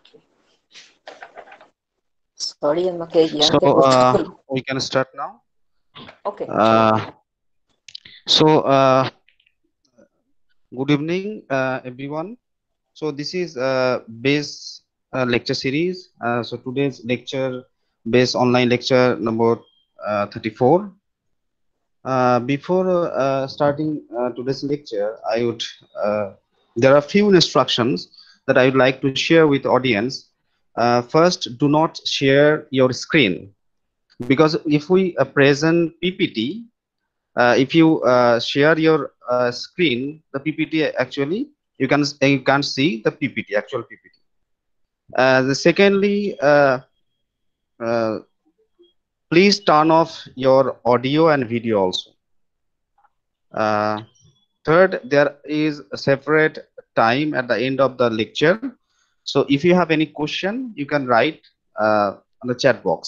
Okay. Sorry, আমাকে So ইয়ানকে post করব। we can start now. Okay, চলো। Uh, so good evening, everyone. So this is base lecture series. So today's lecture, base online lecture number 34. Before starting today's lecture, I would there are few instructions that I would like to share with audience. First, do not share your screen, because if we present PPT, if you share your screen, the PPT actually you can't see the PPT, actual PPT. The secondly, uh, please turn off your audio and video also. Third, there is a separate time at the end of the lecture. So if you have any question, you can write on the chat box.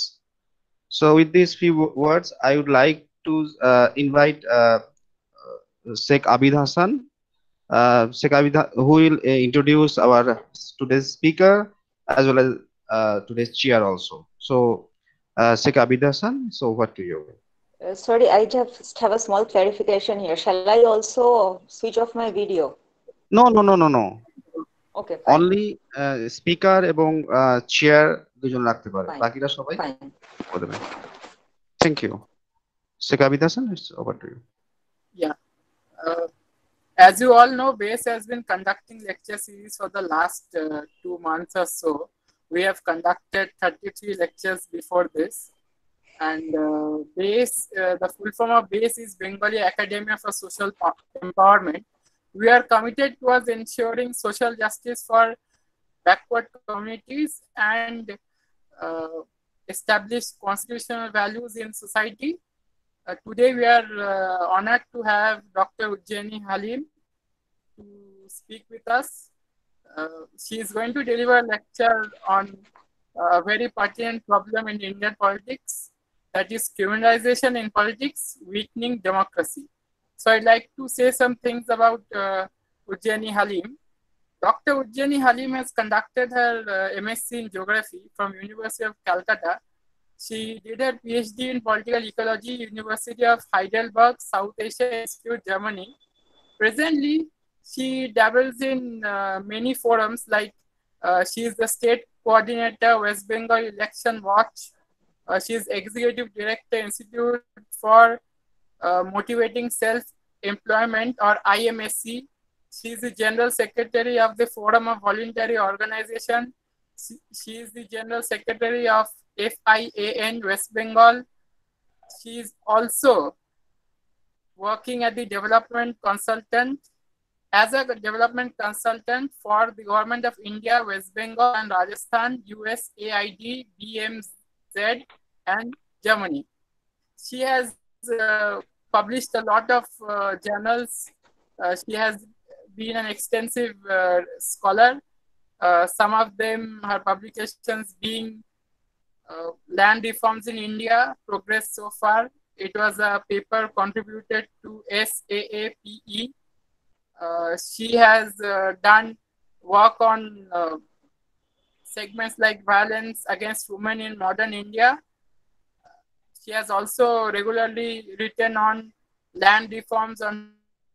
So with these few words, I would like to invite Sheikh Abid Hassan, who will introduce our today's speaker as well as today's chair also. So Sheikh Abid Hassan, so over to you. Sorry, I just have a small clarification here. Shall I also switch off my video? No. Okay, fine. Only speaker এবং chair দুজন রাখতে পারে, Fine. বাকিরা সবাই Fine. করে দেবে। Thank you. Sheikh Abid Hassan, it's over to you. Yeah. As you all know, BASE has been conducting lecture series for the last 2 months or so. We have conducted 33 lectures before this. And BASE, the full form of BASE is Bengali Academia for Social Empowerment. We are committed towards ensuring social justice for backward communities and establish constitutional values in society. Today we are honored to have Dr. Ujjani Halim to speak with us. She is going to deliver a lecture on a very pertinent problem in Indian politics, that is criminalization in politics, weakening democracy. So I'd like to say some things about Ujjani Halim. Dr. Ujjani Halim has conducted her MSc in Geography from University of Calcutta. She did her PhD in Political Ecology, University of Heidelberg, South Asia Institute, Germany. Presently, she dabbles in many forums, like she is the state coordinator, West Bengal Election Watch. She is executive director, Institute for Motivating Self-Employment, or IMSC. She is the general secretary of the Forum of Voluntary Organization. She is the general secretary of FIAN West Bengal. She is also working as the development consultant, for the government of India, West Bengal and Rajasthan, USAID, BMZ and Germany. She has published a lot of journals. She has been an extensive scholar. Some of them, her publications being Land Reforms in India, Progress So Far. It was a paper contributed to SAAPE. She has done work on segments like violence against women in modern India. She has also regularly written on land reforms, on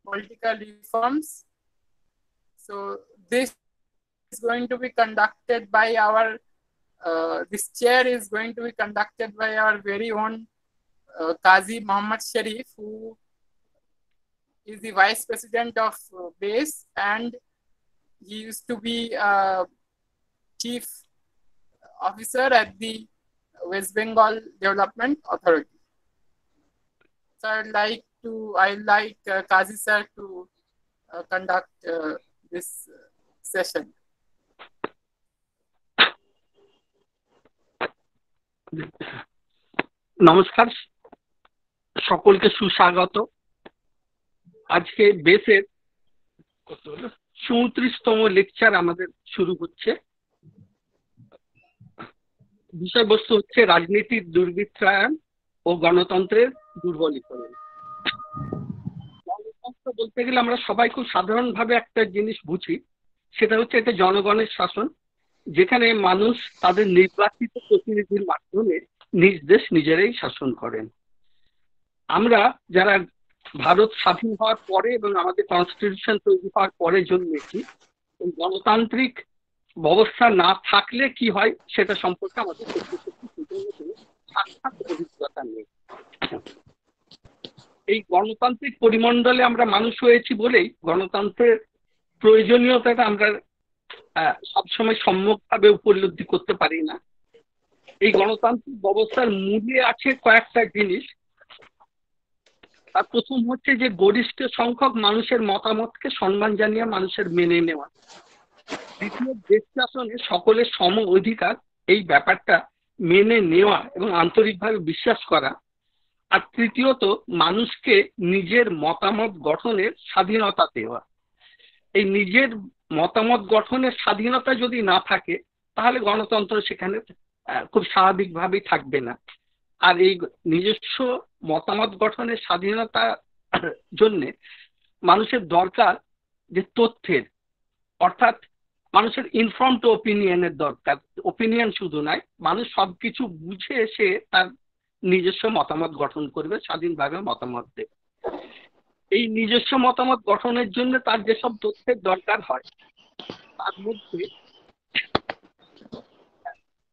political reforms. So this is going to be conducted by our, this chair is going to be conducted by our very own Qazi Muhammad Sharif, who is the vice president of BASE, and he used to be chief officer at the West Bengal Development Authority. So I'd like Qazi sir to conduct this session. নমস্কার, সকলকে সুস্বাগত। আজকে বেসের 34তম lecture আমাদের শুরু হচ্ছে। বিষয়বস্তু হচ্ছে রাজনীতির দুর্বৃত্তায়ন ও গণতন্ত্রের দুর্বলীকরণ। গণতন্ত্র বলতে গেলে আমরা সবাই খুব সাধারণভাবে একটা জিনিস বুঝি, সেটা হচ্ছে এটা জনগণের শাসন, যেখানে মানুষ তাদের নির্বাচিত প্রতিনিধির মাধ্যমে নিজ দেশ নিজেরাই শাসন করেন। আমরা যারা ভারত স্বাধীন হওয়ার পরে এবং আমাদের কনস্টিটিউশন তৈরি হওয়ার পরে জন্মেছি, গণতান্ত্রিক ব্যবস্থা না থাকলে কি হয় সেটা সম্পর্কে আমাদের সাক্ষাৎ অভিজ্ঞতা নেই। এই গণতান্ত্রিক পরিমণ্ডলে আমরা মানুষ হয়েছি বলেই গণতন্ত্রের প্রয়োজনীয়তাটা আমরা সবসময় সম্যকভাবে উপলব্ধি করতে পারি না। এই গণতান্ত্রিক ব্যবস্থার মূলে আছে কয়েকটা জিনিস। তার প্রথম হচ্ছে যে গরিষ্ঠ সংখ্যক মানুষের মতামতকে সম্মান জানিয়ে মানুষের মেনে নেওয়া। দ্বিতীয়, দেশ শাসনে সকলের সম অধিকার, এই ব্যাপারটা মেনে নেওয়া এবং আন্তরিকভাবে বিশ্বাস করা। আর তৃতীয়ত, মানুষকে নিজের মতামত গঠনের স্বাধীনতা দেওয়া। এই নিজের মতামত গঠনের স্বাধীনতা যদি না থাকে তাহলে গণতন্ত্র সেখানে খুব স্বাভাবিকভাবেই থাকবে না। আর এই নিজস্ব মতামত গঠনের স্বাধীনতার জন্য মানুষের দরকার যে তথ্যের, অর্থাৎ মানুষের ইনফর্মড ওপিনিয়নের দরকার। ওপিনিয়ন শুধু নয়, মানুষ সবকিছু বুঝে এসে তার নিজস্ব মতামত গঠন করবে, স্বাধীনভাবে মতামত দেবে। এই নিজস্ব মতামত গঠনের জন্য তার যেসব তথ্যের দরকার হয় তার মধ্যে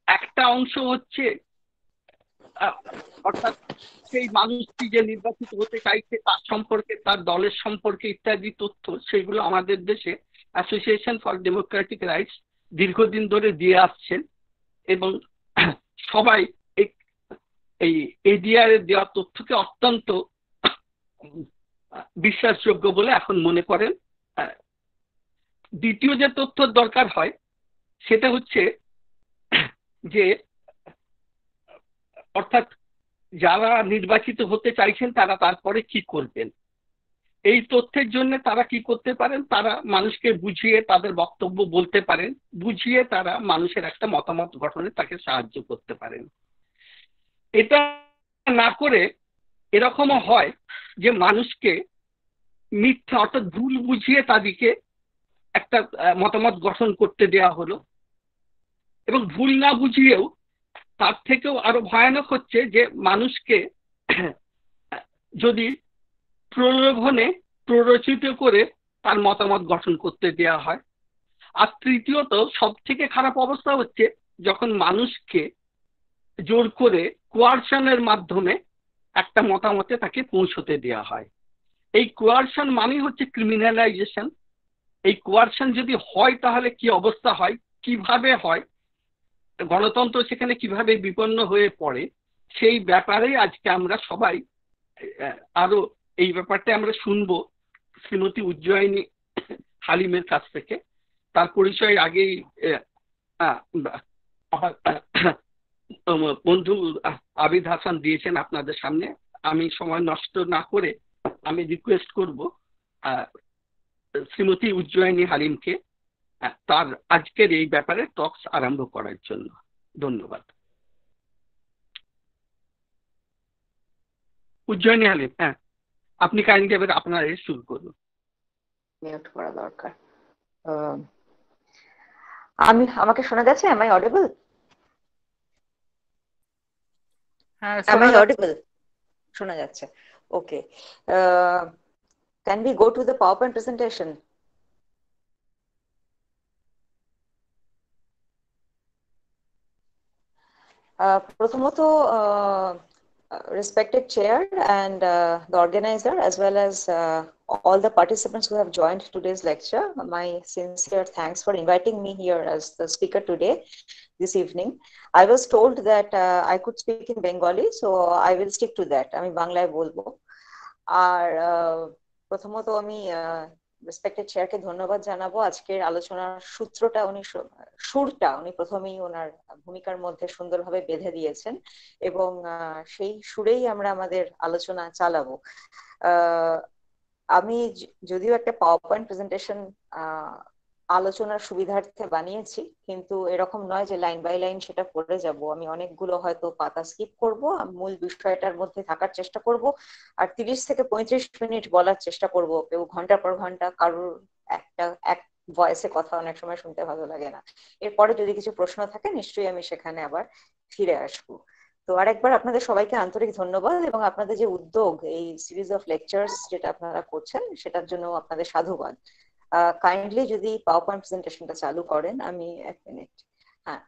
একটা অংশ হচ্ছে, অর্থাৎ সেই মানুষটি যে নির্বাচিত হতে চাইছে তার সম্পর্কে, তার দলের সম্পর্কে ইত্যাদি তথ্য, সেগুলো আমাদের দেশে অ্যাসোসিয়েশন ফর ডেমোক্রেটিক রাইটস দীর্ঘদিন ধরে দিয়ে আসছেন এবং সবাই এই এডিআর এর দেওয়া তথ্যকে অত্যন্ত বিশ্বাসযোগ্য বলে এখন মনে করেন। দ্বিতীয় যে তথ্যের দরকার হয় সেটা হচ্ছে যে, অর্থাৎ যারা নির্বাচিত হতে চাইছেন তারা তারপরে কি করবেন, এই তথ্যের জন্য তারা কি করতে পারেন, তারা মানুষকে বুঝিয়ে তাদের বক্তব্য বলতে পারেন, বুঝিয়ে তারা মানুষের একটা মতামত গঠনে তাকে সাহায্য করতে পারেন। এটা না করে এরকমও হয় যে মানুষকে মিথ্যা অর্থাৎ ভুল বুঝিয়ে তাদেরকে একটা মতামত গঠন করতে দেয়া হলো, এবং ভুল না বুঝিয়েও তার থেকেও আরো ভয়ানক হচ্ছে যে মানুষকে যদি প্রলোভনে প্ররোচিত করে তার মতামত গঠন করতে দেয়া হয়। আর তৃতীয়ত সব থেকে খারাপ অবস্থা হচ্ছে যখন মানুষকে জোর করে কোয়ারশনের মাধ্যমে একটা মতামতে তাকে পৌঁছতে দেয়া হয়। এই কোয়ারশন মানে হচ্ছে ক্রিমিনালাইজেশন। এই কোয়ারশন যদি হয় তাহলে কি অবস্থা হয়, কিভাবে হয়, গণতন্ত্র সেখানে কিভাবে বিপন্ন হয়ে পড়ে, সেই ব্যাপারেই আজকে আমরা সবাই আরো এই ব্যাপারটা আমরা শুনবো শ্রীমতী উজ্জয়িনী হালিমের কাছ থেকে। তার পরিচয় আগেই বন্ধু আবিদ হাসান দিয়েছেন আপনাদের সামনে। আমি সময় নষ্ট না করে আমি রিকোয়েস্ট করব শ্রীমতী উজ্জয়িনী হালিমকে তার আজকের এই ব্যাপারে টক্স আরম্ভ করার জন্য। ধন্যবাদ। উজ্জয়িনী হালিম, হ্যাঁ, আপনি কাইন্ডলি এবার আপনার শুরু করুন। মিউট করা দরকার। আমাকে শোনা যাচ্ছে? Am I audible? হ্যাঁ, Am I audible? শোনা যাচ্ছে। Okay. Can we go to the PowerPoint presentation? প্রথমত, respected chair and the organizer, as well as all the participants who have joined today's lecture, my sincere thanks for inviting me here as the speaker today, this evening. I was told that I could speak in Bengali, so I will stick to that. আমি বাংলায় বলবো। আর প্রথমত আমি respected চেয়ারকে ধন্যবাদ জানাবো। আজকের আলোচনার সুরটা উনি প্রথমেই ওনার ভূমিকার মধ্যে সুন্দরভাবে বেঁধে দিয়েছেন এবং সেই সুরেই আমরা আমাদের আলোচনা চালাবো। আমি যদিও একটা পাওয়ারপয়েন্ট প্রেজেন্টেশন আলোচনার সুবিধার্থে বানিয়েছি, কিন্তু এরকম নয় যে লাইন বাই লাইন সেটা পড়ে যাব। আমি অনেকগুলো হয়তো পাতা স্কিপ করব, মূল বিষয়টার মধ্যে থাকার চেষ্টা করব, আর 30 থেকে 35 মিনিট বলার চেষ্টা করব। কেউ ঘন্টা পর ঘন্টা, কারোর ভয়েসে কথা অনেক সময় শুনতে ভালো লাগে না। এরপরে যদি কিছু প্রশ্ন থাকে নিশ্চয়ই আমি সেখানে আবার ফিরে আসবো। তো আরেকবার আপনাদের সবাইকে আন্তরিক ধন্যবাদ, এবং আপনাদের যে উদ্যোগ এই সিরিজ অফ লেকচার্স যেটা আপনারা করছেন সেটার জন্য আপনাদের সাধুবাদ। কাইন্ডলি যদি পাওয়ার পয়েন্ট প্রেজেন্টেশনটা চালু করেন, আমি 1 মিনিট। হ্যাঁ,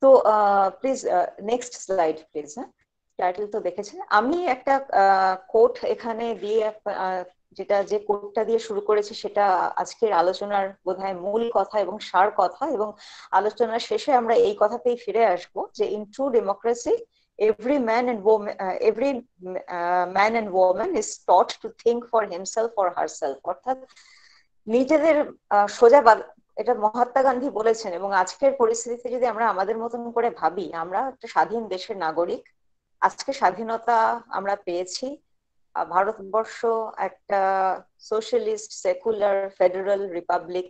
তো প্লিজ নেক্সট স্লাইড প্লিজ। হ্যাঁ, টাইটেল তো দেখেছেন। আমি একটা কোট এখানে দিয়ে যেটা যে কোটটা দিয়ে শুরু করেছি সেটা আজকের আলোচনার বোধহয় মূল কথা এবং সার কথা, এবং আলোচনার শেষে আমরা এই কথাতেই ফিরে আসবো যে in true democracy every man and woman is taught to think for himself or herself, অর্থাৎ নিজেদের সোজা এটা মহাত্মা গান্ধী বলেছেন। এবং আজকের পরিস্থিতিতে যদি আমরা আমাদের মতন করে ভাবি, আমরা একটা স্বাধীন দেশের নাগরিক, আজকে স্বাধীনতা আমরা পেয়েছি। ভারতবর্ষ একটা socialist secular federal Republic,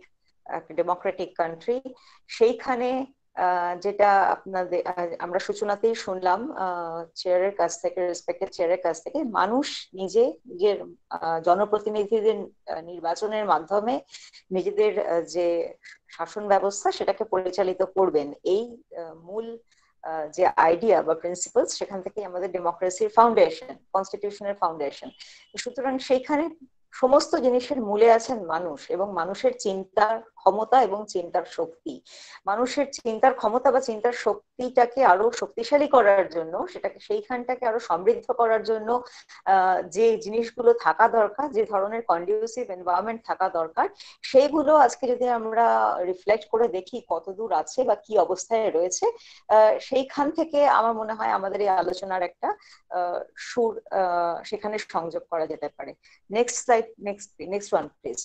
Democratic country. সেইখানে যেটা আপনাদের আমরা সূচনাতেই শুনলাম চেয়ারের কাছ থেকে, রেসপেক্টেড চেয়ারের কাছ থেকে, মানুষ নিজের জনপ্রতিনিধিদের নির্বাচনের মাধ্যমে নিজেদের যে শাসন ব্যবস্থা সেটাকে পরিচালিত করবেন। এই মূল যে আইডিয়া বা প্রিন্সিপালস, সেখান থেকে আমাদের ডেমোক্রেসির ফাউন্ডেশন, কনস্টিটিউশনের ফাউন্ডেশন। সুতরাং সেইখানে সমস্ত জিনিসের মূলে আছেন মানুষ এবং মানুষের চিন্তার ক্ষমতা এবং চিন্তার শক্তি। মানুষের চিন্তার ক্ষমতা বা চিন্তার শক্তিটাকে আরো শক্তিশালী করার জন্য, সেটাকে সেইখানটাকে আরো সমৃদ্ধ করার জন্য যে জিনিসগুলো থাকা দরকার, যে ধরনের কন্ডিউসিভ এনভায়রনমেন্ট থাকা দরকার, সেইগুলো আজকে যদি আমরা রিফ্লেক্ট করে দেখি কতদূর আছে বা কি অবস্থায় রয়েছে, সেইখান থেকে আমার মনে হয় আমাদের এই আলোচনার একটা সুর সেখানে সংযোগ করা যেতে পারে। Next slide, next one please.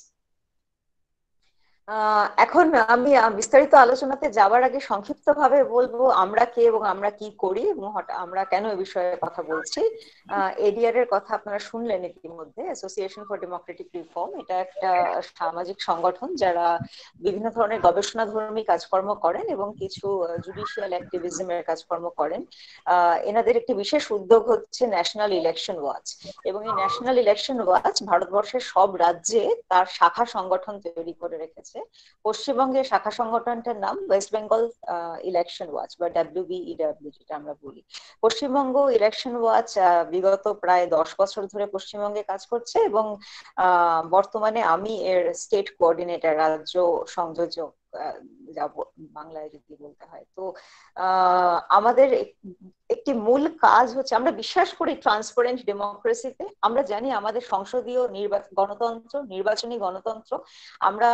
এখন আমি বিস্তারিত আলোচনাতে যাওয়ার আগে সংক্ষিপ্ত ভাবে বলবো আমরা কে এবং আমরা কি করি এবং আমরা কেন এই বিষয়ে কথা বলছি। এডিআর এর কথা আপনারা শুনলেন ইতিমধ্যে, অ্যাসোসিয়েশন ফর ডেমোক্রেটিক রিফর্ম। এটা একটা সামাজিক সংগঠন যারা বিভিন্ন ধরনের গবেষণাধর্মী কাজকর্ম করেন এবং কিছু জুডিশিয়াল অ্যাক্টিভিজমের কাজকর্ম করেন। এনাদের একটি বিশেষ উদ্যোগ হচ্ছে ন্যাশনাল ইলেকশন ওয়াচ, এবং এই ন্যাশনাল ইলেকশন ওয়াচ ভারতবর্ষের সব রাজ্যে তার শাখা সংগঠন তৈরি করে রেখেছে। পশ্চিমবঙ্গের শাখা সংগঠনটার নাম ওয়েস্ট বেঙ্গল ইলেকশন ওয়াচ বা WBEW যেটা আমরা বলি। পশ্চিমবঙ্গ ইলেকশন ওয়াচ বিগত প্রায় 10 বছর ধরে পশ্চিমবঙ্গে কাজ করছে, এবং বর্তমানে আমি এর স্টেট কোঅর্ডিনেটর, রাজ্য সংযোজক যাব বাংলায় যদি বলতে হয়। তো আমাদের একটি মূল কাজ হচ্ছে, আমরা বিশ্বাস করি ট্রান্সপারেন্ট ডেমোক্রেসিতে। আমরা জানি আমাদের সংসদীয় গণতন্ত্র, নির্বাচনী গণতন্ত্র, আমরা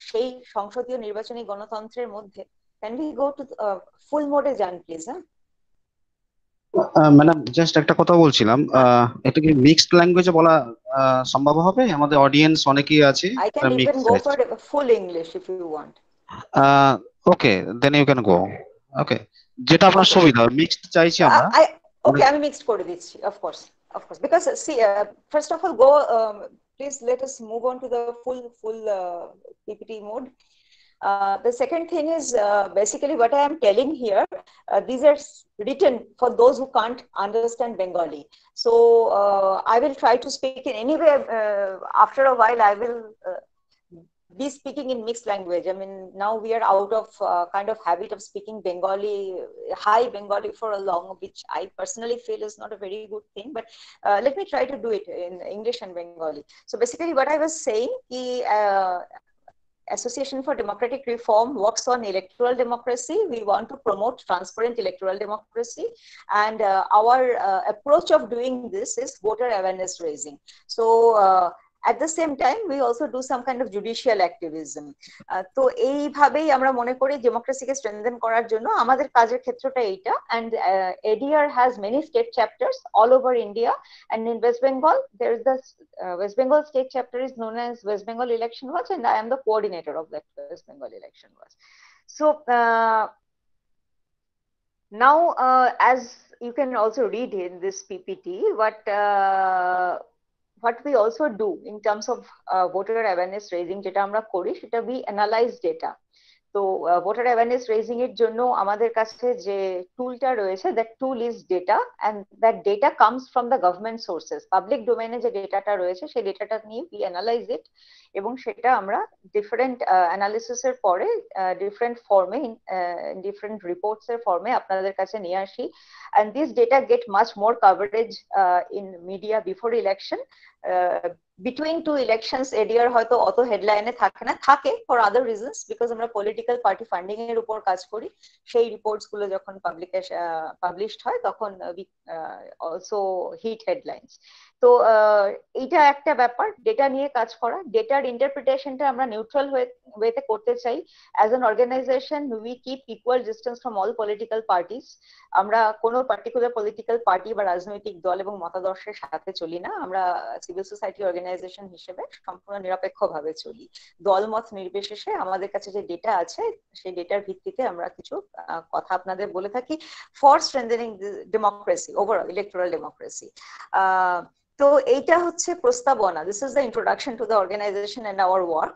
সেই সংসদীয় নির্বাচনী গণতন্ত্রের মধ্যে ক্যান উই গো টু ফুল মোডে যান প্লিজ। হ্যাঁ ম্যাডাম, জাস্ট একটা কথা বলছিলাম, এটা কি মিক্সড ল্যাঙ্গুয়েজে বলা সম্ভব হবে? আমাদের অডিয়েন্স অনেকেই আছে। I can even go for full English if you want. Okay, then you can go. Okay, যেটা আপনার সুবিধা। মিক্সড চাইছি আমরা। Okay, আমি মিক্সড করে দিচ্ছি, of course, because see, first of all, please let us move on to the full PPT mode. The second thing is basically what I am telling here. These are written for those who can't understand Bengali. So I will try to speak in anyway. After a while, I will be speaking in mixed language. I mean, now we are out of kind of habit of speaking Bengali, high Bengali for a long, which I personally feel is not a very good thing. But let me try to do it in English and Bengali. So basically, what I was saying, Association for Democratic Reform works on electoral democracy. We want to promote transparent electoral democracy, and our approach of doing this is voter awareness raising. So at the same time we also do some kind of judicial activism. তো এইভাবেই আমরা মনে করি ডেমোক্রেসিকে স্ট্রেনথেন করার জন্য আমাদের কাজের ক্ষেত্রটা এইটা। and ADR has many state chapters all over India, and in West Bengal there is the West Bengal state chapter is known as West Bengal Election Watch, and I am the coordinator of that West Bengal Election Watch. So now as you can also read in this PPT what we also do in terms of voter awareness raising, যেটা আমরা করি সেটা we analyze data. তো voter awareness raising এর জন্য আমাদের কাছে যে টুলটা রয়েছে, that tool is data, and that data comes from the government sources. Public ডোমেইনে যে ডেটাটা রয়েছে সেই ডেটাটা নিয়ে উই অ্যানালাইজ ইট, এবং সেটা আমরা ডিফারেন্ট অ্যানালিসিস এর পরে ডিফারেন্ট ফর্মে, ডিফারেন্ট রিপোর্টস এর ফর্মে আপনাদের কাছে নিয়ে আসি। and this data get much more coverage in media before election. Between two elections ADR হয়তো অত হেডলাইনে থাকে না, থাকে ফর আদার রিজনস, বিকজ আমরা পলিটিক্যাল পার্টি ফান্ডিং এর উপর কাজ করি। সেই রিপোর্টস গুলো যখন পাবলিশড হয় তখন অলসো হিট হেডলাইন্স। তো এইটা একটা ব্যাপার, ডেটা নিয়ে কাজ করা। ডেটার ইন্টারপ্রিটেশনটা আমরা নিউট্রাল ওয়েতে করতে চাই। As an organisation we keep equal distance from all political parties. আমরা কোনো পার্টিকুলার পলিটিক্যাল পার্টি বা রাজনৈতিক দল এবং মতাদর্শের সাথে চলি না। আমরা সিভিল সোসাইটি অর্গানাইজেশন হিসেবে সম্পূর্ণ নিরপেক্ষভাবে চলি। দলমত নির্বিশেষে আমাদের কাছে যে ডেটা আছে সেই ডেটার ভিত্তিতে আমরা কিছু কথা আপনাদের বলে থাকি for strengthening democracy, overall electoral democracy. তো এইটা হচ্ছে প্রস্তাবনা। This is the introduction to the organisation and our work.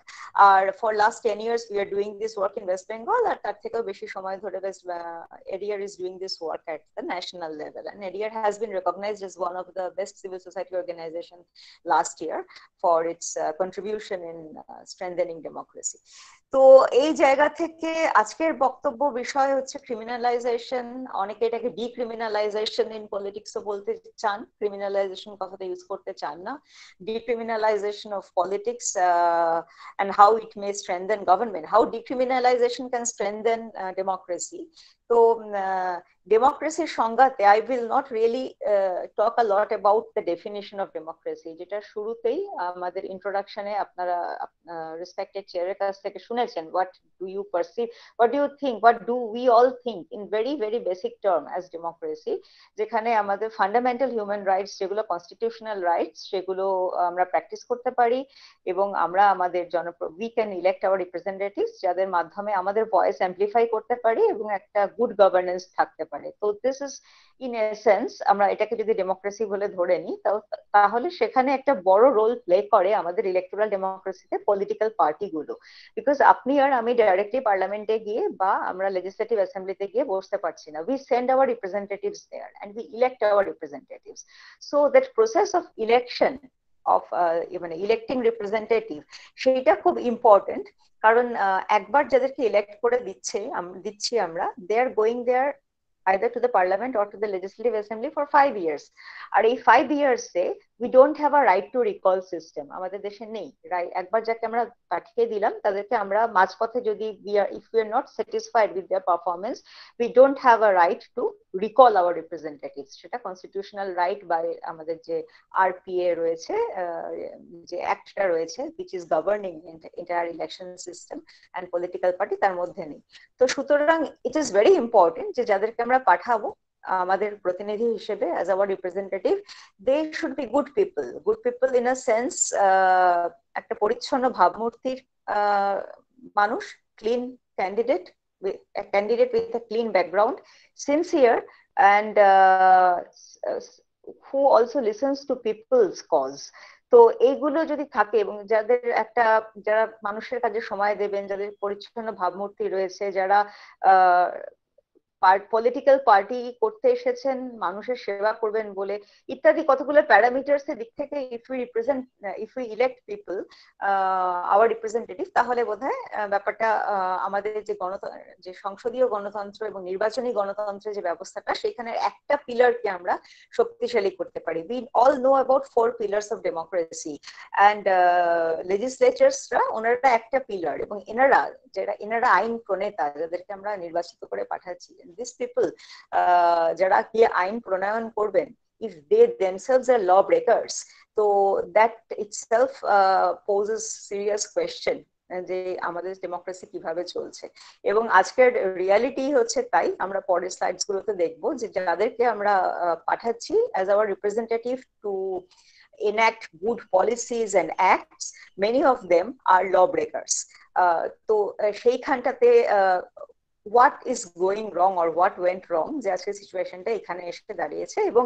আর for last 10 years we are doing this work in West Bengal, আর তার থেকেও বেশি সময় ধরে ADR is doing this work at the national level, and ADR has been recognized as one of the best civil society organizations last year for its contribution in strengthening democracy. তো এই জায়গা থেকে আজকের বক্তব্য বিষয় হচ্ছে ক্রিমিনালাইজেশন। অনেকে এটাকে ডিক্রিমিনালাইজেশন ইন পলিটিক্সও বলতে চান, ক্রিমিনালাইজেশন কথাটা ইউজ করতে চান না। Decriminalization of politics and how it may strengthen government, how decriminalization can strengthen democracy. তো ডেমোক্রেসির সংজ্ঞাতে I will not really talk a lot about the definition of democracy, যেটা শুরুতেই আমাদের ইন্ট্রোডাকশনে আপনারা রেসপেক্টেড চেয়ারের কাছ থেকে শুনেছেন। What do you perceive, what do you think, what do we all think in very very basic term as democracy, যেখানে আমাদের ফান্ডামেন্টাল হিউম্যান রাইটস যেগুলো কনস্টিটিউশনাল রাইটস সেগুলো আমরা প্র্যাকটিস করতে পারি, এবং আমরা আমাদের we can elect our representatives যাদের মাধ্যমে আমাদের ভয়েস অ্যাম্পলিফাই করতে পারি এবং একটা গুড গভর্নেন্স থাকতে পারে। তো দিস ইজ ইন এসেন্স, আমরা এটাকে যদি ডেমোক্রেসি বলে ধরে নিই তাহলে সেখানে একটা বড় রোল প্লে করে আমাদের ইলেকটোরাল ডেমোক্রেসিতে পলিটিক্যাল পার্টি গুলো। বিকজ আপনি আর আমি ডাইরেক্টলি পার্লামেন্টে গিয়ে বা আমরা লেজিসলেটিভ অ্যাসেম্বলিতে গিয়ে বসতে পারছি না। We send our representatives there and we elect our representatives. So that process of election of মানে ইলেক্টিং রিপ্রেজেন্টেটিভ সেটা খুব ইম্পর্টেন্ট। কারণ একবার যাদেরকে ইলেক্ট করে দিচ্ছি আমরা, they are going there either to the parliament or to the legislative assembly for 5 years. আর এই 5 years A we don't have a right to recall system, আমাদের দেশে নেই। একবার যাকে আমরা পাঠিয়ে দিলাম তাদেরকে আমরা মাঝপথে যদি if we are not satisfied with their performance, we don't have a right to recall our representatives. সেটা কনস্টিটিউশনাল রাইট বা আমাদের যে RPA রয়েছে, যে অ্যাক্টটা রয়েছে which is governing entire election system and political party, তার মধ্যে নেই। তো সুতরাং it is very important যে যাদেরকে আমরা পাঠাবো আমাদের প্রতিনিধি হিসেবে as our representative, they should be good people in a sense, একটা পরিচ্ছন্ন ভাবমূর্তির মানুষ, clean candidate with a clean background, sincere and who also listens to people's cause. তো এইগুলো যদি থাকে এবং যারা মানুষের কাজে সময় দেবেন, যাদের পরিচ্ছন্ন ভাবমূর্তি রয়েছে, যারা পলিটিক্যাল পার্টি করতে এসেছেন মানুষের সেবা করবেন বলে ইত্যাদি কতগুলো প্যারামিটার্স এর দিক থেকে if we elect people our representative, তাহলে বোধহয় ব্যাপারটা আমাদের যে সংসদীয় গণতন্ত্র এবং নির্বাচনী গণতন্ত্রের যে ব্যবস্থাটা সেখানে একটা পিলারকে আমরা শক্তিশালী করতে পারি। We all know about 4 pillars of democracy and legislators-রা ওনারা একটা পিলার, এবং এনারা আইন প্রণেতা যাদেরকে আমরা নির্বাচিত করে পাঠাচ্ছি। These people যারা কি আইন প্রণয়ন করবেন, if they themselves are law breakers, so that itself poses serious question যে আমাদের ডেমোক্রেসি কিভাবে চলছে। এবং আজকের রিয়ালিটি হচ্ছে তাই, আমরা পরের স্লাইডস গুলোতে দেখবো যে যাদেরকে আমরা পাঠাচ্ছি as our representative to enact good policies and acts, many of them are law breakers. তো সেইখানটাতে what is going wrong or what went wrong যে আজকে সিচুয়েশনটা এখানে এসে দাঁড়িয়েছে। এবং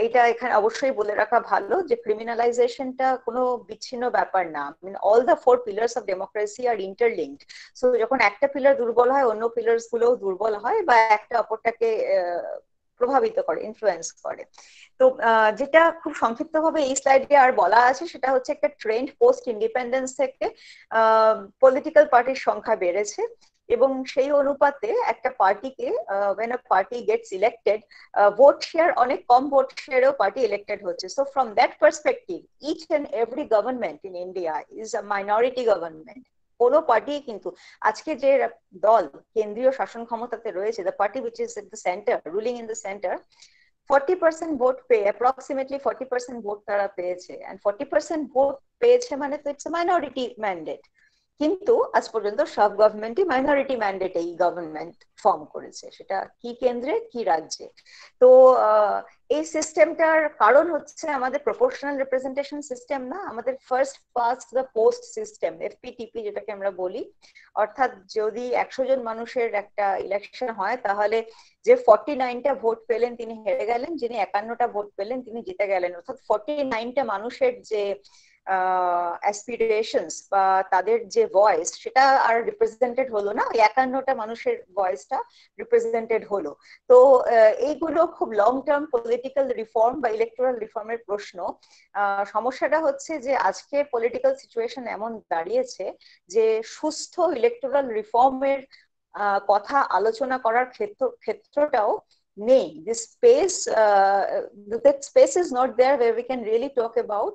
এটা এখানে অবশ্যই বলে রাখা ভালো যে ক্রিমিনালাইজেশনটা কোনো বিচ্ছিন্ন ব্যাপার না, all the 4 pillars of democracy are interlinked. So যখন একটা পিলার দুর্বল হয় অন্য পিলার্স গুলোও দুর্বল হয় বা একটা অপরটাকে প্রভাবিত করে, ইনফ্লুয়েন্স করে। তো যেটা খুব সংক্ষিপ্ত ভাবে এই স্লাইডে আর বলা আছে সেটা হচ্ছে একটা ট্রেন্ড পোস্ট ইন্ডিপেন্ডেন্স থেকে পলিটিক্যাল পার্টির সংখ্যা বেড়েছে এবং সেই অনুপাতে একটা পার্টিকে when a party gets elected vote share অনেক কম ভোট শেয়ারেও পার্টি ইলেক্টেড হচ্ছে। So from that perspective each and every government in India is a minority government. কোনো পার্টি কিন্তু আজকে যে দল কেন্দ্রীয় শাসন ক্ষমতাতে রয়েছে, the party which is at the centre, ruling in the centre, 40% vote পেয়ে অ্যাপ্রক্সিমেটলি 40% ভোট তারা পেয়েছে। এন্ড 40% ভোট পেয়েছে মানে তো ইটস মাইনরিটি ম্যান্ডেট। কিন্তু আজ পর্যন্ত সব গভর্নমেন্টই মাইনরিটি ম্যান্ডেট এই গভর্নমেন্ট ফর্ম করেছে, সেটা কি কেন্দ্রে কি রাজ্যে। তো এই সিস্টেমটার কারণ হচ্ছে আমাদের প্রপোর্শনাল রিপ্রেজেন্টেশন সিস্টেম না, আমাদের first past the post system, FPTP যেটাকে আমরা বলি। অর্থাৎ যদি 100 জন মানুষের একটা ইলেকশন হয় তাহলে যে 49টা ভোট পেলেন তিনি হেরে গেলেন, যিনি 51টা ভোট পেলেন তিনি জিতে গেলেন। অর্থাৎ 49টা মানুষের যে অ্যাসপিরেশনস বা তাদের যে ভয়েস সেটা আর রিপ্রেজেন্টেড হলো না, 51টা মানুষের ভয়েসটা রিপ্রেজেন্টেড হলো। তো এইগুলো খুব লং টার্ম পলিটিক্যাল রিফর্ম বা ইলেকটোরাল রিফর্মের প্রশ্ন। সমস্যাটা হচ্ছে যে আজকে পলিটিক্যাল সিচুয়েশন এমন দাঁড়িয়েছে যে সুস্থ ইলেকটোরাল রিফর্মের কথা আলোচনা করার ক্ষেত্রটাও নেই। This space, that space is not there where we can really talk about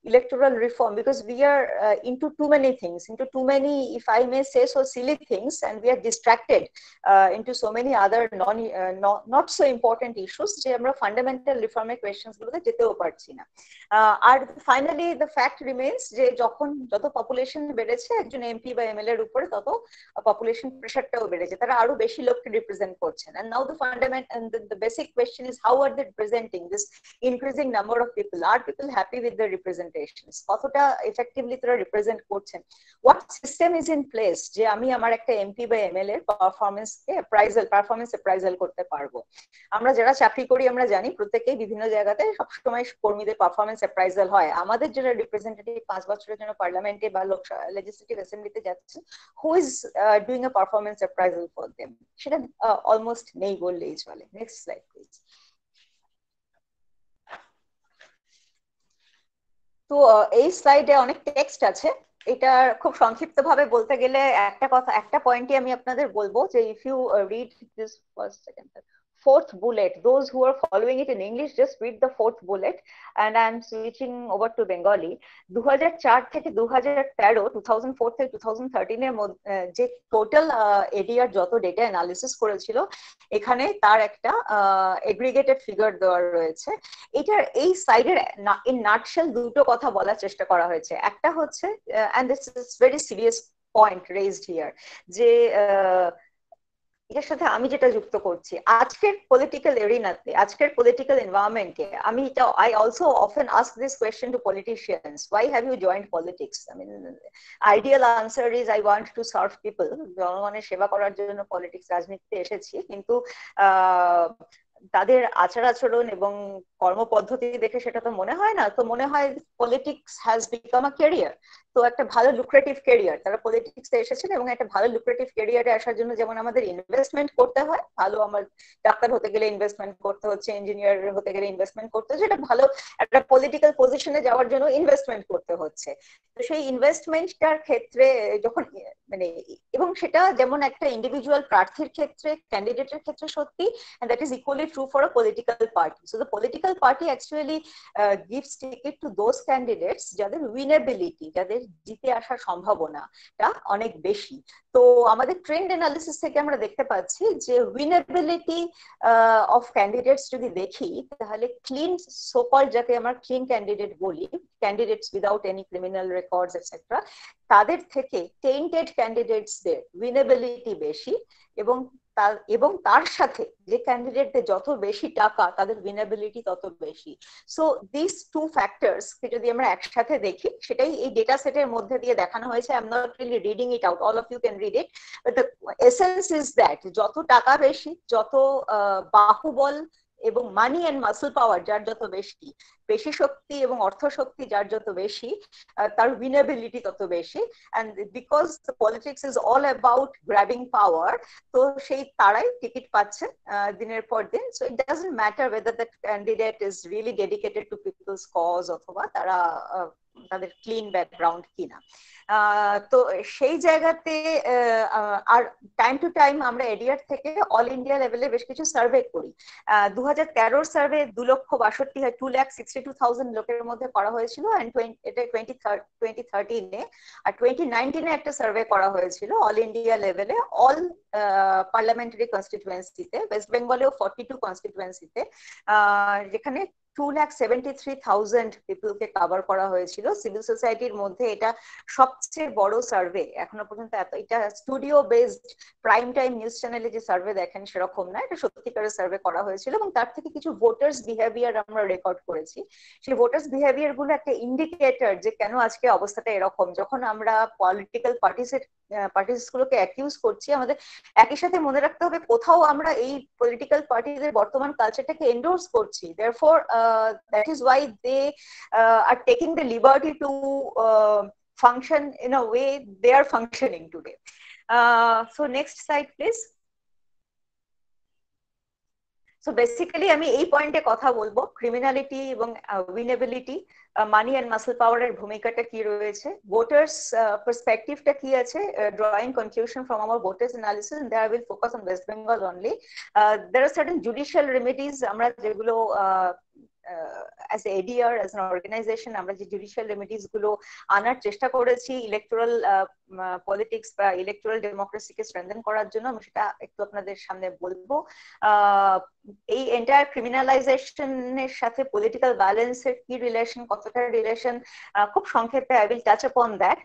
electoral reform, because we are into too many things, into too many, if I may say so, silly things, and we are distracted into so many other not so important issues যে আমরা fundamental রিফর্মের questions গুলোতে যেতেও পারছি না। আর finally the fact remains যে যত population বেড়েছে একজন এমপি বা এমএলএ এর উপরে তত পপুলেশন প্রেশারটাও বেড়েছে, তারা আরো বেশি লোককে রিপ্রেজেন্ট করছেন। and now the fundament and the basic question is how are they representing this increasing number of people? Are people happy with the representations? কতটা effectively তারা রিপ্রেজেন্ট করছেন? what system is in place যে আমি আমার একটা MP বা MLA এর পারফরম্যান্সকে performance appraisal করতে পারবো? আমরা যারা চাকরি করি আমরা জানি প্রত্যেকেই বিভিন্ন জায়গাতে সবসময় কর্মীদের পারফরম্যান্স অ্যাপ্রাইজাল হয়। আমাদের যারা রিপ্রেজেন্টেটিভ 5 বছরের জন্য পার্লামেন্টে বা লেজিসলেটিভ অ্যাসেম্বলিতে যাচ্ছেন, who is doing a performance appraisal for them? সেটা অলমোস্ট নেই বললেই চলে। Next slide please. তো এই স্লাইডে অনেক টেক্সট আছে, এটা খুব সংক্ষিপ্ত ভাবে বলতে গেলে একটা পয়েন্টই আমি আপনাদের বলবো যে if you read this first second fourth bullet, those who are following it in English just read the fourth bullet and I'm switching over to Bengali. 2004 থেকে 2004 থেকে 2013 এর যে টোটাল এডিআর যত ডেটা অ্যানালিসিস করেছিল এখানে তার একটা এগ্রিগেটেড ফিগার দেওয়া রয়েছে। এটার এই সাইডের ইন নাটশেল দুটো কথা বলার চেষ্টা করা হয়েছে। একটা হচ্ছে and this is very serious point raised here যে এর সাথে আমি যেটা যুক্ত করছি আজকের পলিটিক্যাল এরিনাতে, আজকের পলিটিক্যাল এনভায়রনমেন্টে, আমি এটা I also often ask this question to politicians, why have you joined politics? I mean ideal answer is I want to serve people, জনগণের সেবা করার জন্য পলিটিক্স রাজনীতিতে এসেছি। কিন্তু তাদের আচার আচরণ এবং কর্মপদ্ধতি দেখে সেটা তো মনে হয় না, তো মনে হয় politics has become a career. তো একটা ভালো লুক্রেটিভ ক্যারিয়ার, তারা পলিটিক্সে এসেছেন এবং একটা ভালো লুক্রেটিভ ক্যারিয়ারে আসার জন্য যেমন আমাদের ইনভেস্টমেন্ট করতে হয়, ভালো আমার ডাক্তার হতে গেলে ইনভেস্টমেন্ট করতে হচ্ছে, ইঞ্জিনিয়ার হতে গেলে ইনভেস্টমেন্ট করতে হচ্ছে, এটা ভালো একটা পলিটিক্যাল পজিশনে যাওয়ার জন্য ইনভেস্টমেন্ট করতে হচ্ছে। তো সেই ইনভেস্টমেন্টটার ক্ষেত্রে যখন মানে এবং সেটা যেমন একটা ইন্ডিভিজুয়াল প্রার্থীর ক্ষেত্রে, ক্যান্ডিডেটের ক্ষেত্রে সত্যি, and that is equally true for a political party. So the political party actually gives ticket to those candidates যাদের উইনেবিলিটি, যাদের জিতে আসার সম্ভাবনাটা অনেক বেশি। তো আমাদের ট্রেন্ড অ্যানালিসিস থেকে আমরা দেখতে পাচ্ছি যে উইনেবিলিটি অফ ক্যান্ডিডেটস যদি দেখি তাহলে ক্লিন সোকল, যাকে আমরা ক্লিন ক্যান্ডিডেট বলি, candidates without any criminal records etcetera, তাদের থেকে টেইন্টেড ক্যান্ডিডেটসদের উইনেবিলিটি বেশি এবং এবং তার সাথে যে ক্যান্ডিডেটদের যত বেশি টাকা তাদের উইনেবিলিটি তত বেশি। সো দিস টু ফ্যাক্টরস কে যদি আমরা একসাথে দেখি সেটাই এই ডেটা সেটের মধ্যে দিয়ে দেখানো হয়েছে। I am not really reading it out, all of you can read it, but the essence is that যত টাকা বেশি, যত বাহুবল এবং মানি এন্ড মাসল পাওয়ার যার যত বেশি, পেশি শক্তি এবং অর্থ শক্তি যার যত বেশি, তার উইনেবিলিটি তত বেশি। And because politics is all about grabbing power, তো সেই তারাই টিকিট পাচ্ছে দিনের পর দিন। So it doesn't matter whether the candidate is really dedicated to people's cause অথবা তারা তাদের ক্লিন ব্যাকগ্রাউন্ড কিনা। তো সেই জায়গাতে আর টাইম টু টাইম আমরা এডিআর থেকে অল ইন্ডিয়া লেভেলে বেশ কিছু সার্ভে করি। 2013 সার্ভে 2,62,000 লোকের মধ্যে করা হয়েছিল, এটা 2013-এ। আর 2019-এ একটা সার্ভে করা হয়েছিল অল ইন্ডিয়া লেভেলে, অল পার্লামেন্টারি কনস্টিটুয়েন্সিতে, ওয়েস্ট বেঙ্গলেও 42 কনস্টিটুয়েন্সিতে, যেখানে 2,73,000 পিপলকে কভার করা হয়েছিল। সিভিল সোসাইটির মধ্যে এটা সবচেয়ে বড় সার্ভে এখনো পর্যন্ত। এটা studio based prime time news চ্যানেলে যে সার্ভে দেখেন সেরকম না, এটা সত্যিকারের সার্ভে করা হয়েছিল। এবং তার থেকে কিছু ভোটার্স বিহেভিয়ার আমরা রেকর্ড করেছি। সেই ভোটার্স বিহেভিয়ার গুলো একটা ইন্ডিকেটর যে কেন আজকে অবস্থাটা এরকম। যখন আমরা পলিটিক্যাল পার্টিস গুলোকে অ্যাকিউজ করছি, আমাদের একই সাথে মনে রাখতে হবে কোথাও আমরা এই পলিটিক্যাল পার্টিদের বর্তমান কালচারটাকে এন্ডোর্স করছি। Therefore, that is why they are taking the liberty to function in a way they are functioning today. So next slide, please. So basically আমি এই পয়েন্টে কথা বলবো, ক্রিমিনালিটি এবং উইনেবিলিটি, মানি এন্ড মাসল পাওয়ারের ভূমিকাটা কি রয়েছে, ভোটার্স পার্সপেক্টিভটা কি আছে, drawing conclusion from our voters analysis, and there I will focus on West Bengal only. There are certain judicial remedies আমরা যেগুলো as ADR, as an organization, আমরা যে জুডিশিয়াল রেমেডিজ গুলো আনার চেষ্টা করেছি ইলেকটোরাল পলিটিক্স বা ইলেকটোরাল ডেমোক্রেসিকে স্ট্রেংথেন করার জন্য, আমি সেটা একটু আপনাদের সামনে বলবো। এই এন্টায়ার ক্রিমিনালাইজেশনের সাথে পলিটিক্যাল ভায়োলেন্সের কি রিলেশন, কতটা রিলেশন, খুব সংক্ষেপে I will touch upon that,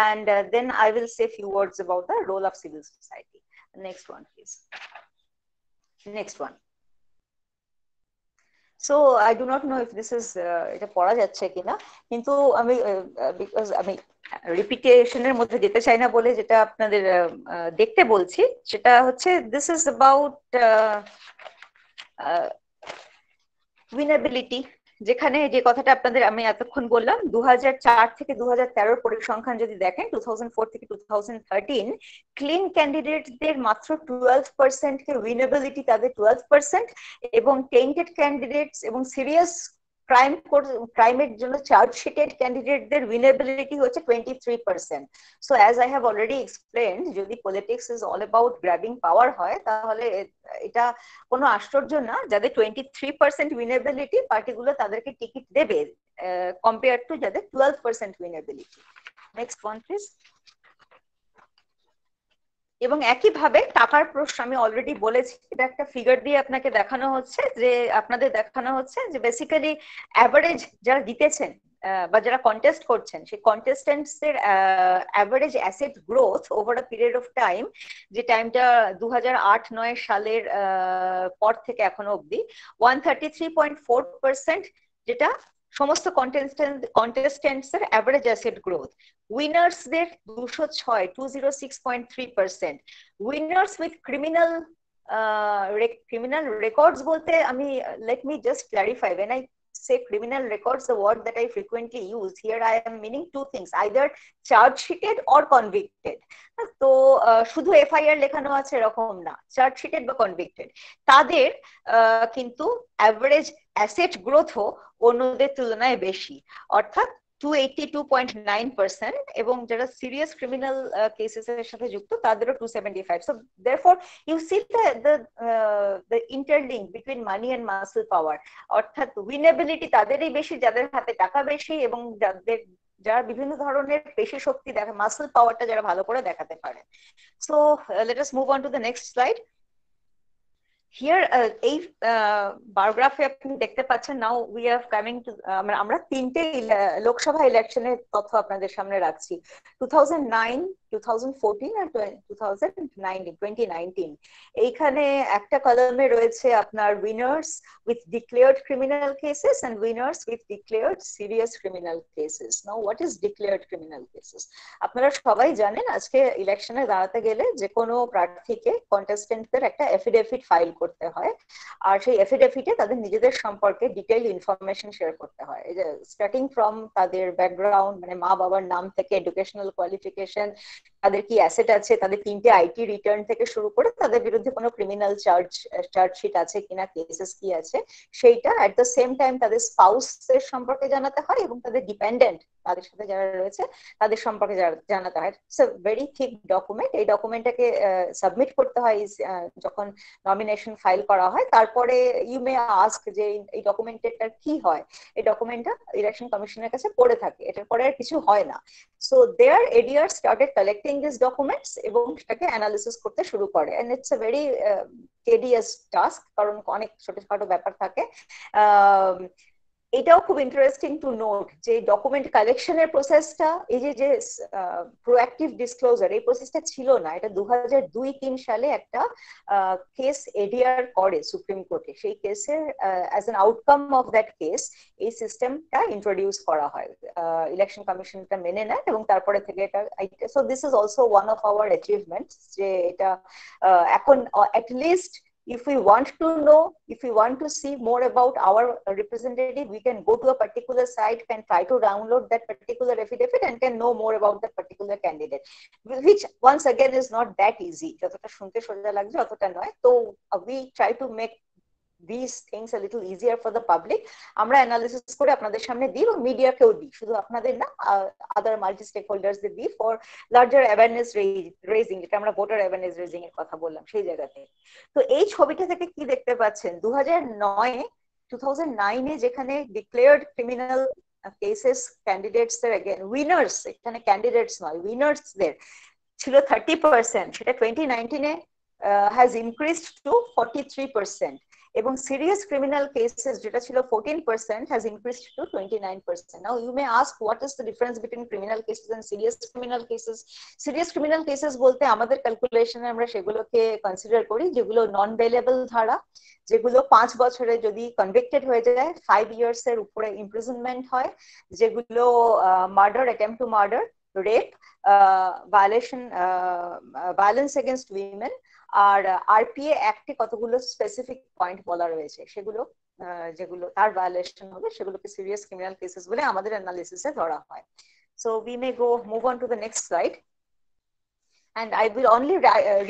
and then I will say few words about the role of civil society. Next one, please. Next one. So I do not know if this is এটা পড়া যাচ্ছে কিনা, কিন্তু আমি because আমি রিপিটেশনের মধ্যে যেতে চাই না বলে যেটা আপনাদের দেখতে বলছি সেটা হচ্ছে দিস ইজ অ্যাবাউট উইনেবিলিটি, যেখানে যে কথাটা আপনাদের আমি এতক্ষণ বললাম 2004 থেকে 2013 পরিসংখ্যান যদি দেখেন, 2004 থেকে 2013 ক্লিন ক্যান্ডিডেটদের মাত্র 12% কে উইনেবিলিটি তাদের 12%, এবং টেন্টেড ক্যান্ডিডেটস এবং সিরিয়াস ক্রাইমের জন্য চার্জশিটেড ক্যান্ডিডেটদের উইনেবিলিটি হচ্ছে 23%. So as I have already explained, যদি politics is all about grabbing power হয় তাহলে এটা কোনো আশ্চর্য না যাদের 23% উইনেবিলিটি পার্টিগুলো তাদেরকে টিকিট দেবে কম্পেয়ার টু যাদের 12% উইনেবিলিটি। Next one please. এবং একইভাবে টাকার প্রশ্ন আমি অলরেডি বলেছি, এটা একটা ফিগার দিয়ে আপনাকে দেখানো হচ্ছে যে আপনাদের দেখানো হচ্ছে যে বেসিক্যালি অ্যাভারেজ যারা জিতেছেন বা যারা কন্টেস্ট করছেন সেই কন্টেস্টেন্টস এর average asset growth over a period of time, যে টাইমটা 2008-9 সালের পর থেকে এখনো অব্দি 133.4%, যেটা সমস্ত কন্টেস্টেন্টস এর average asset growth. Winners there 206.3%। Winners with criminal records বলতে আমি let me just clarify, when I say criminal records, the word that I frequently use here, I am meaning two things, either charge sheeted or convicted. তো শুধু FIR লেখানো আছে এরকম না, charge শিটেড বা convicted, তাদের কিন্তু অ্যাভারেজ অ্যাসেট গ্রোথও অন্যদের তুলনায় বেশি, অর্থাৎ 282.9%, এবং যারা সিরিয়াস ক্রিমিনাল কেসেস এর সাথে যুক্ত তাদেরও 275. So therefore you see the interlink between money and muscle power, অর্থাৎ উইনেবিলিটি তাদেরই বেশি যাদের হাতে টাকা বেশি এবং যারা বিভিন্ন ধরনের পেশি শক্তি দেখা, মাসল পাওয়ারটা যারা ভালো করে দেখাতে পারে। So let us move on to the next slide. Here এই বার গ্রাফে আপনি দেখতে পাচ্ছেন, now we are coming to, আমরা তিনটে লোকসভা ইলেকশনের তথ্য আপনাদের সামনে রাখছি। 2009 2014 আর 2019 এইখানে একটা কলামে রয়েছে আপনার winners with declared criminal cases and winners with declared serious criminal cases. Now what is declared criminal cases? আপনারা সবাই জানেন আজকে ইলেকশনে দাঁড়াতে গেলে যে কোনো প্রার্থীকে কন্টেস্টেন্টদের একটা এফিডেভিট ফাইল করতে হয়, আর সেই এফিডেভিটে তাদের নিজেদের সম্পর্কে ডিটেইল ইনফরমেশন শেয়ার করতে হয়। এই যে স্টার্টিং ফ্রম তাদের ব্যাকগ্রাউন্ড, মানে মা বাবার নাম থেকে এডুকেশনাল কোয়ালিফিকেশন, তাদের কি অ্যাসেট আছে, তাদের 3টে আইটি রিটার্ন থেকে শুরু করে তাদের বিরুদ্ধে কোনো ক্রিমিনাল চার্জশিট আছে কিনা, কেসেস কি আছে সেইটা, এট দ্য সেম টাইম তাদের স্পাউসের সম্পর্কে জানাতে হয় এবং তাদের ডিপেন্ডেন্ট তাদের সাথে যারা রয়েছে তাদের সম্পর্কে জানাতে হয়। It's a very thick document. এই ডকুমেন্টটাকে সাবমিট করতে হয় যখন নমিনেশন ফাইল করা হয়। তারপরে ইউ মে আস্ক যে এই ডকুমেন্টটা কি হয়? এই ডকুমেন্টটা ইলেকশন কমিশনের কাছে পড়ে থাকে, এটার পরে আর কিছু হয় না। So there ADR started collecting these documents এবং সেটাকে অ্যানালিসিস করতে শুরু করে, and it's a very tedious task কারণ অনেক ছোটখাটো ব্যাপার থাকে। এটাও খুব ইন্টারেস্টিং টু নোট যে ডকুমেন্ট কালেকশনের প্রসেসটা, এই যে প্রোঅ্যাক্টিভ ডিসক্লোজার, এই প্রসেসটা ছিল না। এটা 2002-03 সালে একটা কেস ADR করে সুপ্রিম কোর্টে। সেই কেসের as an outcome of that case এই সিস্টেমটা ইন্ট্রোডিউস করা হয়, ইলেকশন কমিশনটা মেনে নেয় এবং তারপরে থেকে এটা। So this is also one of our achievements যে এটা এখন at least if we want to know, if we want to see more about our representative, we can go to a particular site, can try to download that particular affidavit and can know more about that particular candidate, which once again is not that easy. যতটা শুনতে সোজা লাগছে অতটা নয়। তো we try to make these things a little easier for the public. আমরা analysis করে আপনাদের সামনে দিই এবং মিডিয়াকেও দিই, শুধু আপনাদের না, আদার মাল্টি স্টেক হোল্ডার্সদের দিই ফর লার্জার অ্যাওয়ারনেস রেজিং, যেটা আমরা ভোটার অ্যাওয়ারনেস রেজিং এর কথা বললাম সেই জায়গাতে। তো এই ছবিটা থেকে কি দেখতে পাচ্ছেন, 2009-এ যেখানে ডিক্লেয়ার্ড ক্রিমিনাল কেসেস ক্যান্ডিডেটস দের এগেন উইনার্স, এখানে ক্যান্ডিডেটস নয় উইনার্সদের ছিল 30%, সেটা 2019-এ has increased to 43%, এবং সিরিয়াস ক্রিমিনাল কেসেস যেটা ছিল 14% has increased to 29%. Now you may ask what is the difference between criminal cases and serious criminal cases? Serious criminal cases বলতে আমাদের ক্যালকুলেশনে আমরা সেগুলোকে কনসিডার করি যেগুলো নন বেলেবল ধারা, যেগুলো 5 বছরে যদি কনভিক্টেড হয়ে যায় 5 ইয়ার্স এর উপরে ইমপ্রিজনমেন্ট হয়, যেগুলো murder, attempt to murder, rape, violence against women, আর আরপিএ অ্যাক্টে কতগুলো স্পেসিফিক পয়েন্ট বলা রয়েছে, সেগুলো যেগুলো তার ভায়োলেশন হবে সেগুলোকে সিরিয়াস ক্রিমিনাল কেসেস বলে আমাদের অ্যানালিসিসে ধরা হয়। So we may move on to the next slide, and I will only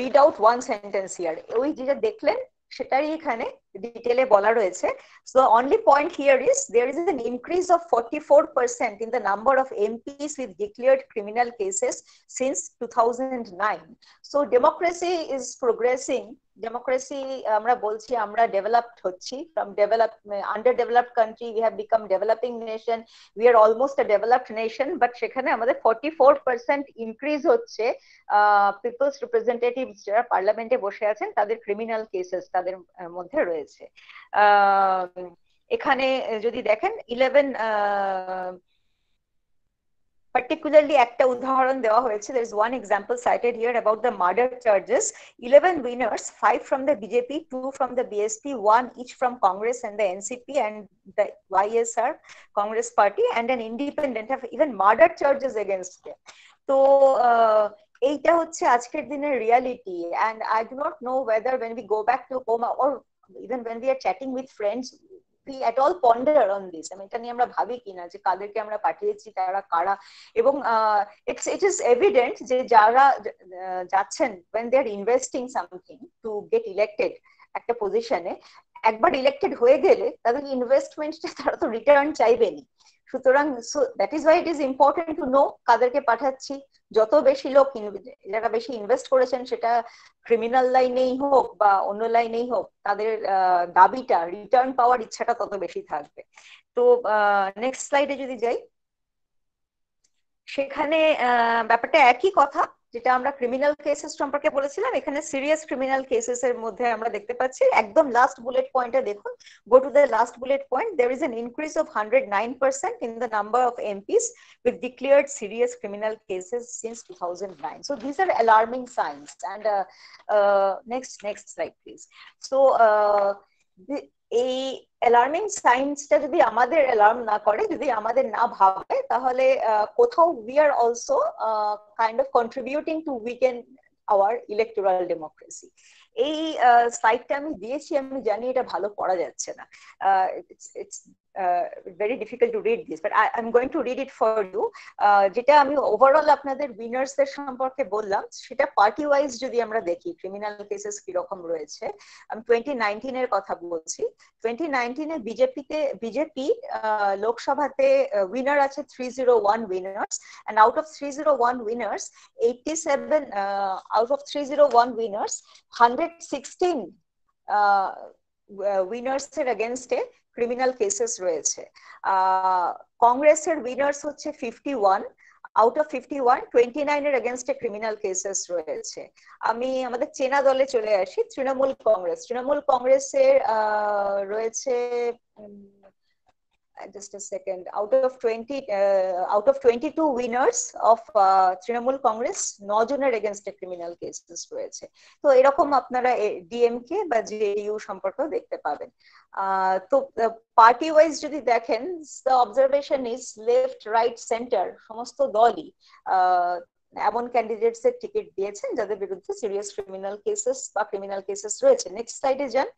read out one sentence here. ওই যেটা দেখলেন সেটাই এখানে ডিটেইলে বলা রয়েছে। So only point here is there is an increase of 44% in the number of MPs with declared criminal cases since 2009. So democracy is progressing. Democracy আমরা বলছি আমরা ডেভেলপড হচ্ছি, from underdeveloped country we have become developing nation, we are almost a developed nation, but সেখানে আমাদের 44% increase হচ্ছে people's representatives যারা পার্লামেন্টে বসে আছেন তাদের ক্রিমিনাল কেসেস তাদের মধ্যে রয়েছে। এখানে যদি দেখেন 11 particularly একটা উদাহরণ দেওয়া হয়েছে, there is one example cited here about the murder charges. 11 winners, 5 from the BJP, 2 from the BSP, 1 each from Congress and the NCP and the YSR Congress party, and an independent have even murder charges against them. তো এইটা হচ্ছে আজকের দিনের reality, and I do not know whether when we go back to home or even when we are chatting with friends we at all ponder on this. I mean, এটা নিয়ে আমরা ভাবি কিনা যে কাদেরকে আমরা পাঠিয়েছি তারা কারা, এবং it is evident যে যারা যাচ্ছেন when they are investing something to get elected একটা পজিশনে, একবার ইলেক্টেড হয়ে গেলে তাদের ইনভেস্টমেন্টটা তারা তো রিটার্ন চাইবেনি। সুতরাং so that is why it is important to know কাদেরকে পাঠাচ্ছি। যত বেশি লোক যারা বেশি ইনভেস্ট করেছেন সেটা ক্রিমিনাল লাইনেই হোক বা অন্য লাইনেই হোক, তাদের দাবিটা রিটার্ন পাওয়ার ইচ্ছাটা তত বেশি থাকবে। তো নেক্সট স্লাইডে যদি যাই, সেখানে ব্যাপারটা একই কথা, যেটা আমরা ক্রিমিনাল কেসেস সম্পর্কে বলেছিলাম, এখানে সিরিয়াস ক্রিমিনাল কেসেস এর মধ্যে আমরা দেখতে পাচ্ছি একদম লাস্ট বুলেট পয়েন্টে দেখুন, go to the last bullet point, there is an increase of 109% in the number of MPs with declared serious criminal cases since 2009. So these are alarming signs. And next slide please. So এই alarming সাইন্সটা যদি আমাদের alarm না করে, যদি আমাদের না ভাবে, তাহলে কোথাও we are also kind of contributing to weaken our electoral democracy. এই স্লাইডটা আমি দিয়েছি, আমি জানি এটা ভালো পড়া যাচ্ছে না, it's very difficult to read this, but I'm going to read it for you. যেটা আমি ওভারঅল আপনাদের উইনার্স দের সম্পর্কে বললাম, সেটা পার্টি ওয়াইজ যদি আমরা দেখি ক্রিমিনাল কেসেস কি রকম রয়েছে। আমি 2019 এর কথা বলছি। 2019 এ বিজেপি লোকসভাতে উইনার আছে 301 winners, and out of 301 winners 87 out of 301 winners 116 winners এর এগেইনস্টে ক্রিমিনাল কেসেস রয়েছে। কংগ্রেসের উইনার্স হচ্ছে 51, আউট অফ 51 29 এর এগেইনস্টে ক্রিমিনাল কেসেস রয়েছে। আমি আমাদের চেনা দলে চলে আসি, তৃণমূল কংগ্রেসের রয়েছে just a second, out of 22 winners of Trinamool Congress 9 জনের এগেইনস্টে ক্রিমিনাল কেসেস রয়েছে। তো এরকম আপনারা ডিএমকে বা জেডিইউ সম্পর্কেও দেখতে পাবেন। তো পার্টি ওয়াইজ যদি দেখেন, the observation is left right center সমস্ত দলই এমন ক্যান্ডিডেটস এর টিকিট দিয়েছেন যাদের বিরুদ্ধে সিরিয়াস ক্রিমিনাল কেসেস বা ক্রিমিনাল কেসেস রয়েছে। নেক্সট স্লাইডে যান।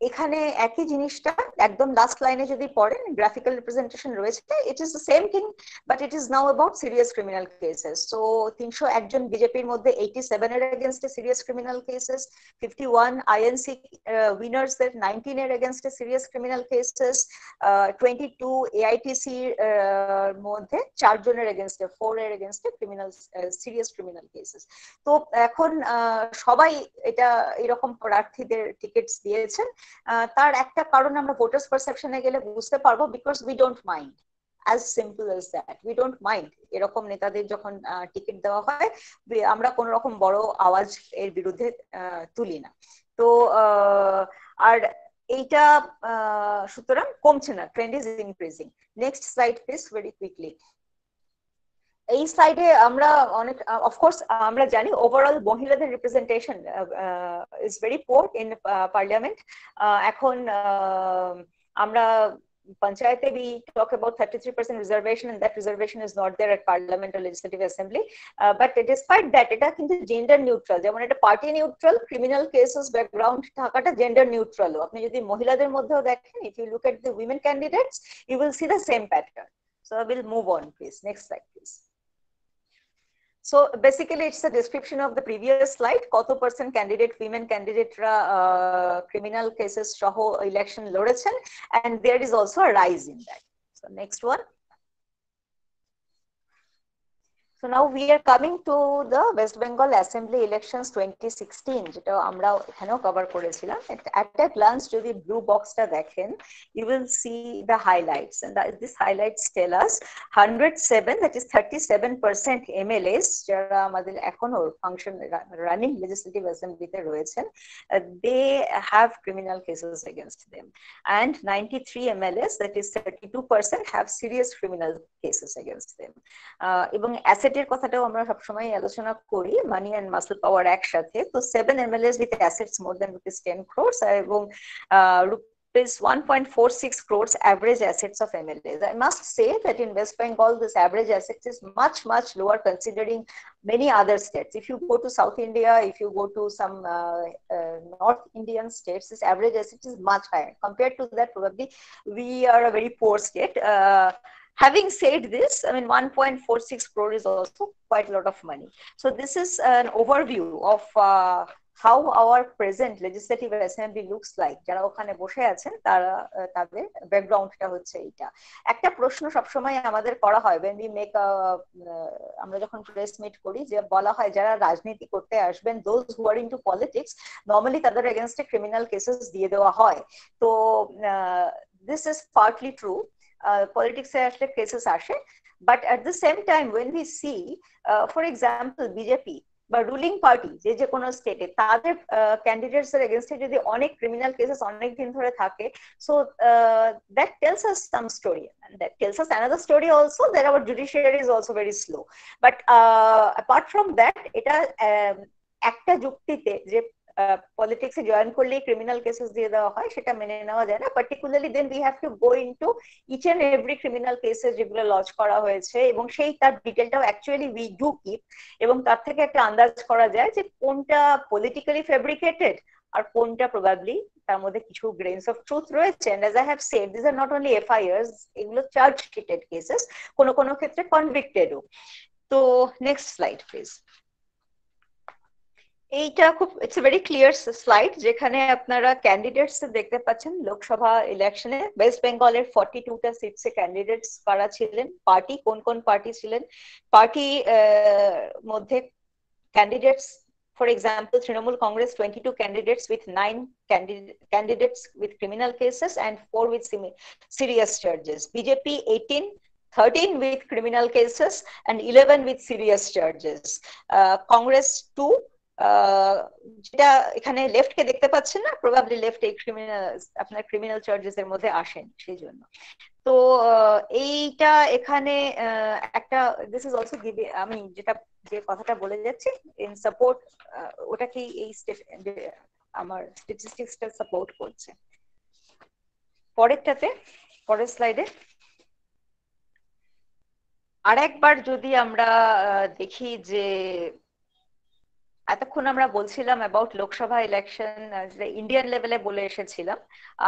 এখানে একই জিনিসটা একদম লাস্ট লাইনে যদি পড়েন, গ্রাফিক্যাল রিপ্রেজেন্টেশন রয়েছে, it is the same thing but it is now about serious criminal cases. So 301 জন বিজেপির মধ্যে 87 এর এগেইনস্টে serious criminal cases, 51 INC winners দের 19 এর এগেইনস্টে সিরিয়াস ক্রিমিনাল কেসেস, 22 এআইটিসি মধ্যে 4 জনের এগেইনস্টে 4 এর এগেইনস্টে ক্রিমিনাল সিরিয়াস ক্রিমিনাল কেসেস। তো এখন সবাই এটা এরকম প্রার্থীদের টিকিটস দিয়েছেন। তার একটা কারণ আমরা ভোটার্স পারসেপশনে গেলে বুঝতে পারবো, because we don't mind, as simple as that, we don't mind এরকম নেতাদের যখন টিকিট দেওয়া হয়, আমরা কোন রকম বড় আওয়াজ এর বিরুদ্ধে তুলি না। তো আর এইটা সুতরাং কমছে না, trend is increasing. Next slide please, very quickly. এই সাইডে আমরা অনেক, অফকোর্স আমরা জানি ওভারঅল মহিলাদের representation is very poor in parliament. এখন আমরা panchayate we talk about 33% reservation, and that reservation is not there at parliament or legislative assembly, but despite that এটা কিন্তু জেন্ডার নিউট্রাল। যেমন এটা party neutral, criminal cases background থাকাটা gender neutral. আপনি যদি মহিলাদের মধ্যেও দেখেন, if you look at the women candidates, you will see the same pattern. So I will move on please. Next slide please. So basically it's a description of the previous slide. কত percent candidate, women candidateরা criminal cases সহ election লড়েছেন, and there is also a rise in that. So next one. So now we are coming to the West Bengal Assembly elections 2016, যেটা আমরা এখানেও cover করেছিলাম। At a glance যদি blue বক্সটা দেখেন, you will see the highlights, and these highlights tell us 107, that is 37% MLAs যারা আমাদের এখনো ফাংশন রানিং লেজিসলেটিভ অ্যাসেম্বলিতে রয়েছেন, they have criminal cases against them, and 93 MLAs, that is 32%, have serious criminal cases against them. এবং asset এর কথাটাও আমরা সবসময় আলোচনা করি, মানি এন্ড মাসল পাওয়ার একসাথে। তো 7 MLAs with assets more than ₹10 crores এবং rupees 1.46 crores average assets of MLAs. I must say that in West Bengal this average assets is much lower considering many other states. If you go to South India, if you go to some North Indian states, this average asset is much higher. Compared to that, probably we are a very poor state. Having said this, I mean 1.46 crore is also quite a lot of money. So this is an overview of how our present legislative assembly looks like. যারা ওখানে বসে আছেন তারা তাদের ব্যাকগ্রাউন্ডটা হচ্ছে এটা। একটা প্রশ্ন সবসময় আমাদের করা হয় when we make আমরা যখন প্রেস মিট করি, যে বলা হয় যারা রাজনীতি করতে আসবেন, those who are into politics, normally তাদের against criminal cases দিয়ে দেওয়া হয়। তো this is partly true. পলিটিক্সে আসলে কেসেস আসে, But at the same time, when we see, for example, BJP বা রুলিং পার্টি যে কোনো স্টেটে তাদের ক্যান্ডিডেটস এর এগেইনস্টে যদি অনেক ক্রিমিনাল কেসেস অনেক দিন ধরে থাকে, so that tells us some story, and that tells us another story also that our judiciary is also very slow. But apart from that, এটা একটা যুক্তিতে যে পলিটিক্সে জয়েন করলেই ক্রিমিনাল কেসেস দিয়ে দেওয়া হয় সেটা মেনে নেওয়া যায় না, particularly then we have to go into each and every criminal cases যেগুলো লঞ্চ করা হয়েছে, এবং সেই তার ডিটেলটাও অ্যাকচুয়ালি উই ডু কিপ, এবং তার থেকে একটা আন্দাজ করা যায় যে কোনটা পলিটিক্যালি ফেব্রিকেটেড আর কোনটা প্রবাবলি তার মধ্যে কিছু গ্রেনস অফ ট্রুথ রয়েছে। And as I have said, this are not only FIRs, এগুলো চার্জ শিটেড কেসেস, কোনো কোনো ক্ষেত্রে কনভিক্টেডও। তো নেক্সট স্লাইড প্লিজ। এইটা খুব, it's a very clear slide যেখানে আপনারা ক্যান্ডিডেটস দেখতে পাচ্ছেন লোকসভা ইলেকশনে ওয়েস্ট বেঙ্গলের 42টা সিটসে ক্যান্ডিডেটস কারা ছিলেন, পার্টি কোন কোন পার্টি ছিলেন, পার্টি মধ্যে candidates, for example, Trinamool Congress 22 candidates with 9 candidates with criminal cases and 4 with serious charges. BJP 13 with criminal cases and 11 with serious charges. Congress 2, যেটা এখানে লেফট কে দেখতে পাচ্ছেন না, প্রবাবলি লেফট এই ক্রিমিনাল আপনার ক্রিমিনাল চার্জেস এর মধ্যে আসেন সেই জন্য। তো এইটা এখানে একটা, দিস ইজ অলসো গিভ, আমি যে কথাটা বলে যাচ্ছি ইন সাপোর্ট, ওটা কি এই আমার স্ট্যাটিস্টিক্সটা সাপোর্ট করছে। পরেরটাতে, পরের স্লাইডে আরেকবার যদি আমরা দেখি যে এতক্ষণ আমরা বলছিলাম অ্যাবাউট লোকসভা ইলেকশন ইন্ডিয়ান লেভেলে বলে এসেছিলাম,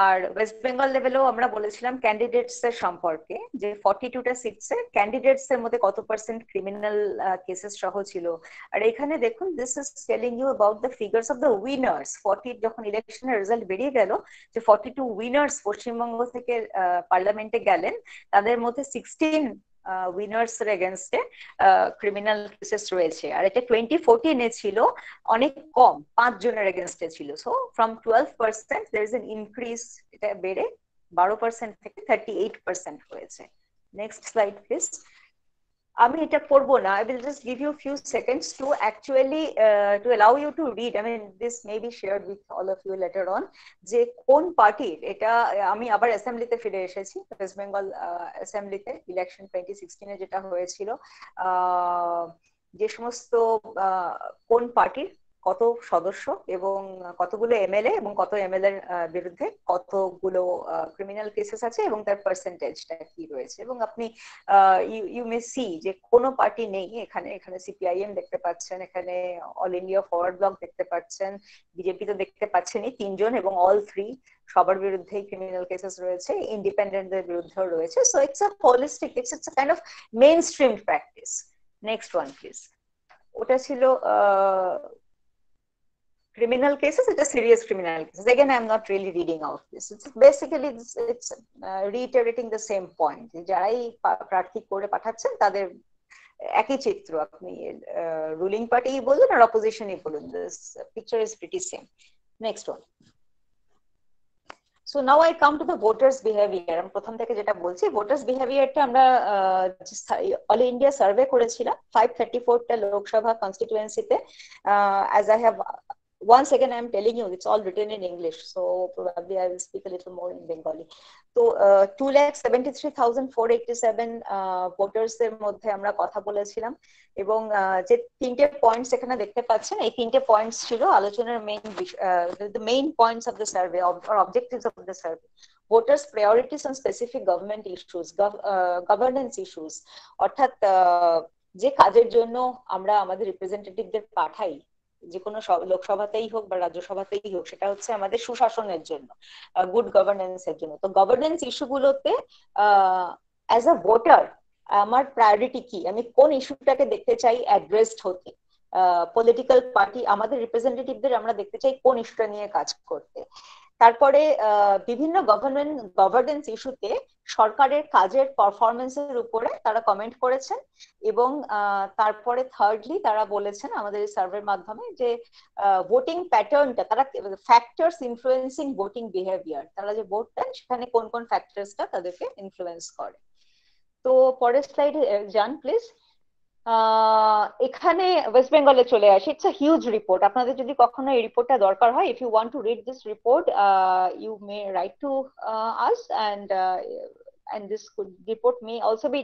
আর ওয়েস্ট বেঙ্গল লেভেলেও আমরা বলেছিলাম ক্যান্ডিডেটস এর সম্পর্কে, যে 42টা সিটসে ক্যান্ডিডেটস এর মধ্যে কত পার্সেন্ট ক্রিমিনাল কেসেস সহ ছিল। আর এখানে দেখুন, this is telling you about the figures of the winners. 40 যখন ইলেকশনের রেজাল্ট বেরিয়ে গেল যে 42 উইনার্স পশ্চিমবঙ্গ থেকে পার্লামেন্টে গেলেন, তাদের মধ্যে 16 উইনার্স এর এগেনস্টে ক্রিমিনাল কেসেস রয়েছে। আর এটা 2014 ছিল অনেক কম, 5 জনের এগেনস্টে ছিল। So from 12% there is an increase, এটা বেড়ে 12% থেকে 38% হয়েছে। Next slide please. আমি এটা করব না, I will just give you a few seconds to actually to allow you to read. I mean, this may be shared with all of you later on, যে কোন পার্টির এটা। আমি আবার অ্যাসেম্বলিতে ফিরে এসেছি, ওয়েস্ট বেঙ্গল অ্যাসেম্বলিতে ইলেকশন 2016 এ যেটা হয়েছিল, যে সমস্ত কোন পার্টির কত সদস্য এবং কতগুলো এমএলএ এবং কত এমএলএ এর বিরুদ্ধে কতগুলো ক্রিমিনাল কেসেস আছে এবং তার পার্সেন্টেজটা কি রয়েছে। এবং আপনি ইউ মে সি যে কোনো পার্টি নেই এখানে, এখানে সিপিআইএম দেখতে পাচ্ছেন, এখানে অল ইন্ডিয়া ফরওয়ার্ড ব্লক দেখতে পাচ্ছেন, বিজেপি তো দেখতে পাচ্ছেনই 3 জন, এবং অল 3 সবার বিরুদ্ধেই ক্রিমিনাল কেসেস রয়েছে, ইন্ডিপেন্ডেন্টদের বিরুদ্ধেও রয়েছে। So it's a holistic, it's a kind of main stream practice. Next one please. ওটা ছিল criminal cases, it is serious criminal cases. Again, I'm not really reading out this. It's basically it's reiterating the same point. যারাই প্রার্থী করে পাঠাচ্ছেন তাদের একই চিত্র, আপনি রুলিং পার্টি বলুন আর অপোজিশনই বলুন, this picture is pretty same. Next one. So now I come to the voters behavior. আমি প্রথম থেকে যেটা বলছি, voters behaviorটা আমরা অল ইন্ডিয়া সার্ভে করেছিলাম 534টা Lok Sabha কনস্টিটুয়েন্সিতে। as I have once again I'm telling you, it's all written in English, so probably I will speak a little more in Bengali. So 2,73,487 voters এর মধ্যে আমরা কথা বলেছিলাম, এবং যে 3টে পয়েন্টস এখানে দেখতে পাচ্ছেন, এই 3টে পয়েন্টস ছিল আলোচনার main points of the survey or objectives of the survey. Voters priorities on specific government issues, governance issues, অর্থাৎ যে কাজের জন্য আমরা আমাদের রিপ্রেজেন্টেটিভদের পাঠাই, যে কোনো লোকসভাতেই হোক বা রাজ্যসভাতেই হোক, সেটা হচ্ছে আমাদের সুশাসনের জন্য, গুড গভর্নেন্সের জন্য। তো গভর্নেন্স ইস্যুগুলোতে অ্যাজ আ ভোটার আমার প্রায়োরিটি কি, আমি কোন ইস্যুটাকে দেখতে চাই অ্যাড্রেসড হতে, পলিটিক্যাল পার্টি আমাদের রিপ্রেজেন্টেটিভদের আমরা দেখতে চাই কোন ইস্যুটা নিয়ে কাজ করতে। তারপরে বিভিন্ন গভর্নেন্স ইস্যুতে সরকারের কাজের পারফরমেন্সের উপরে তারা কমেন্ট করেছেন, এবং তারপরে থার্ডলি তারা বলেছেন আমাদের এই সার্ভের মাধ্যমে যে ভোটিং প্যাটার্নটা, তারা ফ্যাক্টরস ইনফ্লুয়েন্সিং ভোটিং বিহেভিয়ার, তারা যে ভোট দেন সেখানে কোন কোন ফ্যাক্টরসটা তাদেরকে ইনফ্লুয়েন্স করে। তো পরের স্লাইডে যান প্লিজ। এখানে ওয়েস্ট বেঙ্গলে চলে আসি। It's a huge report. আপনাদের যদি কখনো এই রিপোর্টটা দরকার হয়, if you want to read this report, you may write to us, and this report may also be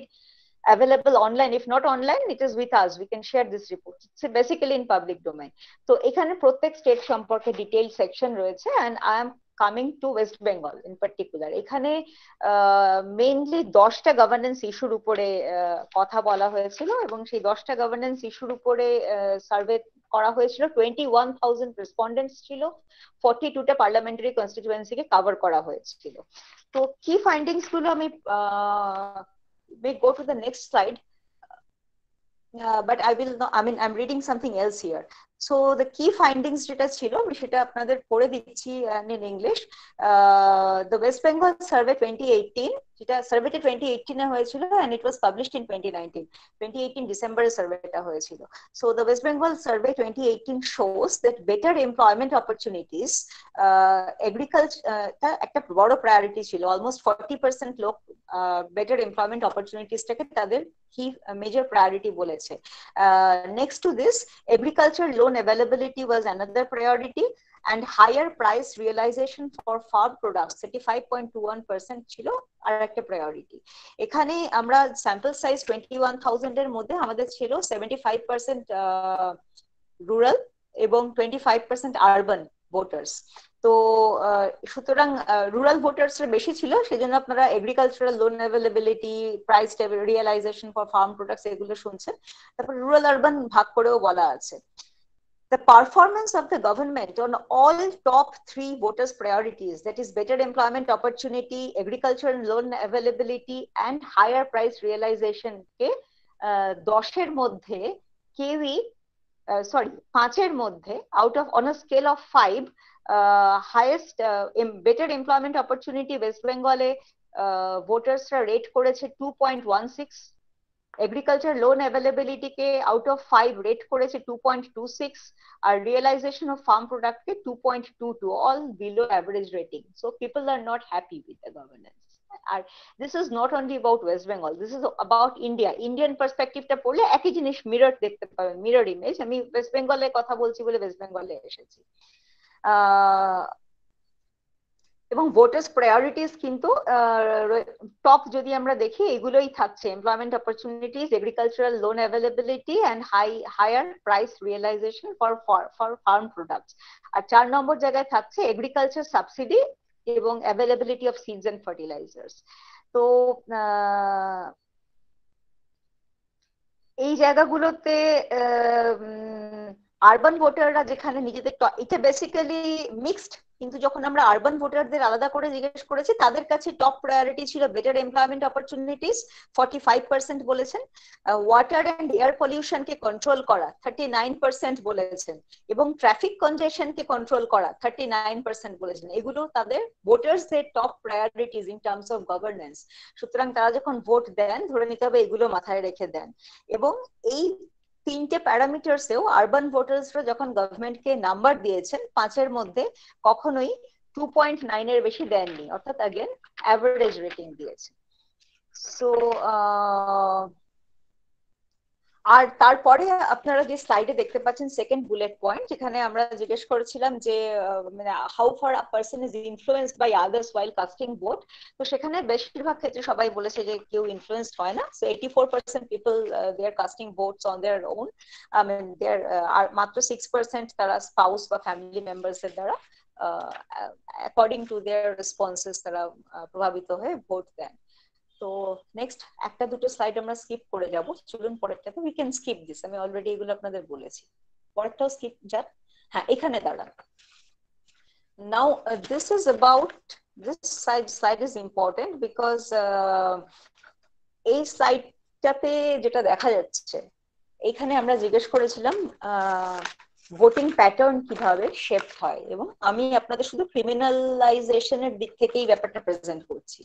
available online. If not online, it is with us, we can share this report. It's basically in public domain. তো এখানে প্রত্যেক state সম্পর্কে detail section রয়েছে, and I am coming to West Bengal in particular. এখানে mainly 10টা governance ইস্যুর উপরে কথা বলা হয়েছিল, এবং সেই 10টা গভর্নেন্স ইস্যুর উপরে সার্ভে করা হয়েছিল। 21,000 রেসপন্ডেন্টস ছিল, 42টা পার্লামেন্টারি কনস্টিটিউয়েন্সিকে কভার করা হয়েছিল। তো কি ফাইন্ডিংস গুলো আমি may go to the next slide, but I will not, I mean I'm reading something else here. So the key findings যেটা ছিল আমি সেটা আপনাদের পড়ে দিচ্ছি in English. The West Bengal Survey 2018, যেটা সার্ভেটা 2018 এ হয়েছিল, and it was published in 2019. 2018 ডিসেম্বরে সার্ভেটা হয়েছিল। So the West Bengal Survey 2018 shows that better employment opportunities, agriculture একটা বড় প্রায়োরিটি ছিল। অলমোস্ট 40% লোক বেটার এমপ্লয়মেন্ট অপরচুনিটিসটাকে তাদের কি মেজর প্রায়োরিটি বলেছে। Next to this, agriculture loan availability was another priority, and higher price realization for farm products 35.21% ছিল আর একটা priority. এখানে আমরা স্যাম্পল সাইজ 21,000 এর মধ্যে আমাদের ছিল 75% রুরাল এবং 25% আরবান ভোটার্স। তো সুতরাং রুরাল ভোটার্স বেশি ছিল, সেজন্য আপনারা agricultural loan availability, price realisation for farm products এগুলো শুনছেন। তারপর রুরাল আরবান ভাগ করেও বলা আছে। The performance of the government on all top 3 voters priorities, that is better employment opportunity, agricultural loan availability and higher price realization কে 10 এর মধ্যে কেউই পাঁচের মধ্যে out of on a scale of 5, highest better employment opportunity West Bengal এ ভোটার্সরা rate করেছে 2.16, agriculture loan availability কে out of 5 rate করেছে 2.26, আর রিয়েলাইজেশন অফ ফার্ম প্রোডাক্ট কে 2.22, all below average rating. So people are not happy with the governance. আর this is not only about West Bengal, this is about India. Indian পার্সপেক্টিভটা পড়লে একই জিনিস mirror দেখতে পাবেন, মিরর ইমেজ। আমি West বেঙ্গলে কথা বলছি বলে ওয়েস্ট বেঙ্গলে এসেছি। এবং ভোটার্স প্রায়োরিটিস কিন্তু টপ যদি আমরা দেখি এগুলোই থাকছে: employment opportunities, agricultural loan availability and higher price realisation for farm products. আর 4 নম্বর জায়গায় থাকছে এগ্রিকালচার সাবসিডি এবং availability of seeds and fertilizers. তো এই জায়গাগুলোতে আরবান ভোটাররা যেখানে নিজেদের, এটা বেসিক্যালি মিক্সড, কিন্তু যখন আমরা আরবান ভোটারদের আলাদা করে জিজ্ঞেস করেছি তাদের কাছে টপ প্রায়োরিটি ছিল বেটার এমপ্লয়মেন্ট অপরচুনিটিস 45% বলেছেন, ওয়াটার এন্ড এয়ার পলিউশনকে কন্ট্রোল করা 39% বলেছেন, এবং ট্রাফিক কনজেশনকে কন্ট্রোল করা 39% বলেছেন। এগুলো তাদের ভোটার্সদের top priorities in terms of governance. সুতরাং তারা যখন ভোট দেন ধরে নিতে হবে এগুলো মাথায় রেখে দেন। এবং এই 3টে প্যারামিটারসেও আরবান ভোটার্সরা যখন গভর্নমেন্টকে নাম্বার দিয়েছেন 5-এর মধ্যে কখনোই 2.9 এর বেশি দেননি, অর্থাৎ अगेन অ্যাভারেজ রেটিং দিয়েছেন। সো আর তারপরে আপনারা যে স্লাইডে দেখতে পাচ্ছেন সেকেন্ড বুলেট পয়েন্ট, যেখানে আমরা জিজ্ঞেস করেছিলাম যে মানে how far a person is influenced by others while casting vote. তো সেখানে বেশিরভাগ ক্ষেত্রে সবাই বলেছে যে কেউ ইনফ্লুয়েন্সড হয় না। So 84% people they are casting votes on their own. I mean there are মাত্র 6% তারা স্পাউস বা ফ্যামিলি মেম্বার্স এর দ্বারা অ্যাকর্ডিং টু দেয়ার রেসপন্সেস তারা প্রভাবিত হয়ে ভোট দেন। তো নেক্সট একটা দুটো স্লাইড আমরা স্কিপ করে যাব, চলুন পরেরটাতে। উই ক্যান স্কিপ দিস, আমি অলরেডি এগুলো আপনাদের বলেছি। পরেরটাও স্কিপ যান। হ্যাঁ, এখানে দাঁড়ান। Now this is about this slide is important because এই স্লাইডটাতে যেটা দেখা যাচ্ছে, এখানে আমরা জিজ্ঞেস করেছিলাম ভোটিং প্যাটার্ন কিভাবে শেপ হয়, এবং আমি আপনাদের শুধু ক্রিমিনালাইজেশনের দিক থেকেই ব্যাপারটা প্রেজেন্ট করছি।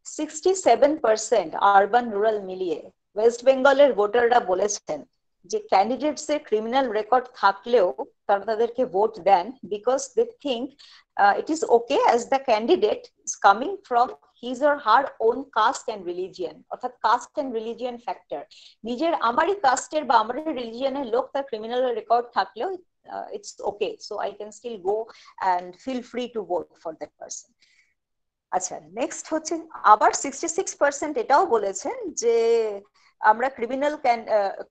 67% আরবান রুরাল মিলিয়ে ওয়েস্ট বেঙ্গলের ভোটাররা বলেছেন যে ক্যান্ডিডেটস এর ক্রিমিনাল রেকর্ড থাকলেও তারা তাদেরকে ভোট দেন because they think it is okay as the candidate is coming from his or her own caste and religion, অর্থাৎ caste and religion factor। নিজের আমারই কাস্টের বা আমারই রিলিজিয়নের লোক তার ক্রিমিনাল রেকর্ড থাকলেও it's okay, so I can still go and feel free to vote for that person। আচ্ছা, নেক্সট হচ্ছে আবার 66% এটাও বলেছেন যে আমরা criminal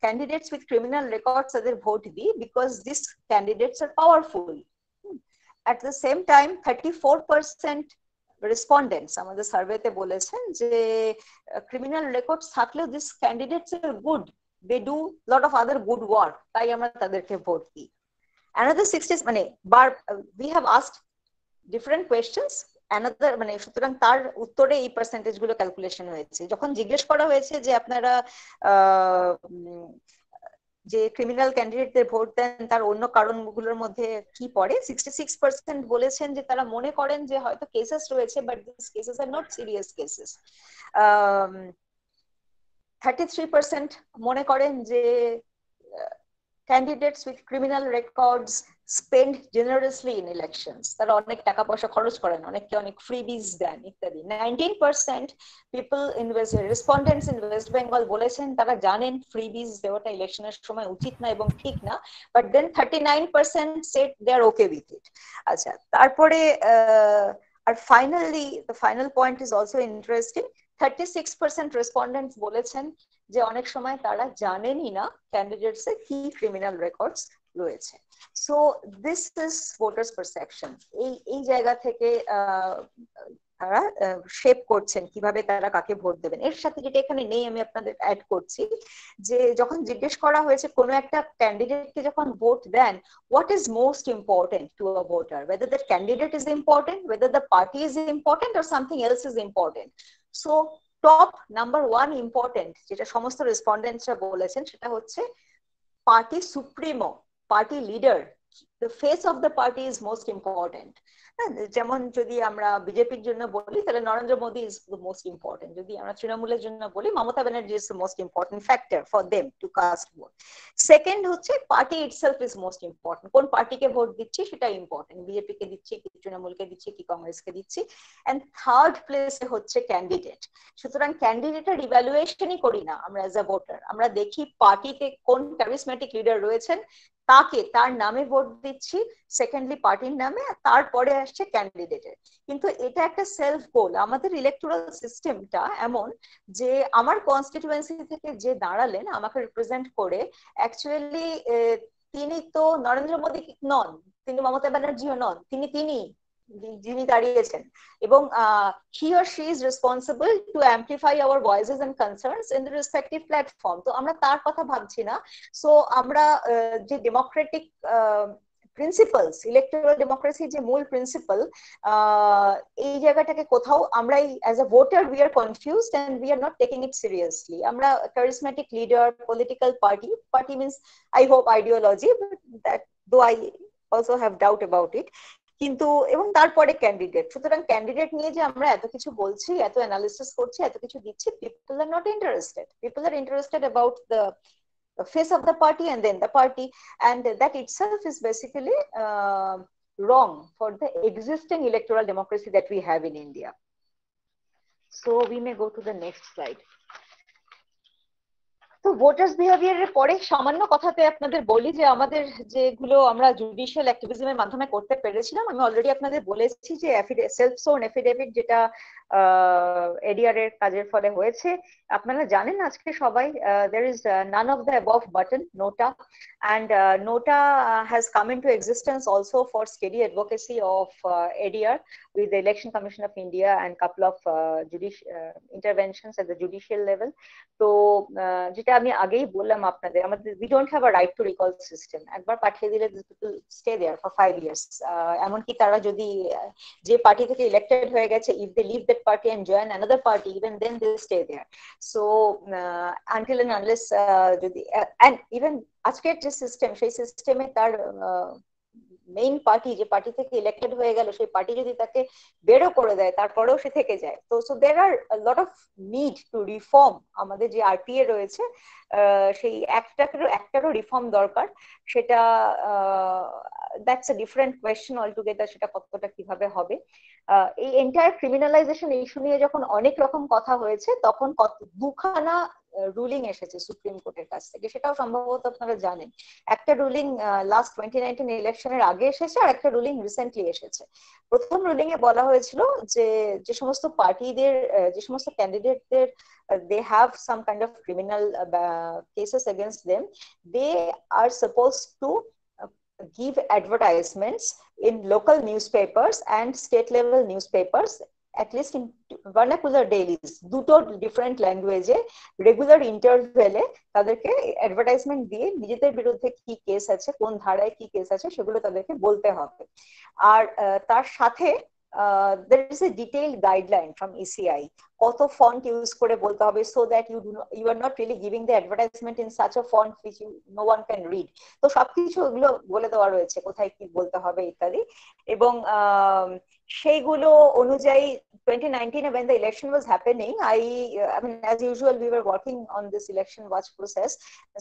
candidates with criminal records তাদের ভোট দিই because this candidates are powerful. at the same time 34% respondents আমাদের সার্ভেতে বলেছেন যে ক্রিমিনাল রেকর্ডস থাকলেও this candidates are good, they do lot of other good work, তাই আমরা তাদেরকে ভোট দিই। another 60 মানে we have asked different questions, another মানে সুতরাং তার উত্তরে এই পার্সেন্টেজ গুলো ক্যালকুলেশন হয়েছে। যখন জিজ্ঞেস করা হয়েছে যে আপনারা যে ক্রিমিনাল ক্যান্ডিডেটদের ভোট দেন তার অন্য কারণগুলোর মধ্যে কি পড়ে, 66% বলেছেন যে তারা মনে করেন যে হয়তো কেসেস রয়েছে but this cases are not serious cases. 33% মনে করেন যে candidates with criminal records spend generously in elections, তারা অনেক টাকা পয়সা খরচ করেন, অনেককে অনেক ফ্রিবিজ দেন ইত্যাদি। 19% people respondents in West Bengal বলেছেন তারা জানেন ফ্রিবিজ দেওয়াটা ইলেকশনের সময় উচিত না এবং ঠিক না, but then 39% said they are okay with it। আচ্ছা, তারপরে আর finally the final point is also interesting, 36% respondents বলেছেন যে অনেক সময় তারা জানেনই না ক্যান্ডিডেটস এর কি ক্রিমিনাল রেকর্ডস রয়েছে। So this is voters perception. এই জায়গা থেকে তারা শেপ করছেন কিভাবে তারা কাকে ভোট দেবেন। এর সাথে যেটা এখানে নেই আমি আপনাদের অ্যাড করছি যে যখন জিজ্ঞেস করা হয়েছে কোনো একটা ক্যান্ডিডেটকে যখন ভোট দেন, what is most important to a voter, whether the candidate is important, whether the party is important or something else is important। So top number 1 important যেটা সমস্ত রেসপন্ডেন্টসরা বলেছেন সেটা হচ্ছে party supremo, party leader, the face of the party is most important। যেমন যদি আমরা বিজেপির জন্য বলি তাহলে Narendra Modi is the most important, যদি আমরা তৃণমূলের জন্য বলি Mamata Banerjee is the most important factor for them to cast vote. Second হচ্ছে party itself is most important, কোন পার্টিকে ভোট দিচ্ছি সেটা ইম্পর্টেন্ট, বিজেপি কে দিচ্ছি কি তৃণমূলকে দিচ্ছি কি কংগ্রেসকে দিচ্ছি। এন্ড থার্ড প্লেসে হচ্ছে ক্যান্ডিডেট। সুতরাং ক্যান্ডিডেটের ইভ্যালুয়েশনই করি না আমরা এজ আ ভোটার, আমরা দেখি পার্টিতে কোন ক্যারিসমেটিক লিডার রয়েছেন তাকে তার নামে ভোট দিচ্ছি, সেকেন্ডলি পার্টির নামে, তারপরে আসছে ক্যান্ডিডেটের। কিন্তু এটা একটা সেলফ গোল। আমাদের ইলেকটোরাল সিস্টেমটা এমন যে আমার কনস্টিটিউয়েন্সি থেকে যে দাঁড়ালেন আমাকে রিপ্রেজেন্ট করে, অ্যাকচুয়ালি তিনি তো নরেন্দ্র মোদী নন, তিনি মমতা ব্যানার্জিও নন, তিনি যিনি দাঁড়িয়েছেন, এবং he or she is responsible to amplify our voices and concerns in the respective platform। তো আমরা তার কথা ভাবছি না। সো আমরা যে ডেমোক্রেটিক প্রিন্সিপালস, ইলেকটোরাল ডেমোক্রেসির যে মূল প্রিন্সিপাল, এই জায়গাটাকে কোথাও আমরাই as a voter we are confused and we are not taking it seriously. আমরা charismatic leader, political party means I hope ideology, that though I also have doubt about it, কিন্তু এবং তারপরে ক্যান্ডিডেট। সুতরাং candidate নিয়ে যে আমরা এত কিছু বলছি, এত অ্যানালিসিস করছি, এত কিছু দিচ্ছি, people are not interested. People are interested about the face of the party and then the party, and that itself is basically wrong for the existing electoral democracy that we have in India। So we may go to the next slide। তো voters বিহেভিয়ারের পরে সামান্য কথাতে আপনাদের বলি যে আমাদের যেগুলো আমরা জুডিশিয়াল অ্যাক্টিভিজমের মাধ্যমে করতে পেরেছিলাম, আমি অলরেডি আপনাদের বলেছি যে সেলফ সোর্ন এফিডেভিট যেটা এডিআর এর কাজের ফলে হয়েছে। আপনারা জানেন আজকে সবাই there is none of the above button, NOTA, and NOTA has come into existence also for steady advocacy of ADR with the Election Commission of India and couple of interventions at the judicial level। তো যেটা আমি আগেই বললাম আপনাদের, আমাদের we don't have a right to recall system। একবার পাঠিয়ে দিলে people stay there for 5 years। এমনকি তারা যদি যে পার্টি থেকে ইলেক্টেড হয়ে গেছে, if they leave that party and join another party, even then they stay there। So until and unless যদি and even আজকের যে সিস্টেম, সেই সিস্টেমে তার মেইন পার্টি, যে পার্টি থেকে ইলেক্টেড হয়ে গেল, সেই পার্টি যদি তাকে বেরো করে দেয় তারপরেও সে থেকে যায়। তো so there are lot of need to reform. আমাদের যে আরটিএ রয়েছে সেই একটারও রিফর্ম দরকার। সেটা that's a different question altogether, সেটা কতটা কিভাবে হবে। এই এন্টায়ার ক্রিমিনালাইজেশন ইস্যু নিয়ে যখন অনেক রকম কথা হয়েছে, তখন দুখানা রুলিং এসেছে সুপ্রিম কোর্টের কাছ থেকে, সেটাও সম্ভবত আপনারা জানেন। একটা রুলিং লাস্ট 2019 ইলেকশনের আগে এসেছে, আর একটা রুলিং রিসেন্টলি এসেছে। প্রথম রুলিং এ বলা হয়েছিল যে যে সমস্ত পার্টিদের, যে সমস্ত ক্যান্ডিডেটদের they have some kind of criminal cases against them, they are supposed to give advertisements in local newspapers and state level newspapers, at least in vernacular dailies, দুটো ডিফারেন্ট ল্যাঙ্গুয়েজে রেগুলার ইন্টারভেলে তাদেরকে অ্যাডভার্টাইজমেন্ট দিয়ে নিজেদের বিরুদ্ধে কি কেস আছে, কোন ধারায় কি কেস আছে, সেগুলো তাদেরকে বলতে হবে। আর তার সাথে there is a detailed guideline from ECI কত ফন্ট ইউজ করে বলতে হবে, so that you are not really giving the advertisement in such a font which no one can read. তো সবকিছু এগুলো বলে দেওয়া রয়েছে কোথায় কি বলতে হবে ইত্যাদি। এবং সেইগুলো অনুযায়ী 2019 when the election was happening, I mean, as usual, we were working on this election watch process,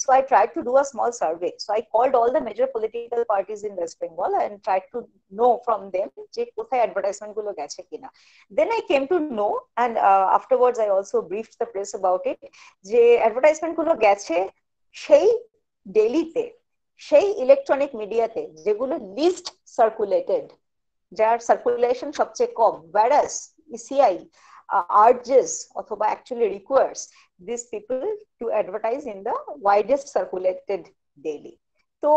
so I tried to do a small survey. So I called all the major political parties in West Bengal and tried to know from them যে কোথায় advertisement গুলো গেছে কিনা। Then I came to know, and afterwards I also briefed the press about it, যে advertisement গুলো গেছে সেই ডেইলিতে, সেই ইলেকট্রনিক মিডিয়াতে যেগুলো লিস্ট সার্কুলেটেড, যার সার্কুলেশন সবচেয়ে কম, whereas ECI urges অথবা actually requires these people to advertise in the widest circulated daily. তো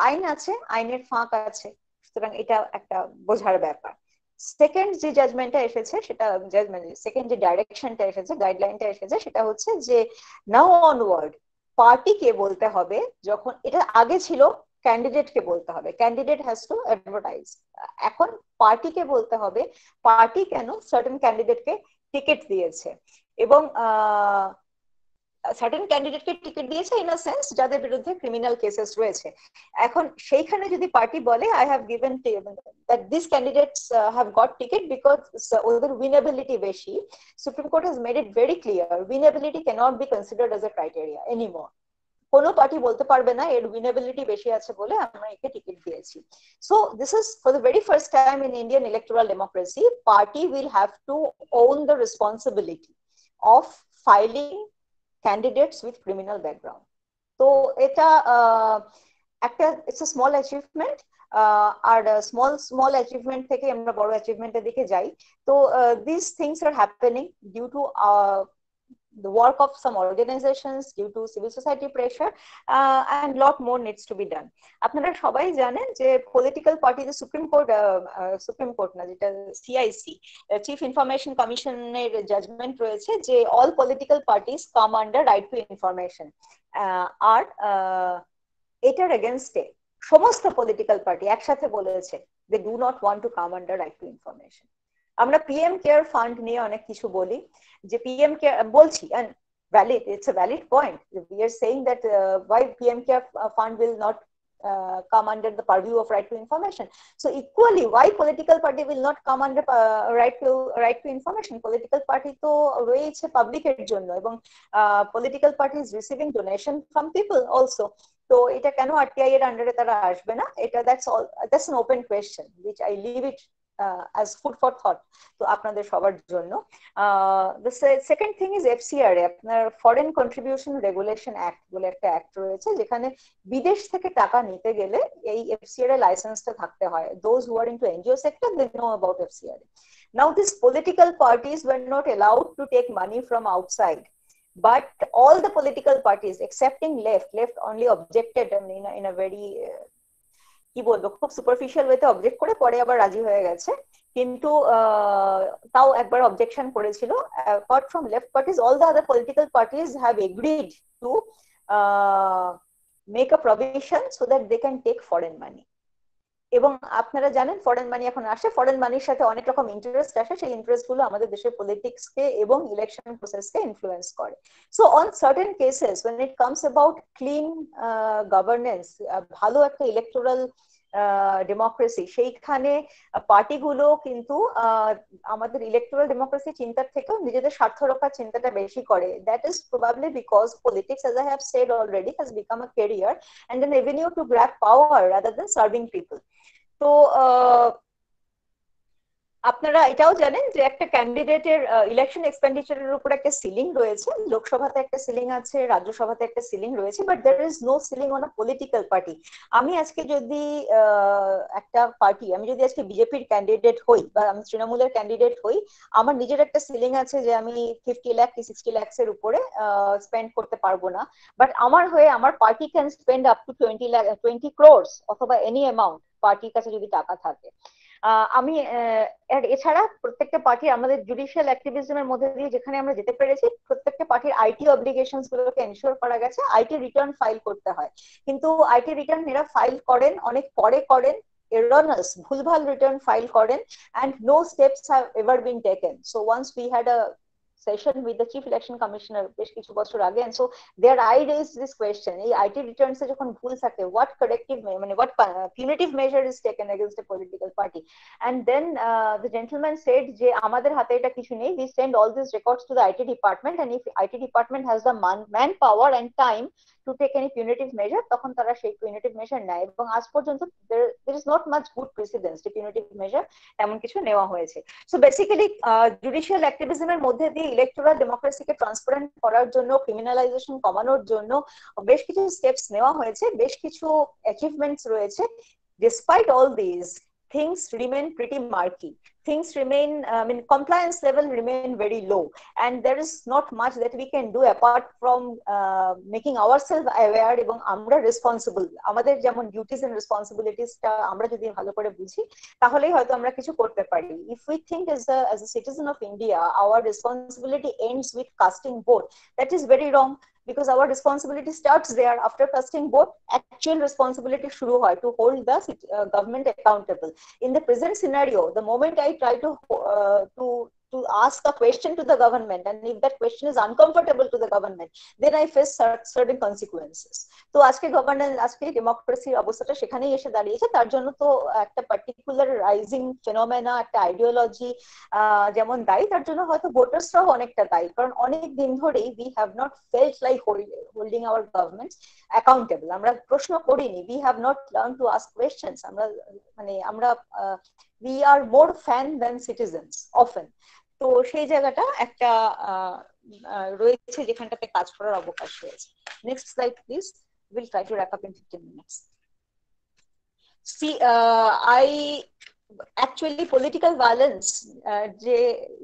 আইন আছে, আইনের ফাঁক আছে, সুতরাং এটা একটা বোঝার ব্যাপার। সেকেন্ড যে জাজমেন্টটা এসেছে, সেটা সেকেন্ড যে ডাইরেকশনটা এসেছে, গাইডলাইনটা এসেছে, সেটা হচ্ছে যে নাও অনওয়ার্ড পার্টিকে বলতে হবে, যখন এটা আগে ছিল ক্যান্ডিডেটকে বলতে হবে, ক্যান্ডিডেট হ্যাজ টু অ্যাডভার্টাইজ, এখন পার্টিকে বলতে হবে পার্টি কেন সার্টেন ক্যান্ডিডেটকে টিকিট দিয়েছে, এবং সার্টেন ক্যান্ডিডেটকে টিকিট দিয়েছে ইন আ সেন্স যাদের বিরুদ্ধে ক্রিমিনাল কেসেস রয়েছে। এখন সেইখানে যদি পার্টি বলে I have given that this candidates have got ticket because ওদের উইনেবিলিটি বেশি, Supreme Court has made it very clear winnability cannot be considered as a criteria anymore. কোনো পার্টি বলতে পারবে না এর উইনেবিলিটি বেশি আছে বলে আমরা একে টিকিট দিয়েছি। So this is for the very first time in Indian electoral democracy, party will have to own the responsibility of filing candidates with criminal background. তো এটা একটা ইটস a small achievement, আর small achievement থেকে আমরা বড় অ্যাচিভমেন্টের দিকে যাই। তো these things are happening due to the work of some organizations, due to civil society pressure, and lot more needs to be done. আপনারা সবাই জানেন যে পলিটিক্যাল পার্টি, যে সুপ্রিম কোর্ট না, যেটা CIC চিফ ইনফরমেশন কমিশনের জাজমেন্ট রয়েছে যে all political parties come under right to information, আর এটার এগেনস্টে সমস্ত পলিটিক্যাল পার্টি একসাথে বলেছে they do not want to come under right to information. আমরা PM কেয়ার ফান্ড নিয়ে অনেক কিছু বলি, যে PM কেয়ার বলছি, and valid, it's a valid point. We are saying that why PM care fund will not come under the purview of right to information. So equally, why political party will not come under right to information? Political party to রয়েছে পাবলিকের জন্য, এবং political party is receiving donation from people also. তো এটা কেন RTI এর আন্ডারে তারা আসবে না? এটা that's an open question which I leave it as food for thought তো আপনাদের সবার জন্য। The second thing is FCRA, আপনার ফরেন কন্ট্রিবিউশন রেগুলেশন অ্যাক্ট বলে একটা অ্যাক্ট রয়েছে, যেখানে বিদেশ থেকে টাকা নিতে গেলে এই FCRA লাইসেন্সটা থাকতে হয়। Those who are into NGO sector, they know about FCRA. Now these political parties were not allowed to take money from outside, but all the political parties excepting left only objected in a very কি বলবো, খুব superficial ওয়েতে object করে পরে আবার রাজি হয়ে গেছে, কিন্তু তাও একবার অবজেকশন করেছিল। apart from left parties, all the other political parties have agreed to make a provision so that they can take foreign money. এবং আপনারা জানেন ফরেন মানি এখন আসে, ফরেন মানির সাথে অনেক রকম ইন্টারেস্ট আসে, সেই ইন্টারেস্ট গুলো আমাদের দেশের পলিটিক্সকে এবং ইলেকশন প্রসেসকে ইনফ্লুয়েন্স করে। So on certain cases when it comes about clean governance, ভালো একটা ইলেকটোরাল ডেমোক্রেসি, সেইখানে পার্টিগুলো কিন্তু আমাদের ইলেকটোরাল ডেমোক্রেসি চিন্তার থেকেও নিজেদের স্বার্থ রক্ষার চিন্তাটা বেশি করে। That is probably because politics, as I have said already, has become a career and an avenue to grab power rather than serving people. তো আপনারা এটাও জানেন যে একটা ক্যান্ডিডেটের ইলেকশন এক্সপেন্ডিচারের উপর একটা সিলিং রয়েছে, লোকসভাতে একটা সিলিং আছে, রাজ্যসভাতে একটা সিলিং রয়েছে, but there is no ceiling on a political party. আমি আজকে যদি একটা পার্টি, আমি যদি আজকে বিজেপির ক্যান্ডিডেট হই বা আমি তৃণমূলের ক্যান্ডিডেট হই, আমার নিজের একটা সিলিং আছে যে আমি 50 লাখ কি 60 লাখস এর উপরে স্পেন্ড করতে পারবো না, বাট আমার হয়ে আমার party can spend up to 20 crores অথবা এনি অ্যামাউন্ট পার্টির কাছে যদি টাকা থাকে। আমি এছাড়া প্রত্যেকটা পার্টি আমাদের জুডিশিয়াল অ্যাক্টিভিজমের মধ্যে দিয়ে যেখানে আমরা যেতে পেরেছি, প্রত্যেকটা পার্টির আইটি অব্লিগেশনস গুলোকে এনশিওর করা গেছে, আইটি রিটার্ন ফাইল করতে হয়, কিন্তু আইটি রিটার্ন এরা ফাইল করেন অনেক পরে করেন, erroneous ভুলভাল রিটার্ন ফাইল করেন, and no steps have ever been taken. So once we had a session with the chief election commissioner বেশ কিছু বছর আগে, and so there I raised this question, এই আইটি রিটার্নস এ যখন ভুল থাকে, what corrective মানে what punitive measure is taken against a political party? And then the gentleman said যে আমাদের হাতে এটা কিছু নেই, we send all these records to the IT department, and if IT department has the manpower and time to take any punitive measure, তখন তারা সেই punitive measure নেয়, এবং আজ পর্যন্ত there is not much good precedence যে punitive measure এমন কিছু নেওয়া হয়েছে। সো বেসিক্যালি জুডিশিয়াল অ্যাক্টিভিজমের মধ্যে দিয়ে ইলেকটোরাল ডেমোক্রেসিকে ট্রান্সপারেন্ট করার জন্য, ক্রিমিনালাইজেশন কমানোর জন্য বেশ কিছু স্টেপস নেওয়া হয়েছে, বেশ কিছু অ্যাচিভমেন্টস রয়েছে। Despite all these, things remain pretty murky. Things remain, I mean, compliance level remain very low, and there is not much that we can do apart from making ourselves aware এবং আমরা responsible, আমাদের যেমন duties and রেসপন্সিবিলিটিসটা আমরা যদি ভালো করে বুঝি তাহলেই হয়তো আমরা কিছু করতে পারি। If we think as a citizen of India our responsibility ends with casting vote, that is very wrong, because our responsibility starts there. After casting vote, actual responsibility shuru hoy to hold the government accountable. In the present scenario, the moment I try to ask a question to the government, and if that question is uncomfortable to the government, then I face certain consequences. তো আজকে governance, আজকে ডেমোক্রেসির অবস্থাটা সেখানেই এসে দাঁড়িয়েছে। তার জন্য তো একটা পার্টিকুলার রাইজিং ফেনোমেনা, একটা আইডিওলজি যেমন দায়ী, তার জন্য হয়তো ভোটার্সরাও অনেকটা দায়ী, কারণ অনেক দিন ধরেই we have not felt like holding our governments accountable. আমরা প্রশ্ন করিনি, we have not learned to ask questions. আমরা we are more fan than citizens often. তো সেই জায়গাটা একটা রয়েছে যেখানটাতে কাজ করার অবকাশ রয়েছে। Next slide please, we'll try to wrap up in 15 minutes. See, I actually political violence যে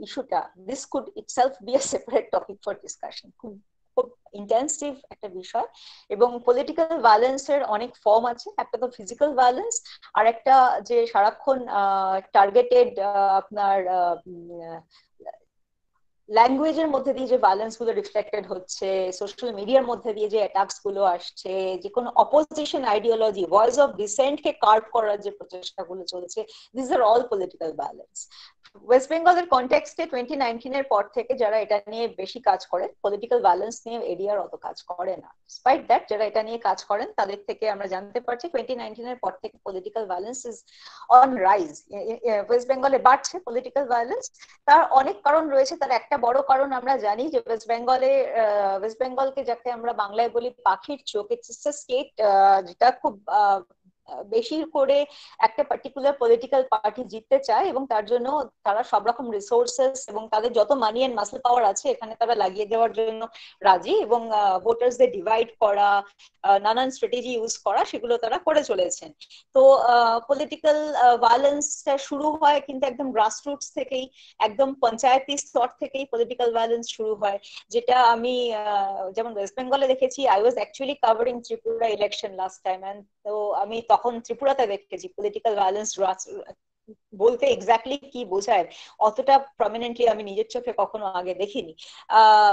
ইস্যুটা, this could itself be a separate topic for discussion. খুব ইন্টেন্সিভ একটা বিষয়, এবং পলিটিক্যাল ভায়োলেন্সের অনেক ফর্ম আছে। একটা তো ফিজিক্যাল ভায়োলেন্স, আর একটা যে সারাক্ষণ টার্গেটেড আপনার ল্যাঙ্গুয়েজের মধ্যে দিয়ে যে ভায়োলেন্স গুলো রিফ্লেক্টেড হচ্ছে, সোশ্যাল মিডিয়ার মধ্যে দিয়ে যে অ্যাটাকস গুলো আসছে, যে কোনো opposition ideology, voice of dissent কে কার্ভ করার যে প্রচেষ্টাগুলো চলছে, this are all political violence. West বেঙ্গলের কনটেক্সটে 2019 এর পর থেকে যারা এটা নিয়ে বেশি কাজ করেন, পলিটিক্যাল ভায়োলেন্স নিয়ে এডিআর অত কাজ করে না। ডিসপাইট দ্যাট, যারা এটা নিয়ে কাজ করেন তাদের থেকে আমরা জানতে পারছি 2019 এর পর থেকে political violence is on rise. West বেঙ্গলে বাড়ছে পলিটিক্যাল ভায়োলেন্স, তার অনেক কারণ রয়েছে। তার একটা বড় কারণ আমরা জানি যে ওয়েস্ট বেঙ্গলকে যাকে আমরা বাংলায় বলি পাখির চোখ, ইটস এ স্টেট যেটা খুব বেশি করে একটা পার্টিকুলার পলিটিক্যাল পার্টি জিততে চায়, এবং তার জন্য তারা সব রকম রিসোর্সেস এবং তাদের যত মানি এন্ড মাসল পাওয়ার আছে এখানে তারা লাগিয়ে দেওয়ার জন্য রাজি, এবং ভোটার্সদের ডিভাইড করা, নানান স্ট্র্যাটেজি ইউজ করা, সেগুলো তারা করে চলেছেন। তো পলিটিক্যাল ভায়োলেন্সটা শুরু হয় কিন্তু একদম গ্রাসরুটস থেকেই, একদম পঞ্চায়েতি স্তর থেকেই পলিটিক্যাল ভায়োলেন্স শুরু হয়, যেটা আমি যেমন ওয়েস্ট বেঙ্গলে দেখেছি। I was actually covering Tripura election last time, and তো আমি তখন ত্রিপুরাতে দেখেছি পলিটিক্যাল ভায়োলেন্স বলতে এক্স্যাক্টলি কি বোঝায় অতটা প্রমিনেন্টলি আমি নিজের চোখে কখনো আগে দেখিনি।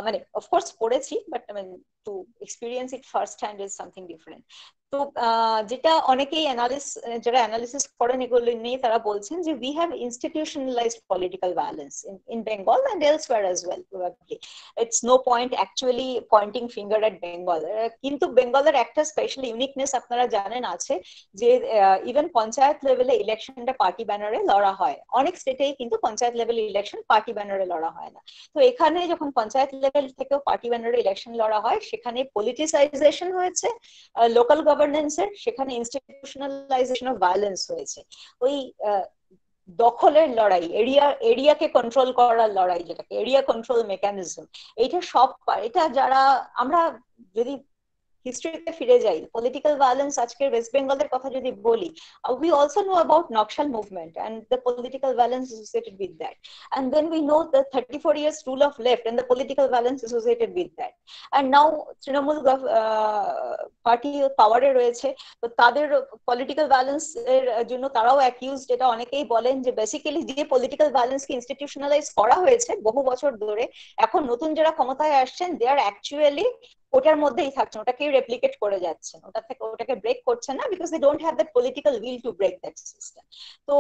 মানে অফকোর্স পড়েছি, but to experience it first hand is something different. তো যেটা অনেকেই যারা অ্যানালিসিস করেন এগুলো নিয়ে তারা বলছেন যে we have institutionalized political violence in Bengal and elsewhere as well probably. It's no point actually pointing finger at Bengal. কিন্তু বেঙ্গলের একটা স্পেশাল ইউনিকনেস আপনারা জানেন আছে যে ইভেন পঞ্চায়েত লেভেলে ইলেকশনটা পার্টি ব্যানারে লড়া হয়, অনেক স্টেটেই কিন্তু পঞ্চায়েত লেভেল ইলেকশন পার্টি ব্যানারে লড়া হয় না। তো এখানে যখন পঞ্চায়েত লেভেল থেকেও পার্টি ব্যানারে ইলেকশন লড়া হয় সেখানে পলিটিসাইজেশন হয়েছে লোকাল গভর্নেন্সের, সেখানে ইনস্টিটিউশনালাইজেশন অফ ভায়োলেন্স হয়েছে। ওই দখলের লড়াই, এরিয়াকে কন্ট্রোল করার লড়াই, যেটাকে এরিয়া কন্ট্রোল মেকানিজম, এটা যারা আমরা যদি হিস্ট্রিতে ফিরে যাই, পলিটিক্যাল ভায়োলেন্স আজকের ওয়েস্ট বেঙ্গলের কথা যদি বলি, we also know about Nakshal movement and the political violence associated with that, and then we know the 34 years rule of left and the political violence associated with that, and now Trinamool party পাওয়ারে রয়েছে, তো তাদের political violence এর জন্য তারাও accused. এটা অনেকেই বলেন যে বেসিক্যালি যে পলিটিক্যাল ভায়োলেন্সকে ইনস্টিটিউশনালাইজ করা হয়েছে বহু বছর ধরে, এখন নতুন যারা ক্ষমতায় আসছেন দে আর অ্যাকচুয়ালি ওটার মধ্যেই থাকছেন, ওটাকে রেপ্লিকেট করে যাচ্ছেন, ওটাকে ব্রেক করছেন না, because they don't have that political will to break that system. তো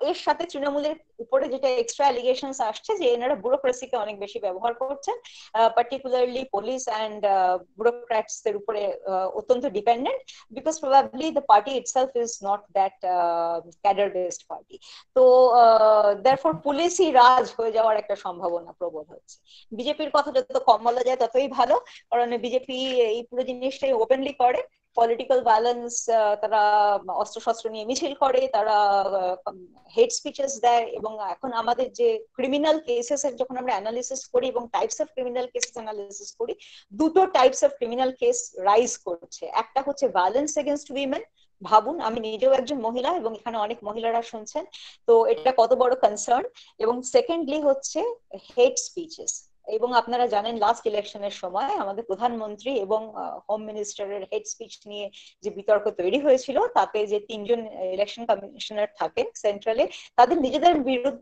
এর সাথে তৃণমূলের উপরে যেটা এক্সট্রা অ্যালিগেশনস আসছে যে এনারা ব্যুরোক্রেসিকে অনেক বেশি ব্যবহার করছেন, পার্টিকুলারলি পুলিশ অ্যান্ড ব্যুরোক্র্যাটস এর উপরে অত্যন্ত dependent, because probably the party itself is not that cadre based party. তো দেয়ারফর পুলিশই রাজ হয়ে যাওয়ার একটা সম্ভাবনা প্রবল হচ্ছে। বিজেপির কথা যত কম বলা যায় ততই ভালো, কারণ বিজেপি এই পুরো জিনিসটাই ওপেনলি করে। পলিটিক্যাল ভায়োলেন্স, তারা অস্ত্রশস্ত্র নিয়ে মিছিল করে, তারা হেট স্পিচেস দেয়, এবং এখন আমাদের যে ক্রিমিনাল কেসেস এর যখন আমরা অ্যানালিসিস করি এবং types of criminal cases analysis করি, দুটো types of criminal case rise করছে। একটা হচ্ছে ভায়োলেন্স এগেইনস্ট উইমেন, ভাবুন আমি নিজেও একজন মহিলা এবং এখানে অনেক মহিলারা শুনছেন, তো এটা কত বড় কনসার্ন। এবং সেকেন্ডলি হচ্ছে হেট স্পিচেস, এবং আপনারা জানেন লাস্ট ইলেকশনের সময় আমাদের প্রধানমন্ত্রী এবং হোম মিনিস্টারের হেড স্পিচ নিয়ে যে বিতর্ক তৈরি হয়েছিল, তাতে যে 3 জন ইলেকশন কমিশনার থাকেন সেন্ট্রালে, তাদের নিজেদের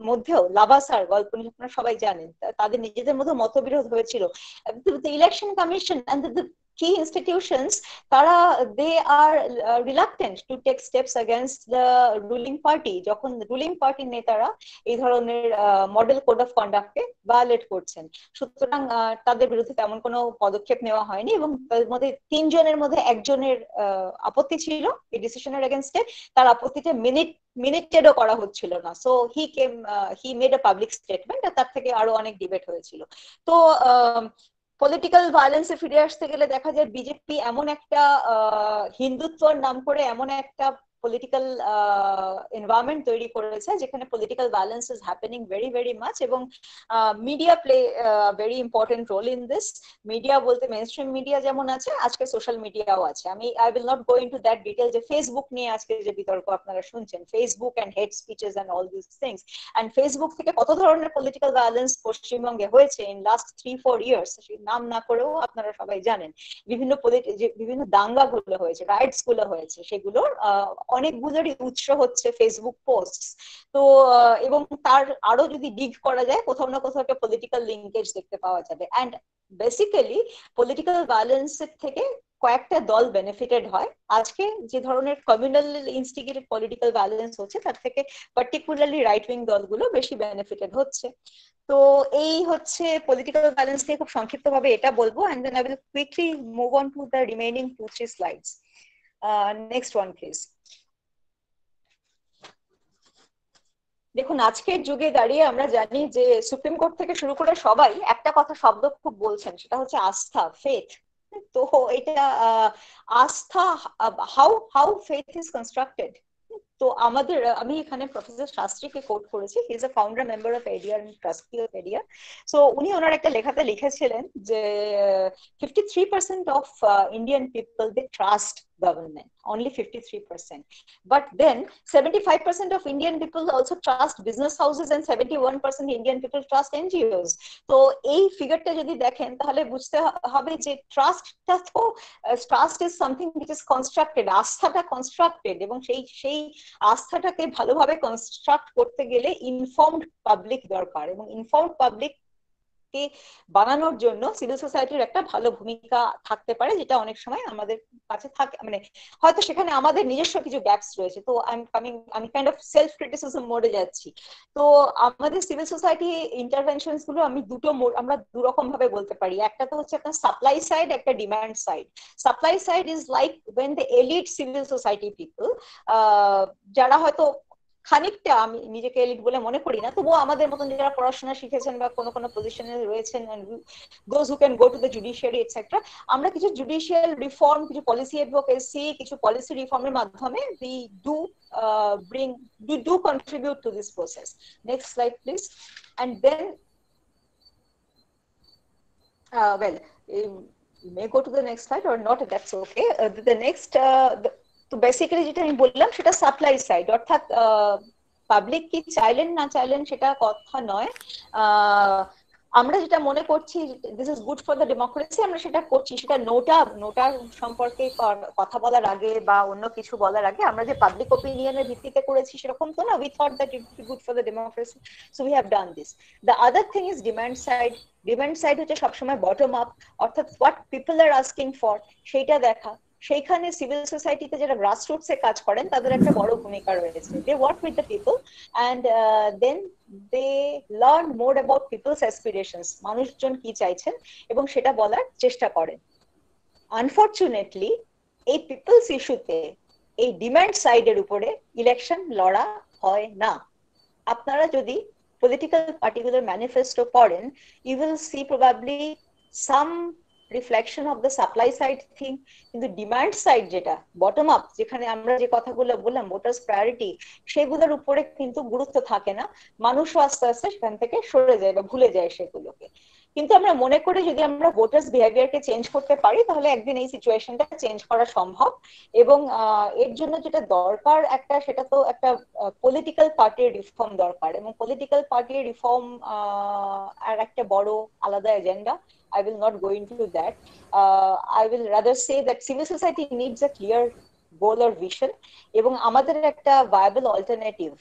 মধ্যেও লাভাসার গল্প আপনারা সবাই জানেন, তাদের নিজেদের মধ্যে মতবিরোধ হয়েছিল। Election commission and the key institutions, তারা they are reluctant to take steps against the ruling party যখন রুলিং পার্টির নেতারা এই ধরনের মডেল কোড অফ কন্ডাক্টকে ভায়োলেট করছেন। সুতরাং তাদের বিরুদ্ধে তেমন কোনো পদক্ষেপ নেওয়া হয়নি, এবং তাদের মধ্যে 3 জনের মধ্যে একজনের আপত্তি ছিল এই ডিসিশনের এগেইনস্টে, তার আপত্তিটা মিনিটেডও করা হচ্ছিল না। So he made a public statement, আর তার থেকে আরো অনেক ডিবেট হয়েছিল। তো পলিটিক্যাল ভায়োলেন্সে ফিরে আসতে গেলে দেখা যায় বিজেপি এমন একটা হিন্দুত্বর নাম করে এমন একটা পলিটিক্যাল এনভায়রনমেন্ট তৈরি করেছে যেখানে political violence is happening very very much, এবং media play very important role in this. Media বলতে মেইনস্ট্রিম মিডিয়া যেমন আছে, আজকে সোশ্যাল মিডিয়াও আছে। I will not go into that detail যে ফেসবুক নিয়ে আজকে যে বিতর্ক আপনারা শুনছেন, Facebook and hate speeches and all this things, and Facebook থেকে কত ধরনের পলিটিক্যাল ভায়োলেন্স পশ্চিমবঙ্গে হয়েছে ইন লাস্ট 3-4 ইয়ার্স, সেই নাম না করেও আপনারা সবাই জানেন। বিভিন্ন দাঙ্গা গুলো হয়েছে, রাইটস গুলো হয়েছে, সেগুলোর অনেকগুলোরই উৎস হচ্ছে ফেসবুক পোস্ট। তো এবং তার আরো যদি ডিগ করা যায় কোথাও না কোথাও একটা পলিটিক্যাল লিঙ্কেজ দেখতে পাওয়া যাবে। অ্যান্ড বেসিক্যালি পলিটিক্যাল ভায়োলেন্সের থেকে কয়েকটা দল বেনিফিটেড হয়। আজকে যে ধরনের কমিউনাল ইনস্টিগেটেড পলিটিক্যাল ভায়োলেন্স হচ্ছে তার থেকে পার্টিকুলারলি রাইট উইং দলগুলো বেশি বেনিফিটেড হচ্ছে। তো এই হচ্ছে পলিটিক্যাল ভায়োলেন্স নিয়ে খুব সংক্ষিপ্তভাবে এটা বলবো, and then I will quickly move on to the remaining 2-3 slides. Next one please. দেখুন আজকের যুগে দাঁড়িয়ে আমরা জানি যে সুপ্রিম কোর্ট থেকে শুরু করে সবাই একটা কথা শব্দ খুব বলছেন, সেটা হচ্ছে আস্থা, ফেথ। তো এটা আস্থা, হাউ ফেথ ইজ কনস্ট্রাক্টেড। তো আমি এখানে প্রফেসর শাস্ত্রীকে কোট করেছি, he is a founder member of ADR and trustee of ADR. So উনি ওনার একটা লেখাতে লিখেছিলেন যে 53% of Indian people they trust government, only 53%, but then 75% of Indian people also trust business houses and 71% Indian people trust NGOs. তো এই ফিগারটা যদি দেখেন তাহলে বুঝতে হবে যে trust is something which is constructed, আস্থাটা কনস্ট্রাক্টেড, এবং সেই আস্থাটাকে ভালোভাবে কনস্ট্রাক্ট করতে গেলে ইনফর্মড পাবলিক দরকার, এবং ইনফর্মড পাবলিক কে বানানোর জন্য সিভিল সোসাইটির একটা ভালো ভূমিকা থাকতে পারে, যেটা অনেক সময় আমাদের কাছে থাকে, মানে হয়তো সেখানে আমাদের নিজস্ব কিছু গ্যাপস রয়েছে। তো আমি কাইন্ড অফ সেলফ ক্রিটিসিজম মোডে যাচ্ছি। তো আমাদের সিভিল সোসাইটি ইন্টারভেনশনস গুলো আমরা দুরকম ভাবে বলতে পারি। একটা তো হচ্ছে আপনার সাপ্লাই সাইড, একটা demand side. Supply side is like when the elite civil society people, যারা হয়তো খানিকটা, আমি নিজেকে এলিট বলে মনে করি না, তবুও আমাদের মতন যারা পড়াশোনা শিখেছেন বা কোনো কোনো পজিশনে রয়েছেন, those who can go to the judiciary etc, আমরা কিছু জুডিশিয়াল রিফর্ম, কিছু পলিসি অ্যাডভোকেসি, কিছু পলিসি রিফর্মের মাধ্যমে we do contribute to this process. Next slide please. And then well, you may go to the next slide or not, that's okay. The next তো basically যেটা আমি বললাম সেটা supply side, অর্থাৎ public কি চাইলেন না চাইলেন সেটা কথা নয়, আমরা যেটা মনে করছি this is good for the democracy, আমরা সেটা করছি। সেটা নোটা সম্পর্কে কথা বলার আগে বা অন্য কিছু বলার আগে আমরা যে পাবলিক ওপিনিয়নের ভিত্তিতে করেছি সেরকম তো না। We thought that it be good for the democracy, so we have done this. The other thing is demand side. Demand side হচ্ছে সবসময় বটম আপ, অর্থাৎ what people R asking for সেইটা দেখা। সেইখানে সিভিল সোসাইটিতে যারা গ্রাসরুটস এ কাজ করেন তাদের একটা বড় ভূমিকা রয়েছে। They work with the people and then they learn more about people's aspirations, মানুষজন কি চাইছেন এবং সেটা বলার চেষ্টা করেন। আনফরচুনেটলি এই পিপলস ইস্যুতে, এই ডিমান্ড সাইডের উপরে ইলেকশন লড়া হয় না। আপনারা যদি পলিটিক্যাল পার্টিগুলোর ম্যানিফেস্টো পড়েন, you will see probably some reflection of the supply side thing, কিন্তু ডিমান্ড সাইড যেটা বটম আপ, যেখানে আমরা যে কথাগুলো বললাম ভোটার্স প্রায়োরিটি, সেগুলোর উপরে কিন্তু গুরুত্ব থাকে না। মানুষও আস্তে আস্তে সেখান থেকে সরে যায় বা ভুলে যায় সেগুলোকে। কিন্তু আমরা মনে করি যদি আমরা ভোটার্স বিহেভিয়ারকে চেঞ্জ করতে পারি তাহলে একদিন এই সিচুয়েশনটা চেঞ্জ করা সম্ভব। এবং এর জন্য যেটা দরকার একটা, সেটা তো একটা পলিটিক্যাল পার্টির রিফর্ম দরকার, এবং পলিটিক্যাল পার্টির রিফর্ম আর একটা বড় আলাদা agenda. I will not go into that. I will rather say that civil society needs a clear goal or vision, এবং আমাদের একটা viable alternative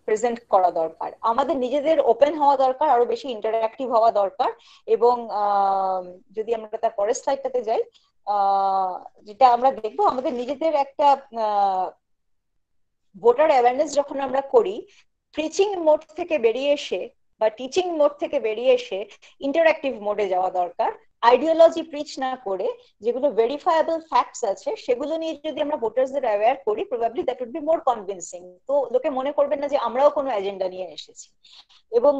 প্রেজেন্ট করা দরকার। আমাদের নিজেদের ওপেন হওয়া দরকার, আরো বেশি ইন্টারঅ্যাক্টিভ হওয়া দরকার। এবং যদি আমরা তার পরের স্লাইডটাতে যাই, যেটা আমরা দেখবো আমাদের নিজেদের একটা ভোটার অ্যাওয়ারনেস যখন আমরা করি, প্রিচিং মোড থেকে বেরিয়ে এসে বা টিচিং মোড থেকে বেরিয়ে এসে ইন্টারঅ্যাক্টিভ মোডে যাওয়া দরকার। আইডিওলজি প্রিচ না করে যেগুলো ভেরিফায়েবল ফ্যাক্টস আছে সেগুলো নিয়ে যদি আমরা ভোটার্সদের অ্যাওয়্যার করি, probably that would be more convincing. তো লোকে মনে করবেন না যে আমরাও কোনো এজেন্ডা নিয়ে এসেছি। এবং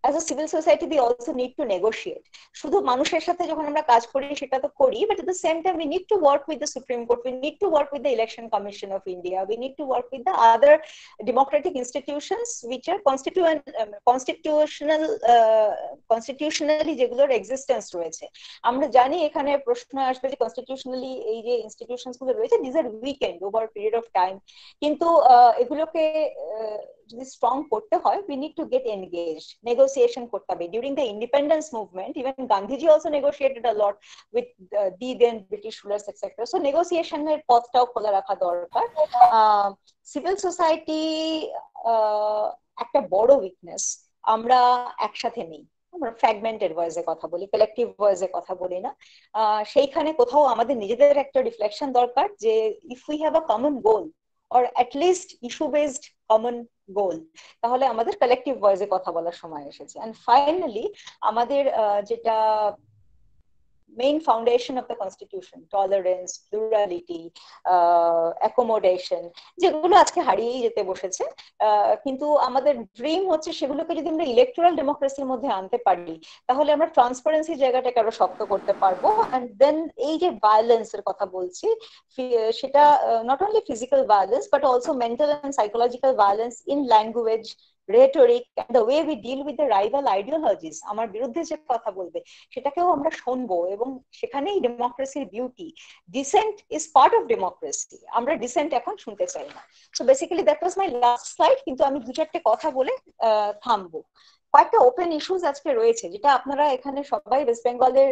as a civil society we also need to negotiate. শুধু মানুষের সাথে যখন আমরা কাজ করি সেটা তো করি, but at the same time we need to work with the Supreme Court, we need to work with the Election Commission of India, we need to work with the other democratic institutions which are constitutionally যেগুলোর existence রয়েছে। আমরা জানি এখানে প্রশ্ন আসবে যে constitutionally এই যে ইনস্টিটিউশনস গুলো রয়েছে these are weakened over a period of time, কিন্তু এগুলোকে যদি স্ট্রং করতে হয় we need to get engaged, negotiation করতে হবে। During the independence movement even Gandhiji also negotiated a lot with the then British rulers etc, so negotiation এর পথটাও খোলা রাখা দরকার। সিভিল সোসাইটি একটা বড় উইকনেস, আমরা একসাথে নেই, আমরা ফ্র্যাগমেন্টেড ভয়েসে কথা বলি, কালেকটিভ ভয়েসে কথা বলি না। সেইখানে কোথাও আমাদের নিজেদের একটা রিফ্লেকশন দরকার যে if we have a common goal or at least issue based common goal, তাহলে আমাদের কালেকটিভ ভয়েসে কথা বলার সময় এসেছে। and finally আমাদের যেটা main foundation of the constitution, tolerance, plurality, accommodation, যেগুলো আজকে হারিয়েই যেতে বসেছে। কিন্তু আমাদের ড্রিম হচ্ছে সেগুলোকে যদি আমরা ইলেকটোরাল ডেমোক্রেসির মধ্যে আনতে পারি তাহলে আমরা ট্রান্সপারেন্সি জায়গাটাকে আরো শক্ত করতে পারবো। and then এই যে ভায়োলেন্সের কথা বলছি সেটা not only physical violence but also mental and psychological violence in language, rhetoric and the way we deal with the rival ideologies, আমার বিরুদ্ধে যে কথা বলবে সেটাকেও আমরা শুনবো। এবং সেখানেই ডেমোক্রেসির beauty. Dissent is part of democracy, আমরা ডিসেন্ট এখন শুনতে চাই না। So basically that was my last slide, কিন্তু আমি দু চারটে কথা বলে থামবো। কয়েকটা ওপেন ইস্যুস আজকে রয়েছে যেটা আপনারা এখানে সবাই ওয়েস্ট বেঙ্গলের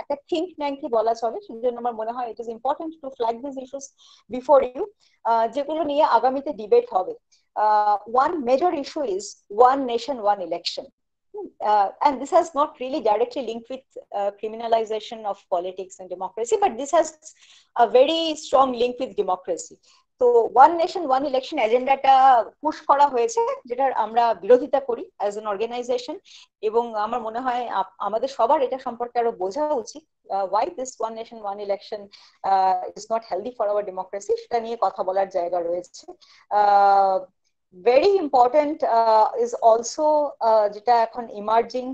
একটা থিঙ্ক ট্যাঙ্কই বলা চলে, সেজন্য আমার মনে হয় it is important to flag this issues before you, যেগুলো নিয়ে আগামীতে ডিবেট হবে। One major issue is one nation, one election. and this has not really directly linked with criminalization of politics and democracy, but this has a very strong link with democracy. তো one nation one election এজেন্ডাটা push করা হয়েছে, যেটার আমরা বিরোধিতা করি as an organisation, এবং আমার মনে হয় আমাদের সবার এটা সম্পর্কে আরো বোঝা উচিত। Why this one nation one election is not healthy for our democracy, সেটা নিয়ে কথা বলার জায়গা রয়েছে। very important is also যেটা এখন ইমার্জিং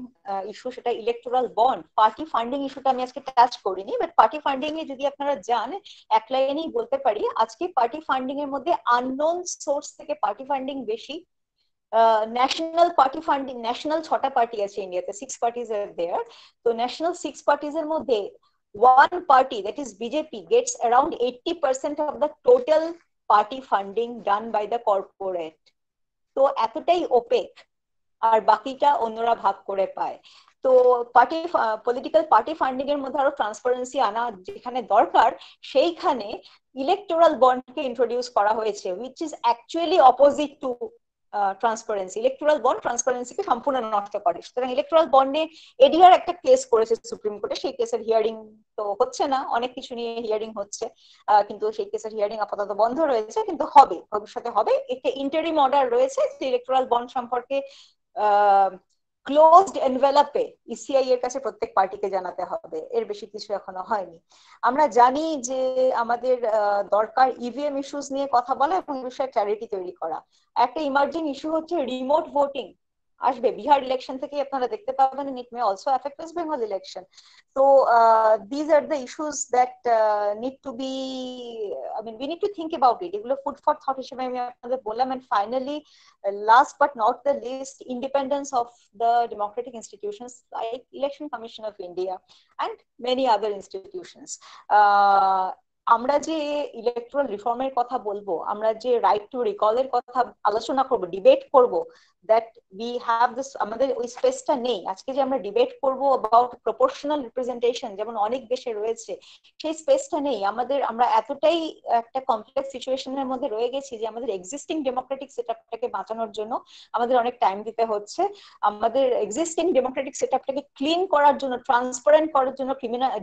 ইস্যু, সেটা ইলেকটোরাল বন্ড। পার্টি ফান্ডিং ইস্যুটা আমি আজকে টাচ করিনি, বাট পার্টি ফান্ডিং এ যদি আপনারা যান, এক লাইনেই বলতে পারি আজকে পার্টি ফান্ডিং এর মধ্যে আননোন সোর্স থেকে পার্টি ফান্ডিং বেশি। ন্যাশনাল পার্টি ফান্ডিং, ন্যাশনাল 6টা পার্টি আছে ইন্ডিয়াতে, 6 parties are there, তো ন্যাশনাল 6 parties এর মধ্যে one party, that is BJP, gets around 80% of the total party funding done by the corporate. তো এতটাই ওপেক, আর বাকিটা অন্যরা ভাগ করে পায়। তো পার্টি পলিটিক্যাল পার্টি ফান্ডিং এর মধ্যে আরো ট্রান্সপারেন্সি আনা যেখানে দরকার, সেইখানে ইলেকটোরাল বন্ডকে ইন্ট্রোডিউস করা হয়েছে, which is actually opposite to transparency. Electoral bond ট্রান্সপারেন্সিকে সম্পূর্ণ নষ্ট করে। সুতরাং ইলেকটোরাল বন্ডে এডিআর একটা কেস করেছে সুপ্রিম কোর্টে, সেই কেসের হিয়ারিং তো হচ্ছে না, অনেক কিছু নিয়ে হিয়ারিং হচ্ছে, কিন্তু সেই কেসের হিয়ারিং আপাতত বন্ধ রয়েছে, কিন্তু হবে, ভবিষ্যতে হবে। একটা ইন্টারিম অর্ডার রয়েছে যে ইলেকটোরাল বন্ড সম্পর্কে ক্লোজড এনভেলপে ইসিআই এর কাছে প্রত্যেক পার্টিকে জানাতে হবে, এর বেশি কিছু এখনো হয়নি। আমরা জানি যে আমাদের দরকার ইভিএম ইস্যুস নিয়ে কথা বলা এবং এই বিষয়ে ক্ল্যারিটি তৈরি করা। একটা ইমার্জিং ইস্যু হচ্ছে রিমোট ভোটিং, আসবে বিহার ইলেকশন থেকে আপনারা দেখতে পাবেন, and it may also affect West Bengal election. So these are the issues that need to be, I mean, we need to think about it. এগুলো food for thought হিসেবে আমি আপনাদের বললাম। And finally, last but not the least, independence of the democratic institutions like Election Commission of India and many other institutions. আমরা যে electoral রিফর্মের কথা বলবো, আমরা যে রাইট টু রিকলের কথা আলোচনা করব, ডিবেট করব, দ্যাট উই হ্যাভ দিস, আমাদের ওই স্পেসটা নেই। আজকে যে আমরা ডিবেট করব অ্যাবাউট প্রপোর্শনাল রিপ্রেজেন্টেশন, যেমন অনেক দেশে রয়েছে, সেই স্পেসটা নেই আমাদের। আমরা এতটাই একটা কমপ্লেক্স সিচুয়েশনের মধ্যে রয়ে গেছি যে আমাদের এক্সিস্টিং ডেমোক্রেটিক সেটআপটাকে বাঁচানোর জন্য আমাদের অনেক টাইম দিতে হচ্ছে। আমাদের এক্সিস্টিং ডেমোক্রেটিক সেটআপটাকে ক্লিন করার জন্য, ট্রান্সপারেন্ট করার জন্য,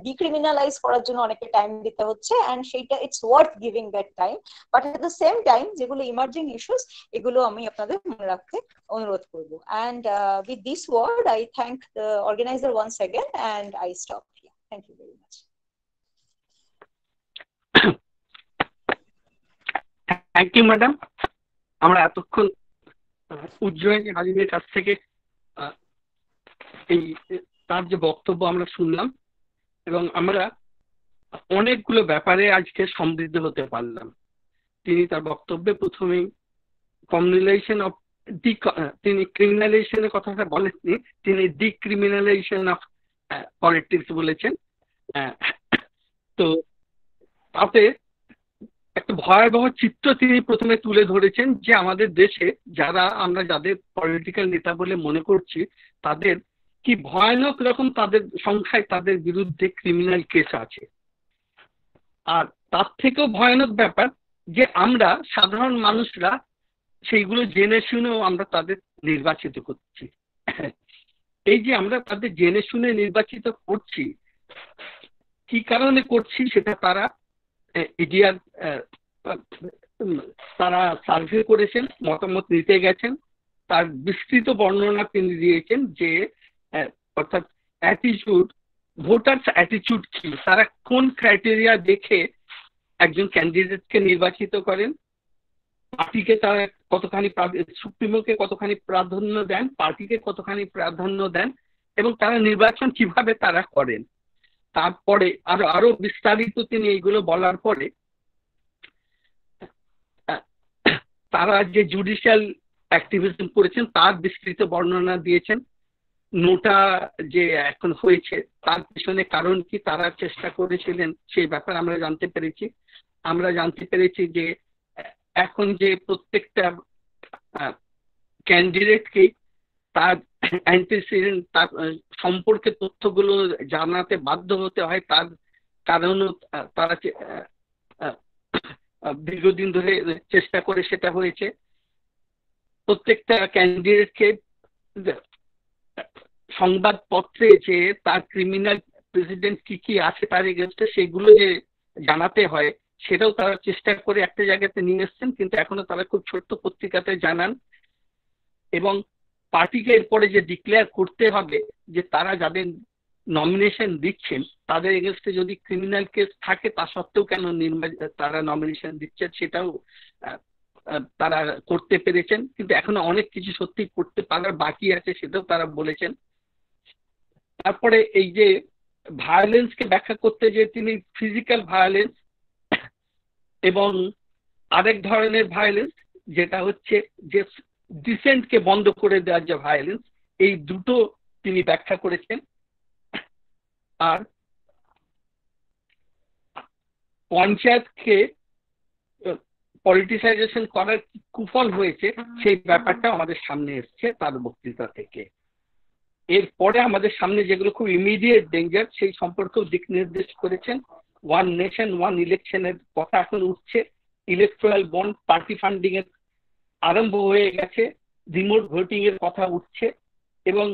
ডিক্রিমিনালাইজ করার জন্য অনেক টাইম দিতে হচ্ছে, and সেটা it's worth giving that time, but at the same time যেগুলো ইমার্জিং ইস্যুস, এগুলো আমি আপনাদের মনে রাখতে অনুরোধ করব। And with this word I thank the organizer once again and I stop here. Thank you very much. Thank you madam. আমরা এতক্ষণ উজ্জয়িনী হালিমের কাছ থেকে এই তার যে বক্তব্য আমরা শুনলাম, এবং আমরা অনেকগুলো ব্যাপারে আজকে সমৃদ্ধ হতে পারলাম। তিনি তার বক্তব্যে প্রথমেই কমিউনালাইজেশন অফ তিনি ক্রিমিনালাইজেশনের কথাটা বলেননি, তিনি ডিক্রিমিনালাইজেশন অফ পলিটিক্স বলেছেন। তো তাতে একটা ভয়াবহ চিত্র তিনি প্রথমে তুলে ধরেছেন যে আমাদের দেশে আমরা যাদের পলিটিক্যাল নেতা বলে মনে করছি, তাদের কি ভয়ানক রকম তাদের সংখ্যায় তাদের বিরুদ্ধে ক্রিমিনাল কেস আছে। আর তার থেকেও ভয়ানক ব্যাপার যে আমরা সাধারণ মানুষরা সেইগুলো জেনে শুনেও আমরা তাদের নির্বাচিত করছি। এই যে আমরা তাদের জেনে শুনে নির্বাচিত করছি, কি কারণে করছি সেটা তারা ইডিআর তারা সার্ভে করেছেন, মতামত নিতে গেছেন, তার বিস্তৃত বর্ণনা তিনি দিয়েছেন যে অর্থাৎ অ্যাটিটিউড, ভোটার্স অ্যাটিটিউড কি, তারা কোন ক্রাইটেরিয়া দেখে একজন ক্যান্ডিডেটকে নির্বাচিত করেন, পার্টিকে তারা কতখানি, সুপ্রিমোকে কতখানি প্রাধান্য দেন, পার্টিকে কতখানি প্রাধান্য দেন, এবং তারা নির্বাচন কিভাবে তারা করেন। তারপরে আরো বিস্তারিত তিনি এইগুলো বলার পরে তারা যে জুডিশিয়াল অ্যাক্টিভিজম করেছেন তার বিস্তৃত বর্ণনা দিয়েছেন। নোটা যে এখন হয়েছে তার পিছনে কারণ কি তারা চেষ্টা করেছিলেন সেই ব্যাপারে আমরা জানতে পেরেছি। আমরা জানতে পেরেছি যে এখন যে প্রত্যেকটা ক্যান্ডিডেটকে তার অ্যান্টিসিডেন্ট, তার সম্পর্কে তথ্যগুলো জানাতে বাধ্য হতে হয়, তার কারণও তারা দীর্ঘদিন ধরে চেষ্টা করে সেটা হয়েছে। প্রত্যেকটা ক্যান্ডিডেটকে সংবাদপত্রে যে তার ক্রিমিনাল প্রেসিডেন্ট কি কি আছে তার এগেনস্টে সেগুলো যে জানাতে হয়, সেটাও তারা চেষ্টা করে একটা জায়গাতে নিয়ে এসছেন, কিন্তু এখনো তারা খুব ছোট্ট পত্রিকাতে জানান। এবং পার্টিকে এরপরে যে ডিক্লেয়ার করতে হবে যে তারা যাদের নমিনেশন দিচ্ছেন তাদের এগেনস্টে যদি ক্রিমিনাল কেস থাকে তা সত্ত্বেও কেন তারা নমিনেশন দিচ্ছেন সেটাও তারা করতে পেরেছেন, কিন্তু এখনো অনেক কিছু সত্যি করতে পারার বাকি আছে সেটাও তারা বলেছেন। তারপরে এই যে ভায়োলেন্সকে ব্যাখ্যা করতে যে তিনি ফিজিক্যাল ভায়োলেন্স এবং আরেক ধরনের ভায়োলেন্স যেটা হচ্ছে যে ডিসেন্টকে বন্ধ করে দেওয়ার যে ভায়োলেন্স, এই দুটো তিনি ব্যাখ্যা করেছেন। আর পঞ্চায়েতকে পলিটিসাইজেশন করার কুফল হয়েছে সেই ব্যাপারটা আমাদের সামনে এসছে তার বক্তৃতা থেকে। এরপরে আমাদের সামনে যেগুলো খুব ইমিডিয়েট ডেঞ্জার সেই সম্পর্কেও দিক নির্দেশ করেছেন। ওয়ান নেশন ওয়ান ইলেকশনের কথা এখন উঠছে, ইলেকট্রাল বন্ড, পার্টি ফান্ডিং এর আরম্ভ হয়ে গেছে, রিমোট ভোটিং এর কথা উঠছে, এবং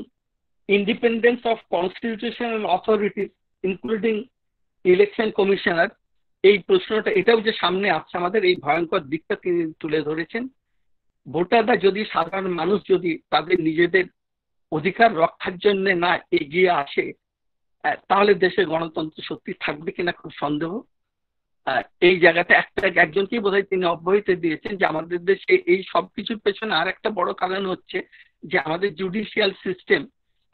independence of constitutional authorities including election commissioner, এই প্রশ্নটা এটাও যে সামনে আসছে আমাদের, এই ভয়ঙ্কর দিকটা তিনি তুলে ধরেছেন। ভোটাররা যদি, সাধারণ মানুষ যদি তাদের নিজেদের অধিকার রক্ষার জন্য না এগিয়ে আসে তাহলে দেশে গণতন্ত্র সত্যি থাকবে কিনা খুব সন্দেহ। এই জায়গাতে একজনকেই বোধহয় তিনি অব্যাহতি দিয়েছেন যে আমাদের দেশে এই সবকিছুর পেছনে আর একটা বড় কারণ হচ্ছে যে আমাদের জুডিশিয়াল সিস্টেম,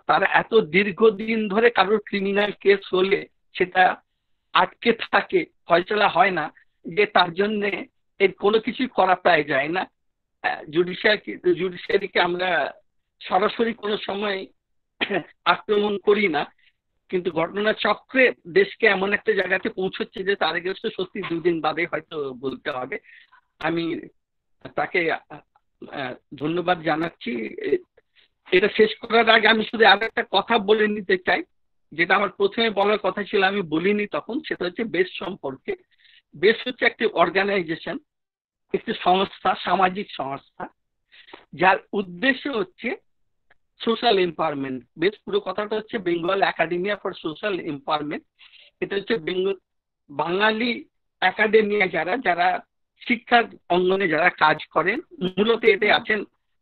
তারা এত দীর্ঘদিন ধরে কারোর ক্রিমিনাল কেস হলে সেটা আটকে থাকে, ফয়সলা হয় না, যে তার জন্য এর কোনো কিছুই করা প্রায় যায় না। জুডিশিয়ারিকে আমরা সরাসরি কোনো সময় আক্রমণ করি না, কিন্তু ঘটনা চক্রে দেশকে এমন একটা জায়গাতে পৌঁছচ্ছে যে তার এগেন্সটে সত্যি দুদিন বাদে হয়তো বলতে হবে। আমি তাকে ধন্যবাদ জানাচ্ছি। এটা শেষ করার আগে আমি শুধু আর একটা কথা বলে নিতে চাই, যেটা আমার প্রথমে বলার কথা ছিল আমি বলিনি তখন, সেটা হচ্ছে বেস সম্পর্কে। বেস হচ্ছে একটি অর্গানাইজেশন, একটি সংস্থা, সামাজিক সংস্থা, যার উদ্দেশ্য হচ্ছে সোশ্যাল এম্পাওয়ারমেন্ট। বেশ পুরো কথাটা হচ্ছে Bengal academia for social empowerment. এটা হচ্ছে বাঙালি একাডেমিয়া যারা যারা শিক্ষার অঙ্গনে যারা কাজ করেন, মূলত এতে আছেন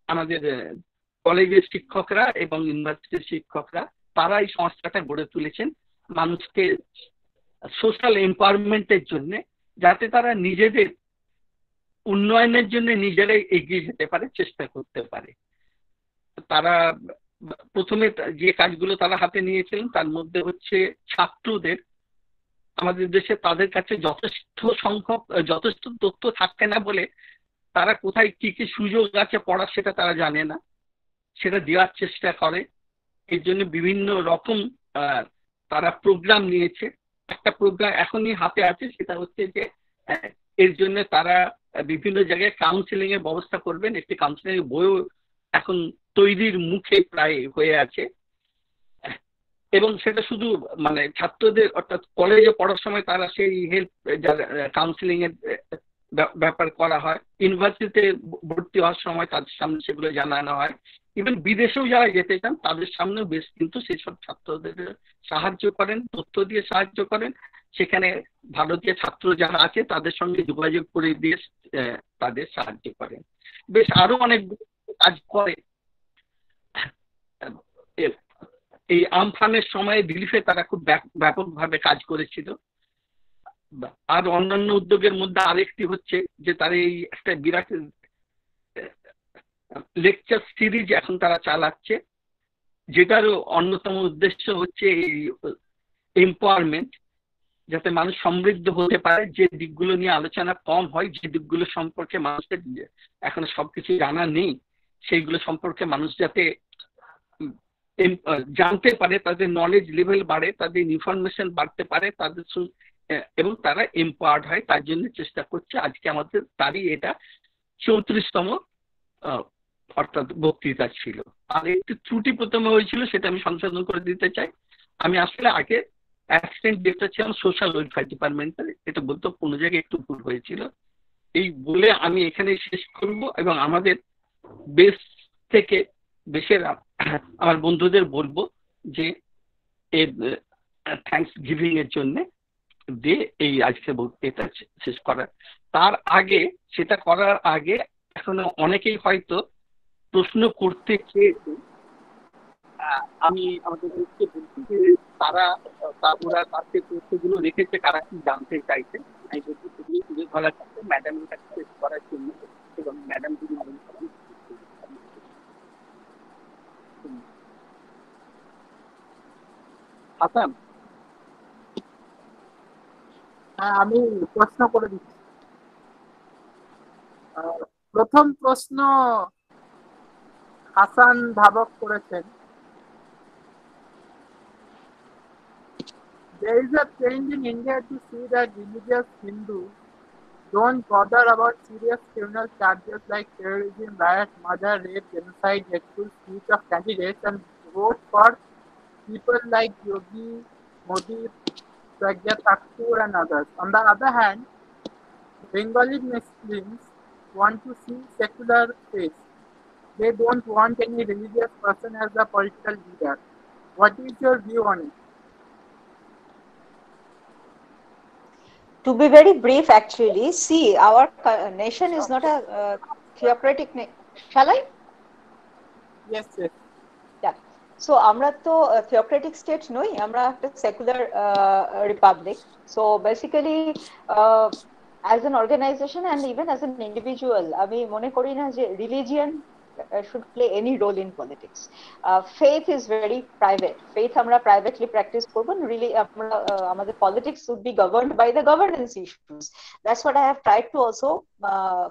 আমাদের কলেজের শিক্ষকরা এবং ইউনিভার্সিটির শিক্ষকরা, তারা এই সংস্থাটা গড়ে তুলেছেন মানুষকে সোশ্যাল এম্পাওয়ারমেন্টের জন্য, যাতে তারা নিজেদের উন্নয়নের জন্য নিজেরাই এগিয়ে যেতে পারে, চেষ্টা করতে পারে। তারা প্রথমে যে কাজগুলো তারা হাতে নিয়েছিলেন তার মধ্যে হচ্ছে ছাত্রদের, আমাদের দেশে তাদের কাছে যথেষ্ট তথ্য থাকে না বলে তারা কোথায় কি কি সুযোগ আছে পড়ার সেটা তারা জানে না, সেটা দেওয়ার চেষ্টা করে। এর জন্য বিভিন্ন রকম তারা প্রোগ্রাম নিয়েছে। একটা প্রোগ্রাম এখনই হাতে আছে, সেটা হচ্ছে যে এর জন্য তারা বিভিন্ন জায়গায় কাউন্সিলিং এর ব্যবস্থা করবেন। একটি কাউন্সিলিং এর বইও এখন তৈরির মুখে প্রায় হয়ে আছে, এবং সেটা শুধু মানে ছাত্রদের অর্থাৎ কলেজে পড়ার সময় তারা সেই হেল্প কাউন্সিলিং এর ব্যাপার করা হয়, ইউনিভার্সিটিতে ভর্তি হওয়ার সময় তাদের সামনে সেগুলো জানানো হয়, ইভেন বিদেশেও যারা যেতে চান তাদের সামনেও বেশ কিন্তু সেসব ছাত্রদের সাহায্য করেন, তথ্য দিয়ে সাহায্য করেন। সেখানে ভারতীয় ছাত্র যারা আছে তাদের সঙ্গে যোগাযোগ করে দিয়ে তাদের সাহায্য করেন। বেশ আরো অনেক কাজ করে। এই আমফানের সময় রিলিফে তারা খুব ব্যাপকভাবে কাজ করেছিল। আর অন্যান্য উদ্যোগের মধ্যে আরেকটি হচ্ছে যে তারা এই একটা বিরাট লেকচার সিরিজ এখন তারা চালাচ্ছে, যেটারও অন্যতম উদ্দেশ্য হচ্ছে এই এম্পাওয়ারমেন্ট, যাতে মানুষ সমৃদ্ধ হতে পারে। যে দিকগুলো নিয়ে আলোচনা কম হয়, যে দিকগুলো সম্পর্কে মানুষের এখনো সবকিছু জানা নেই, সেইগুলো সম্পর্কে মানুষ যাতে জানতে পারে, তাদের নলেজ লেভেল বাড়ে, তাদের ইনফরমেশন বাড়তে পারে, তাদের এবং তারা এম্পাওয়ার্ড হয়, তার জন্য চেষ্টা করছে। আজকে আমাদের তারই এটা 34তম অর্থাৎ বক্তৃতা ছিল। আর একটু ত্রুটি প্রথমে হয়েছিল, সেটা আমি সংশোধন করে দিতে চাই। আমি আসলে আগে অ্যাসিস্ট্যান্ট ডিরেক্টর ছিলাম সোশ্যাল ওয়েলফেয়ার ডিপার্টমেন্টের, এটা বলতে কোনো জায়গায় একটু ভুল হয়েছিল। এই বলে আমি এখানে শেষ করব, এবং আমাদের বেশ থেকে দেশের আমার বন্ধুদের বলবো যে এর থ্যাঙ্কস গিভিং এর জন্য দিয়ে এই আজকে এটা শেষ করার। তার আগে, সেটা করার আগে এখনো অনেকেই হয়তো প্রশ্ন করতে চেয়েছে। আমি আমাদের বলছি যে তারা ওরা কাছে প্রশ্নগুলো রেখেছে, কারা কি জানতে চাইছে। আমি বলছি সেগুলো তুলে ধরার কাছে ম্যাডামের কাছে শেষ করার জন্য, এবং ম্যাডাম যদি মনে করেন। হাসান, হ্যাঁ, আমি প্রশ্ন করে দিচ্ছি। প্রথম প্রশ্ন হাসান ধাবক করেছেন। There is a trend in India to see that religious Hindus don't bother about serious criminal charges like terrorism, riot, murder, rape, genocide, hateful speech of candidates, and vote for people like Yogi, Modi, Pragya Thakur, and others. On the other hand, Bengali Muslims want to see secular faith. They don't want any religious person as a political leader. What is your view on it? To be very brief, actually, see, our nation is not a theocratic nation. Shall I? Yes, yes. Yeah. So আমরা তো theocratic state নই, আমরা একটা secular republic. So basically as an organization and even as an individual, আমি মনে করি না যে religion should play any role in politics. Faith is very private. Faith আমরা privately practice করবো, really আমরা আমাদের politics should be governed by the governance issues. That's what I have tried to also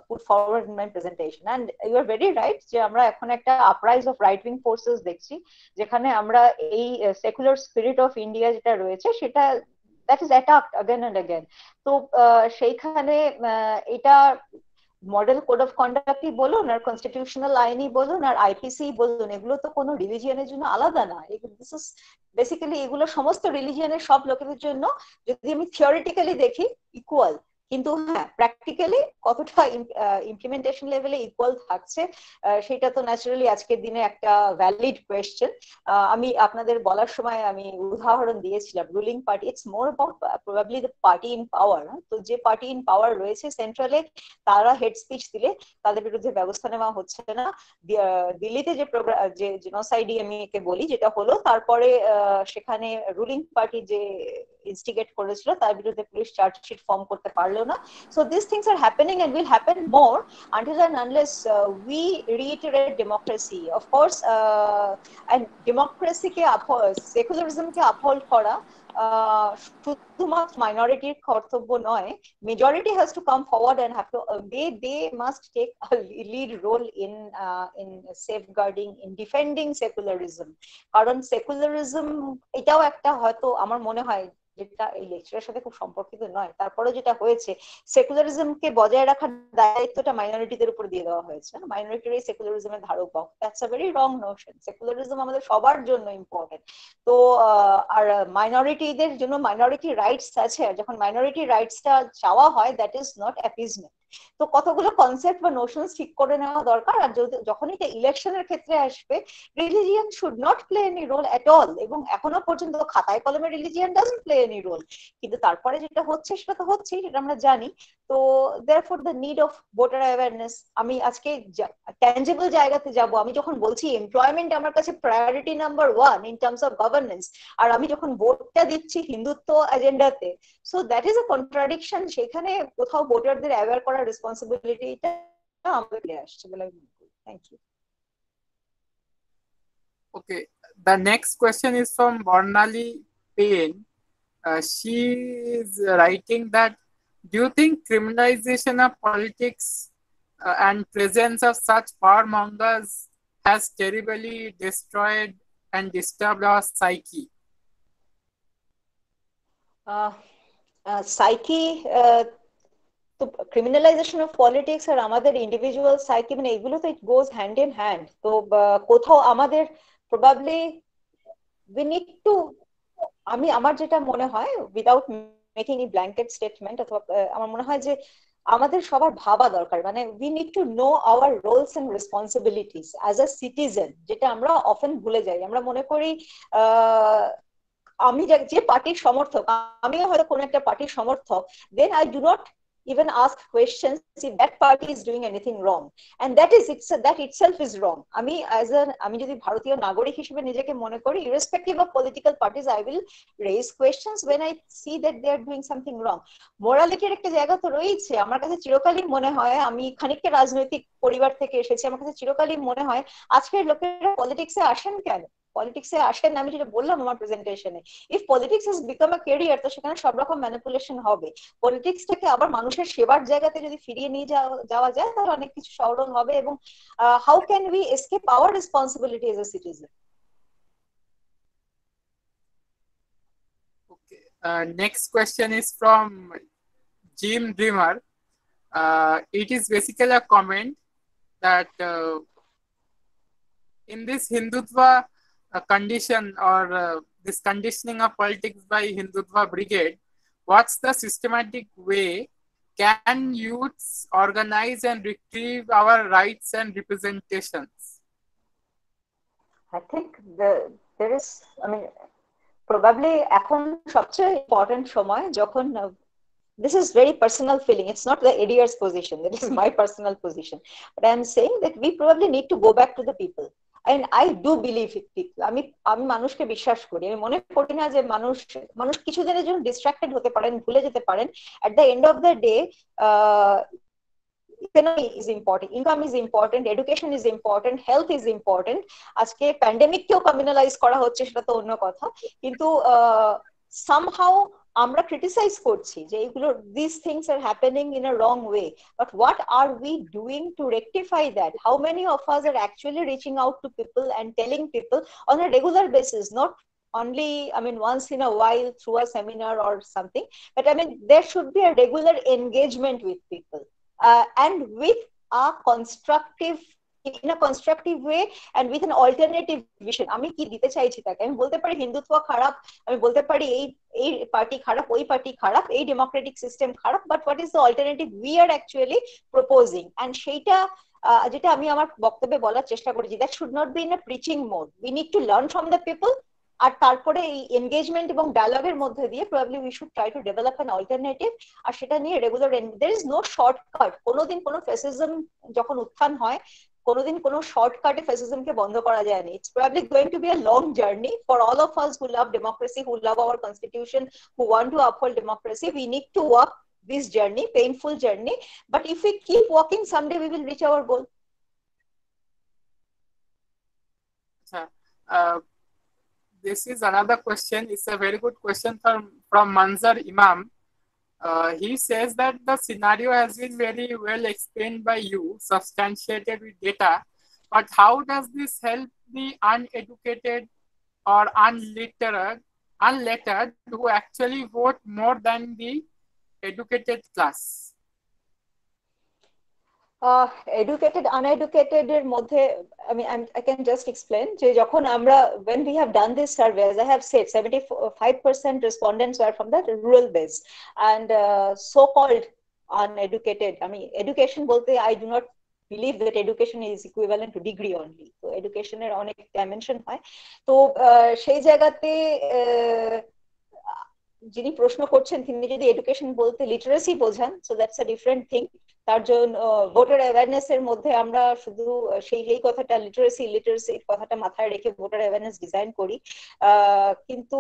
put forward in my presentation. And you are very right যে আমরা এখন একটা uprise of right wing forces দেখছি, যেখানে আমরা এই secular spirit of India যেটা রয়েছে সেটা that is attacked again and again. তো সেইখানে এটা মডেল কোড অফ কন্ডাক্টই বলুন আর কনস্টিটিউশনাল আইনই বলুন আর আইপিসি বলুন, এগুলো তো কোনো রিলিজিয়নের জন্য আলাদা না। দিস ইজ বেসিক্যালি এগুলো সমস্ত রিলিজিয়নের সব লোকেদের জন্য যদি আমি থিওরিটিক্যালি দেখি ইকুয়াল, কিন্তু হ্যাঁ প্র্যাকটিক্যালি কতটা ইমপ্লিমেন্টেশন লেভেলে ইকুয়াল থাকছে সেটা তো ন্যাচারালি আজকের দিনে একটা ভ্যালিড কোয়েশ্চেন। আমি আপনাদের বলার সময় আমি উদাহরণ দিয়েছিলাম ruling party, it's more about probably the party in পাওয়ার। তো যে পার্টি ইন পাওয়ার রয়েছে সেন্ট্রালে, তারা হেড স্পিচ দিলে তাদের বিরুদ্ধে ব্যবস্থা নেওয়া হচ্ছে না। দিল্লিতে যে যে জেনোসাইড আমি একে বলি যেটা হলো, তারপরে সেখানে রুলিং পার্টি যে ইনস্টিগেট করেছিল তার বিরুদ্ধে পুলিশ চার্জশিট ফর্ম করতে পারলো না। So these things are happening and will happen more until and unless we reiterate democracy. Of course, and democracy ke secularism ke uphold kora শুধুমাত্র মাইনরিটির কর্তব্য নয়, majority has to come forward and have to they must take a lead role in safeguarding, in defending secularism. কারণ secularism এটাও একটা হয়তো আমার মনে হয় যেটা এই লেকচারের সাথে খুব সম্পর্কিত নয়, তারপরে যেটা হয়েছে সেকুলারিজমকে বজায় রাখার দায়িত্বটা মাইনরিটিদের উপর দিয়ে দেওয়া হয়েছে। মাইনরিটির সেকুলারিজমের ধারক বাহক, that's a very wrong Notion. Secularism আমাদের সবার জন্য ইম্পর্টেন্ট। তো আর মাইনরিটিদের জন্য মাইনরিটি রাইটস আছে, আর যখন মাইনরিটি রাইটসটা চাওয়া হয় দ্যাট ইজ নট অ্যাপিজমেন্ট। তো কতগুলো কনসেপ্ট বা নোশনস ঠিক করে নেওয়া দরকার। আর যখন এটা ইলেকশনের ক্ষেত্রে আসবে, religion should not play any role at all, এবং এখনো পর্যন্ত খাতায় কলমে religion doesn't play any role. কিন্তু তারপরে যেটা হচ্ছে সেটা তো হচ্ছেই, সেটা আমরা জানি। তো therefore the need of voter awareness, আমি আজকে ট্যাঞ্জিবল জায়গাতে যাব। আমি যখন বলছি এমপ্লয়মেন্ট আমার কাছে priority number 1 in terms of governance, আর আমি যখন ভোটটা দিচ্ছি হিন্দুত্ব এজেন্ডাতে, so that is a contradiction. সেখানে কোথাও ভোটারদের অ্যাওয়্যার করার রেসপন্সিবিলিটিটা আমাদের আসছে বলে আমি মনে করি। Thank you. Okay, the next question is from Bornali Payne. She is writing that, do you think criminalization of politics and presence of such warmongers has terribly destroyed and disturbed our psyche? Psyche, তো criminalisation of politics আর আমাদের individual psyche, মানে এগুলো তো ইট গোজ hand in hand. তো কোথাও আমাদের probably we need two, আমার যেটা মনে হয় উইদাউট মেকিং এ ব্ল্যাঙ্কেট স্টেটমেন্ট, অথবা আমার মনে হয় যে আমাদের সবার ভাবা দরকার, মানে we need to know our roles and responsibilities as a citizen, যেটা আমরা অফেন ভুলে যাই। আমরা মনে করি আমি যে পার্টির সমর্থক, আমিও হয়তো কোনো একটা পার্টির সমর্থক, then I do not even ask questions if that party is doing anything wrong, and that itself is wrong. আমি যদি ভারতীয় নাগরিক হিসেবে নিজেকে মনে করি, irrespective of political parties, I will raise questions when I see that they are doing something wrong. মোরালিটির একটা জায়গা তো রয়েছে। আমার কাছে চিরকালই মনে হয়, আমি খানিকটা রাজনৈতিক পরিবার থেকে এসেছি, আমার কাছে চিরকালই মনে হয় আজকের লোকেরা পলিটিক্সে আসেন কেন? পলিটিক্সে আসেন, আমি যেটা বললাম আমার প্রেজেন্টেশনে, if politics has become a career, তো সেখানে সব রকম ম্যানিপুলেশন হবে। পলিটিক্সটাকে আবার মানুষের সেবার জায়গাতে যদি ফিরিয়ে নিয়ে যাওয়া যায়, তাহলে অনেক কিছু সরল হবে। এবং how can we escape our responsibility as a citizen? Okay. Next question is from Jim Dreamer. It is basically a comment that in this Hindutva condition, or this conditioning of politics by Hindutva brigade, what's the systematic way can youths organize and retrieve our rights and representations? I think there is, I mean, probably এখন সবচেয়ে important সময় যখন, this is very personal feeling, it's not the ADR's position, that is my personal position, but I am saying that we probably need to go back to the people. And I do believe it, people, আমি মানুষকে বিশ্বাস করি। আমি মনে করি না যে মানুষ কিছুদিনের জন্য ডিস্ট্রাক্টেড হতে পারেন, ভুলে যেতে পারেন। at the end of the day, economy is important, income is important, education is important, health is important. আজকে প্যান্ডেমিক কেও কমিউনালাইজ করা হচ্ছে, সেটা তো অন্য কথা, কিন্তু somehow আমরা ক্রিটিসাইজ করছি যে এগুলো, these things are happening in a wrong way, but what are we doing to rectify that? How many of us are actually reaching out to people and telling people on a regular basis, not only, I mean, once in a while through a seminar or something, but I mean, there should be a regular engagement with people, and with a constructive, in a constructive way, and with an alternative vision. আমি কি দিতে চাইছি তাকে? আমি বলতে পারি হিন্দুত্ব খারাপ, আমি বলতে পারি এই পার্টি খারাপ, ওই পার্টি খারাপ, এই ডেমোক্রেটিক সিস্টেম খারাপ, but what is the alternative we are actually proposing? And সেইটা যেটা আমি আমার বক্তব্যে বলার চেষ্টা করেছি, that should not be in a preaching mode. We need to learn from the people, আর তারপরে এই এনগেজমেন্ট এবং ডায়ালগের মধ্যে দিয়ে probably we should try to develop an alternative. আর সেটা নিয়ে regular, there is no shortcut. কোনোদিন কোনো ফ্যাসিজম যখন উত্থান হয়, কোনোদিন কোনো শর্টকাটে ফ্যাসিজমকে বন্ধ করা যায়নি। It's probably going to be a long journey for all of us who love democracy, who love our constitution, who want to uphold democracy. We need to walk this journey, painful journey, but if we keep walking, someday we will reach our goal. This is another question. It's a very good question from Manzar Imam. He says that the scenario has been very well explained by you, substantiated with data, but how does this help the uneducated or unlettered who actually vote more than the educated class? Educated, uneducated এর মধ্যে, I can just explain যে যখন আমরা, when we have done this survey, as I have said, 75% respondents were from the rural base, and so-called uneducated, education বলতে I do not believe that education is equivalent to degree only. তো educationের অনেক dimension হয়। তো সেই জায়গাতে যিনি প্রশ্ন করছেন, তিনি যদি এডুকেশন বলতে লিটারেসি বোঝান, so that's a different thing. তার জন্য ভোটার অ্যাওয়ারনেস এর মধ্যে আমরা শুধু সেই কথাটা, লিটারেসি কথাটা মাথায় রেখে ভোটার অ্যাওয়ারনেস ডিজাইন করি। কিন্তু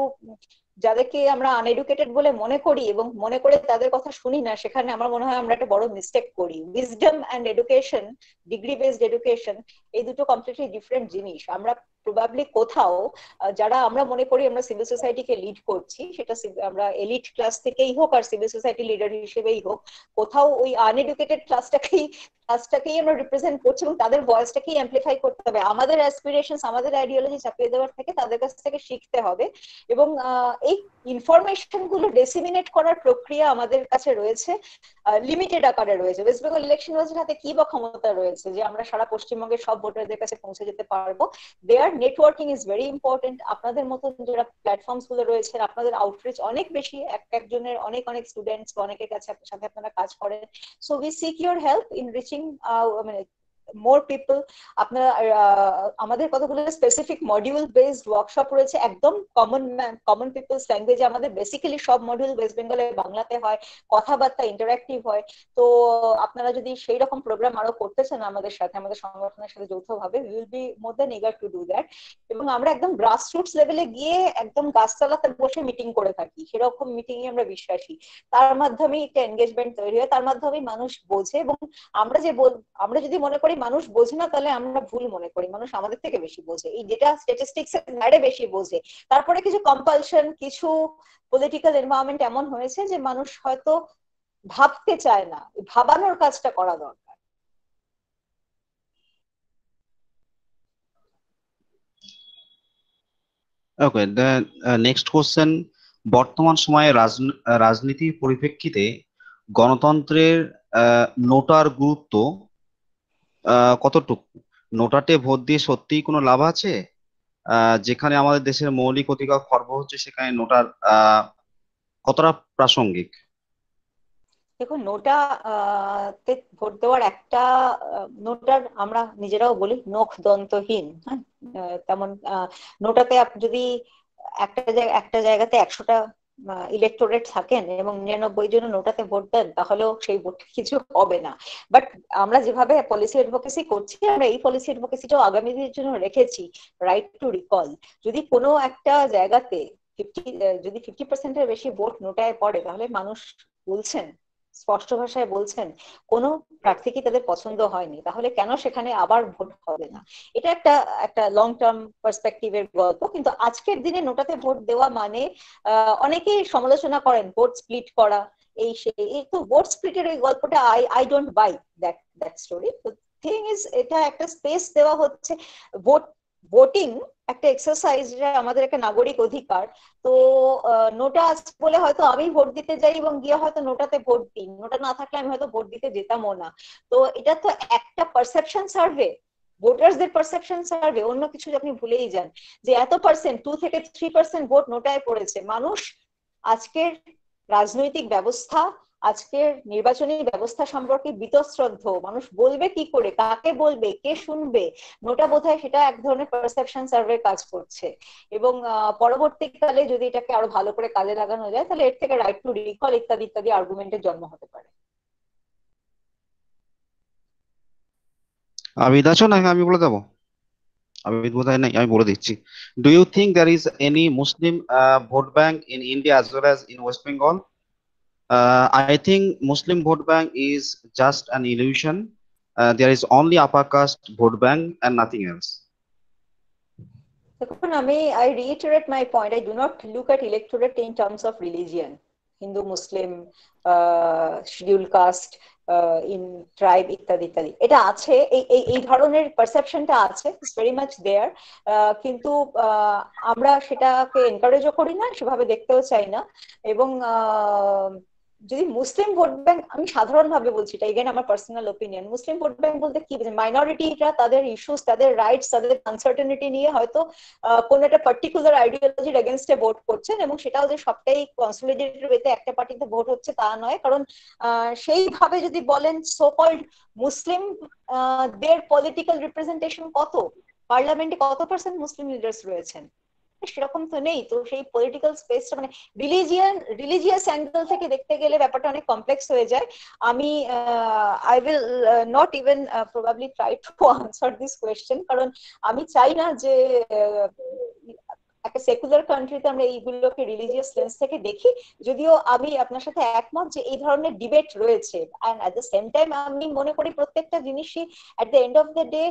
যাদেরকে আমরা আনএডুকেটেড বলে মনে করি এবং মনে করে তাদের কথা শুনি না, সেখানে আমার মনে হয় আমরা একটা বড় মিস্টেক করি। Wisdom and education, degree based education, এই দুটো কমপ্লিটলি ডিফারেন্ট জিনিস। আমরা প্রবাবলি কোথাও, যারা আমরা মনে করি আমরা সিভিল সোসাইটিকে লিড করছি, সেটা আমরা এলিট ক্লাস থেকেই হোক আর সিভিল সোসাইটি লিডার হিসেবেই হোক, কোথাও ওই আনএডুকেটেড ক্লাসটাকেই আমরা রিপ্রেজেন্ট করছি এবং তাদের ভয়েসটাকেই অ্যাম্পলিফাই করতে হবে। আমাদের অ্যাসপিরেশনস, আমাদের আইডিওলজি চাপিয়ে দেওয়ার থেকে তাদের কাছ থেকে শিখতে হবে। এবং এই ইনফরমেশন গুলো ডিসেমিনেট করার প্রক্রিয়া আমাদের কাছে রয়েছে, লিমিটেড আকারে রয়েছে। ওয়েস্ট বেঙ্গল ইলেকশন ওয়াজের হাতে কি বা ক্ষমতা রয়েছে যে আমরা সারা পশ্চিমবঙ্গের সব ভোটারদের কাছে পৌঁছে যেতে পারবো? দে আর দেয়ার নেটওয়ার্কিং ইজ ভেরি ইম্পর্টেন্ট। আপনাদের মতন যারা প্ল্যাটফর্মস গুলো রয়েছে, আপনাদের আউটরিচ অনেক বেশি, একজনের অনেক অনেক স্টুডেন্টস অনেকের কাছে সাথে আপনারা কাজ করেন। So we seek your help in reaching মানে মোর পিপল। আপনারা আমাদের কতগুলো স্পেসিফিক মডিউল বেসড ওয়ার্কশপ রয়েছে, একদম কমন পিপলস ল্যাঙ্গুয়েজে। আমাদের বেসিক্যালি সব মডিউল ওয়েস্ট বেঙ্গলে বাংলাতে হয়, কথাবার্তা ইন্টারাক্টিভ হয়। তো আপনারা যদি সেই রকম প্রোগ্রাম আরো করতে চান আমাদের সাথে, আমাদের সংগঠনের সাথে যৌথভাবে, we will be more than eager to do that. এবং আমরা একদম গ্রাসরুটস লেভেলে গিয়ে একদম গাছতলাতে বসে মিটিং করে থাকি, সেরকম মিটিং এ আমরা বিশ্বাসী। তার মাধ্যমে একটা এনগেজমেন্ট তৈরি হয়, তার মাধ্যমে মানুষ বোঝে। এবং আমরা যদি মনে করি মানুষ বোঝে না, তাহলে আমরা ভুল মনে করি। মানুষ আমাদের থেকে বেশি বোঝে, এই যেটা স্ট্যাটিস্টিক্স এর বাইরে বেশি বোঝে। তারপরে কিছু কম্পালশন, কিছু পলিটিক্যাল এনভায়রনমেন্ট এমন হয়েছে যে মানুষ হয়তো ভাবতে চায় না, ভাবানোর কাজটা করা দরকার। ওকে, দ্য নেক্সট কোশ্চেন, বর্তমান সময়ে রাজনীতির পরিপ্রেক্ষিতে গণতন্ত্রের নোটার গুরুত্ব কতটুকু? নোটাতে ভোট দিয়ে সত্যিই কোনো লাভ আছে? যেখানে আমাদের দেশের মৌলিক অধিকার খর্ব হচ্ছে, সেখানে নোটার কতটা প্রাসঙ্গিক? দেখুন, নোটা তে ভোট দেওয়ার একটা নোটার আমরা নিজেরাও বলি নখ দন্তহীন। হ্যাঁ, তেমন নোটাতে যদি একটা জায়গাতে 100টা ইলেকটোরেট থাকেন এবং 99 জন নোটাতে ভোট দেন, তাহলেও সেই ভোট কিছু হবে না। বাট আমরা যেভাবে পলিসি অ্যাডভোকেসি করছি, আমরা এই পলিসি অ্যাডভোকেসিটাও আগামী দিনের জন্য রেখেছি। রাইট টু রিকল, যদি কোনো একটা জায়গাতে 50% বেশি ভোট নোটায় পড়ে, তাহলে মানুষ বলছেন, স্পষ্ট ভাষায় বলছেন, কোন প্রার্থীকে তাদের পছন্দ হয়নি, তাহলে কেন সেখানে আবার ভোট হবে না? এটা একটা একটা লং টার্ম পার্সপেক্টিভের গল্প। কিন্তু আজকের দিনে নোটাতে ভোট দেওয়া মানে অনেকেই সমালোচনা করেন ভোট স্প্লিট করা, এই সেই। তো ভোট স্প্লিটের এই গল্পটা I don't by that story. তো থিং ইজ, এটা একটা স্পেস দেওয়া হচ্ছে। ভোটিং একটা এক্সারসাইজ, আমাদের একটা নাগরিক অধিকার। তো নোটা আছে বলে হয়তো আমি ভোট দিতে যাই এবং গিয়ে হয়তো নোটাতে ভোট দিই, নোটা না থাকলে আমি হয়তো ভোট দিতে যেতামও না। তো এটা তো একটা পারসেপশন সার্ভে, ভোটারসদের পারসেপশন সার্ভে। অন্য কিছু আপনি ভুলেই যান যে এত পার্সেন্ট, 2 থেকে 3% ভোট নোটায় পড়েছে। মানুষ আজকের রাজনৈতিক ব্যবস্থা, আজকের নির্বাচনী ব্যবস্থা সম্পর্কে বীতশ্রদ্ধ। মানুষ বলবে কি করে, কাকে বলবে, কে শুনবে? নোটা বোধহয় সেটা এক ধরনের পারসেপশন সার্ভে কাজ করছে। এবং পরবর্তীকালে যদি এটাকে আরো ভালো করে কাজে লাগানো যায়, তাহলে এর থেকে রাইট টু রিকল ইত্যাদি ইত্যাদি আর্গুমেন্টের জন্ম হতে পারে। আবিদ আছো নাকি আমি বলে দেবো? আবিদ বোধহয় নাই, আমি বলে দিচ্ছি। Do you think there is any Muslim vote bank in India as well as in West Bengal? I think Muslim vote bank is just an illusion. There is only upper caste vote bank and nothing else. দেখুন, I reiterate my point. I do not look at electorate in terms of religion, Hindu, Muslim, schedule caste, in tribe ইত্যাদি ইত্যাদি। এটা আছে, এই ধরনের পারসেপশনটা আছে, it's very much দেয়ার। কিন্তু আমরা সেটাকে এনকারেজও করি না, সেভাবে দেখতেও চাই না। এবং যদি মুসলিম ভোট ব্যাংক, আমি সাধারণভাবে বলছি, এটা এগেন আমার পার্সোনাল ওপিনিয়ন, মুসলিম ভোট ব্যাংক বলতে কি বোঝেন? মাইনরিটিরা তাদের ইস্যুস, তাদের রাইটস, তাদের আনসার্টেনিটি নিয়ে হয়তো কোন একটা পার্টিকুলার আইডিওলজির এগেনস্টে ভোট করছেন, এবং সেটাও যে সবটাই কনসলিডেটেড ওয়েতে একটা পার্টিতে ভোট হচ্ছে তা নয়। কারণ সেইভাবে যদি বলেন, সো কল্ড মুসলিম দের পলিটিক্যাল রিপ্রেজেন্টেশন কত, পার্লামেন্টে কত পার্সেন্ট মুসলিম লিডার্স রয়েছেন? সেরকম তো নেই। তো সেই পলিটিক্যাল স্পেসটা মানে রিলিজিয়াস অ্যাঙ্গেল থেকে দেখতে গেলে ব্যাপারটা অনেক কমপ্লেক্স হয়ে যায়। আমি I will not even probably try to answer this question, কারণ আমি চাই না যে একটা সেকুলার কান্ট্রিতে আমরা এইগুলোকে রিলিজিয়াস লেন্স থেকে দেখি। যদিও আমি আপনার সাথে একমত যে এই ধরনের ডিবেট রয়েছে, and at the same time আমি মনে করি প্রত্যেকটা জিনিসই at the end of the day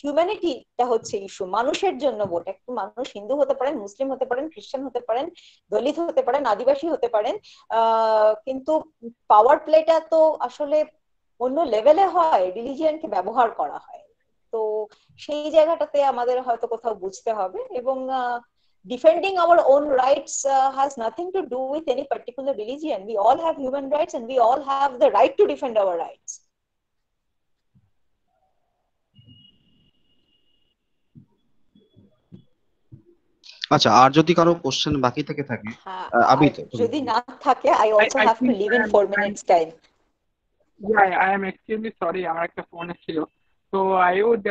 হিউম্যানিটিটা হচ্ছে ইস্যু, মানুষের জন্য ভোট। একটা মানুষ হিন্দু হতে পারেন, মুসলিম হতে পারেন, খ্রিস্টান হতে পারেন, দলিত হতে পারেন, আদিবাসী হতে পারেন, কিন্তু পাওয়ার প্লেটা তো আসলে অন্য লেভেলে হয়, রিলিজিয়ানকে ব্যবহার করা হয়। তো সেই জায়গাটাতে আমাদের হয়তো কোথাও বুঝতে হবে। এবং defending our own rights has nothing to do with any particular religion. We all have human rights and we all have the right to defend our rights. আচ্ছা, আর যদি কারো কোশ্চেন বাকি থেকে থাকে, আর আবিদ তুমি যদি না থাকে, I also I have to think leave in 4 minutes time. I am extremely sorry. আমার একটা ফোন ছিল। So I would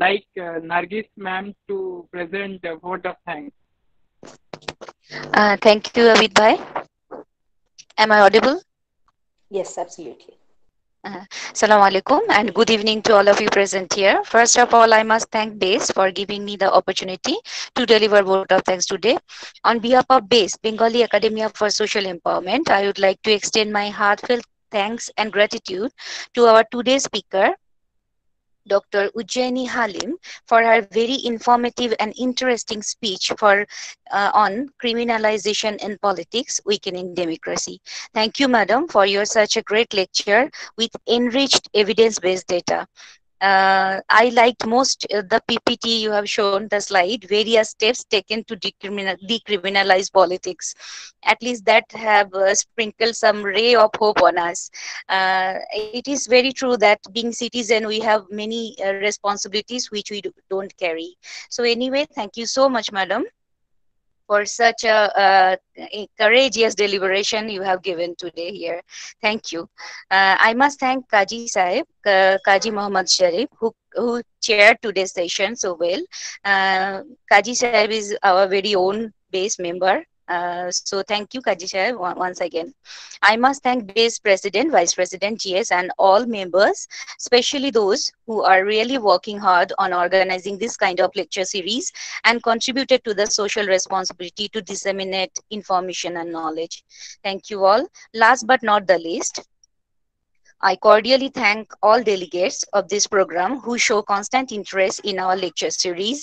like Nargis ma'am to present a vote of thanks. Thank you, Abid Bhai. Am I audible? Yes, absolutely. Assalamu alaikum and good evening to all of you present here. First of all, I must thank BASE for giving me the opportunity to deliver vote of thanks today. On behalf of BASE, Bengali Academia for Social Empowerment, I would like to extend my heartfelt thanks and gratitude to our today's speaker, Dr. Ujjaini Halim, for her very informative and interesting speech on criminalization in politics, weakening democracy. Thank you, madam, for your such a great lecture with enriched evidence-based data. I liked most the PPT you have shown, the slide, various steps taken to decriminalize politics. At least that have sprinkled some ray of hope on us. It is very true that being citizen, we have many responsibilities which we don't carry. So anyway, thank you so much, madam, for such a courageous deliberation you have given today here. Thank you. I must thank Kaji Sahib, Kaji Muhammad Sharif, who chaired today's session so well. Kaji Sahib is our very own base member. So thank you, Kaji Sahib, once again. I must thank base president, vice president, GS, and all members, especially those who are really working hard on organizing this kind of lecture series and contributed to the social responsibility to disseminate information and knowledge. Thank you all. Last but not the least, I cordially thank all delegates of this program who show constant interest in our lecture series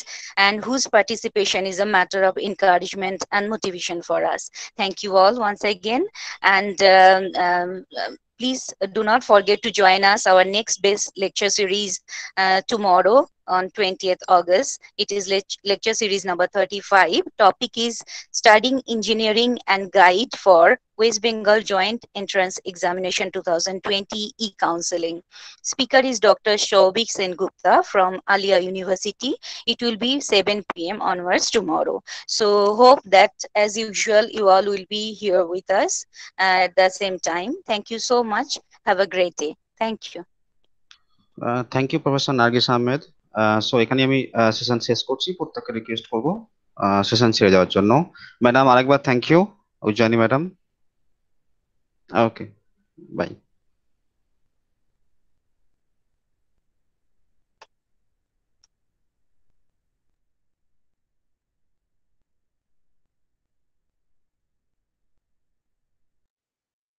and whose participation is a matter of encouragement and motivation for us. Thank you all once again. And please do not forget to join us our next best lecture series tomorrow on 20th August. It is lecture series number 35. Topic is Studying Engineering and Guide for West Bengal Joint Entrance Examination 2020 E-Counseling. Speaker is Dr. Shobik Sengupta from Alia University. It will be 7 p.m. onwards tomorrow. So hope that as usual, you all will be here with us at the same time. Thank you so much. Have a great day. Thank you. Thank you professor Nargis Ahmed. So এখানে আমি session শেষ করছি, প্রত্যেককে request করবো session ছেড়ে যাওয়ার জন্য। Madam আরেকবার thank you, Ujjayini madam. Okay, by.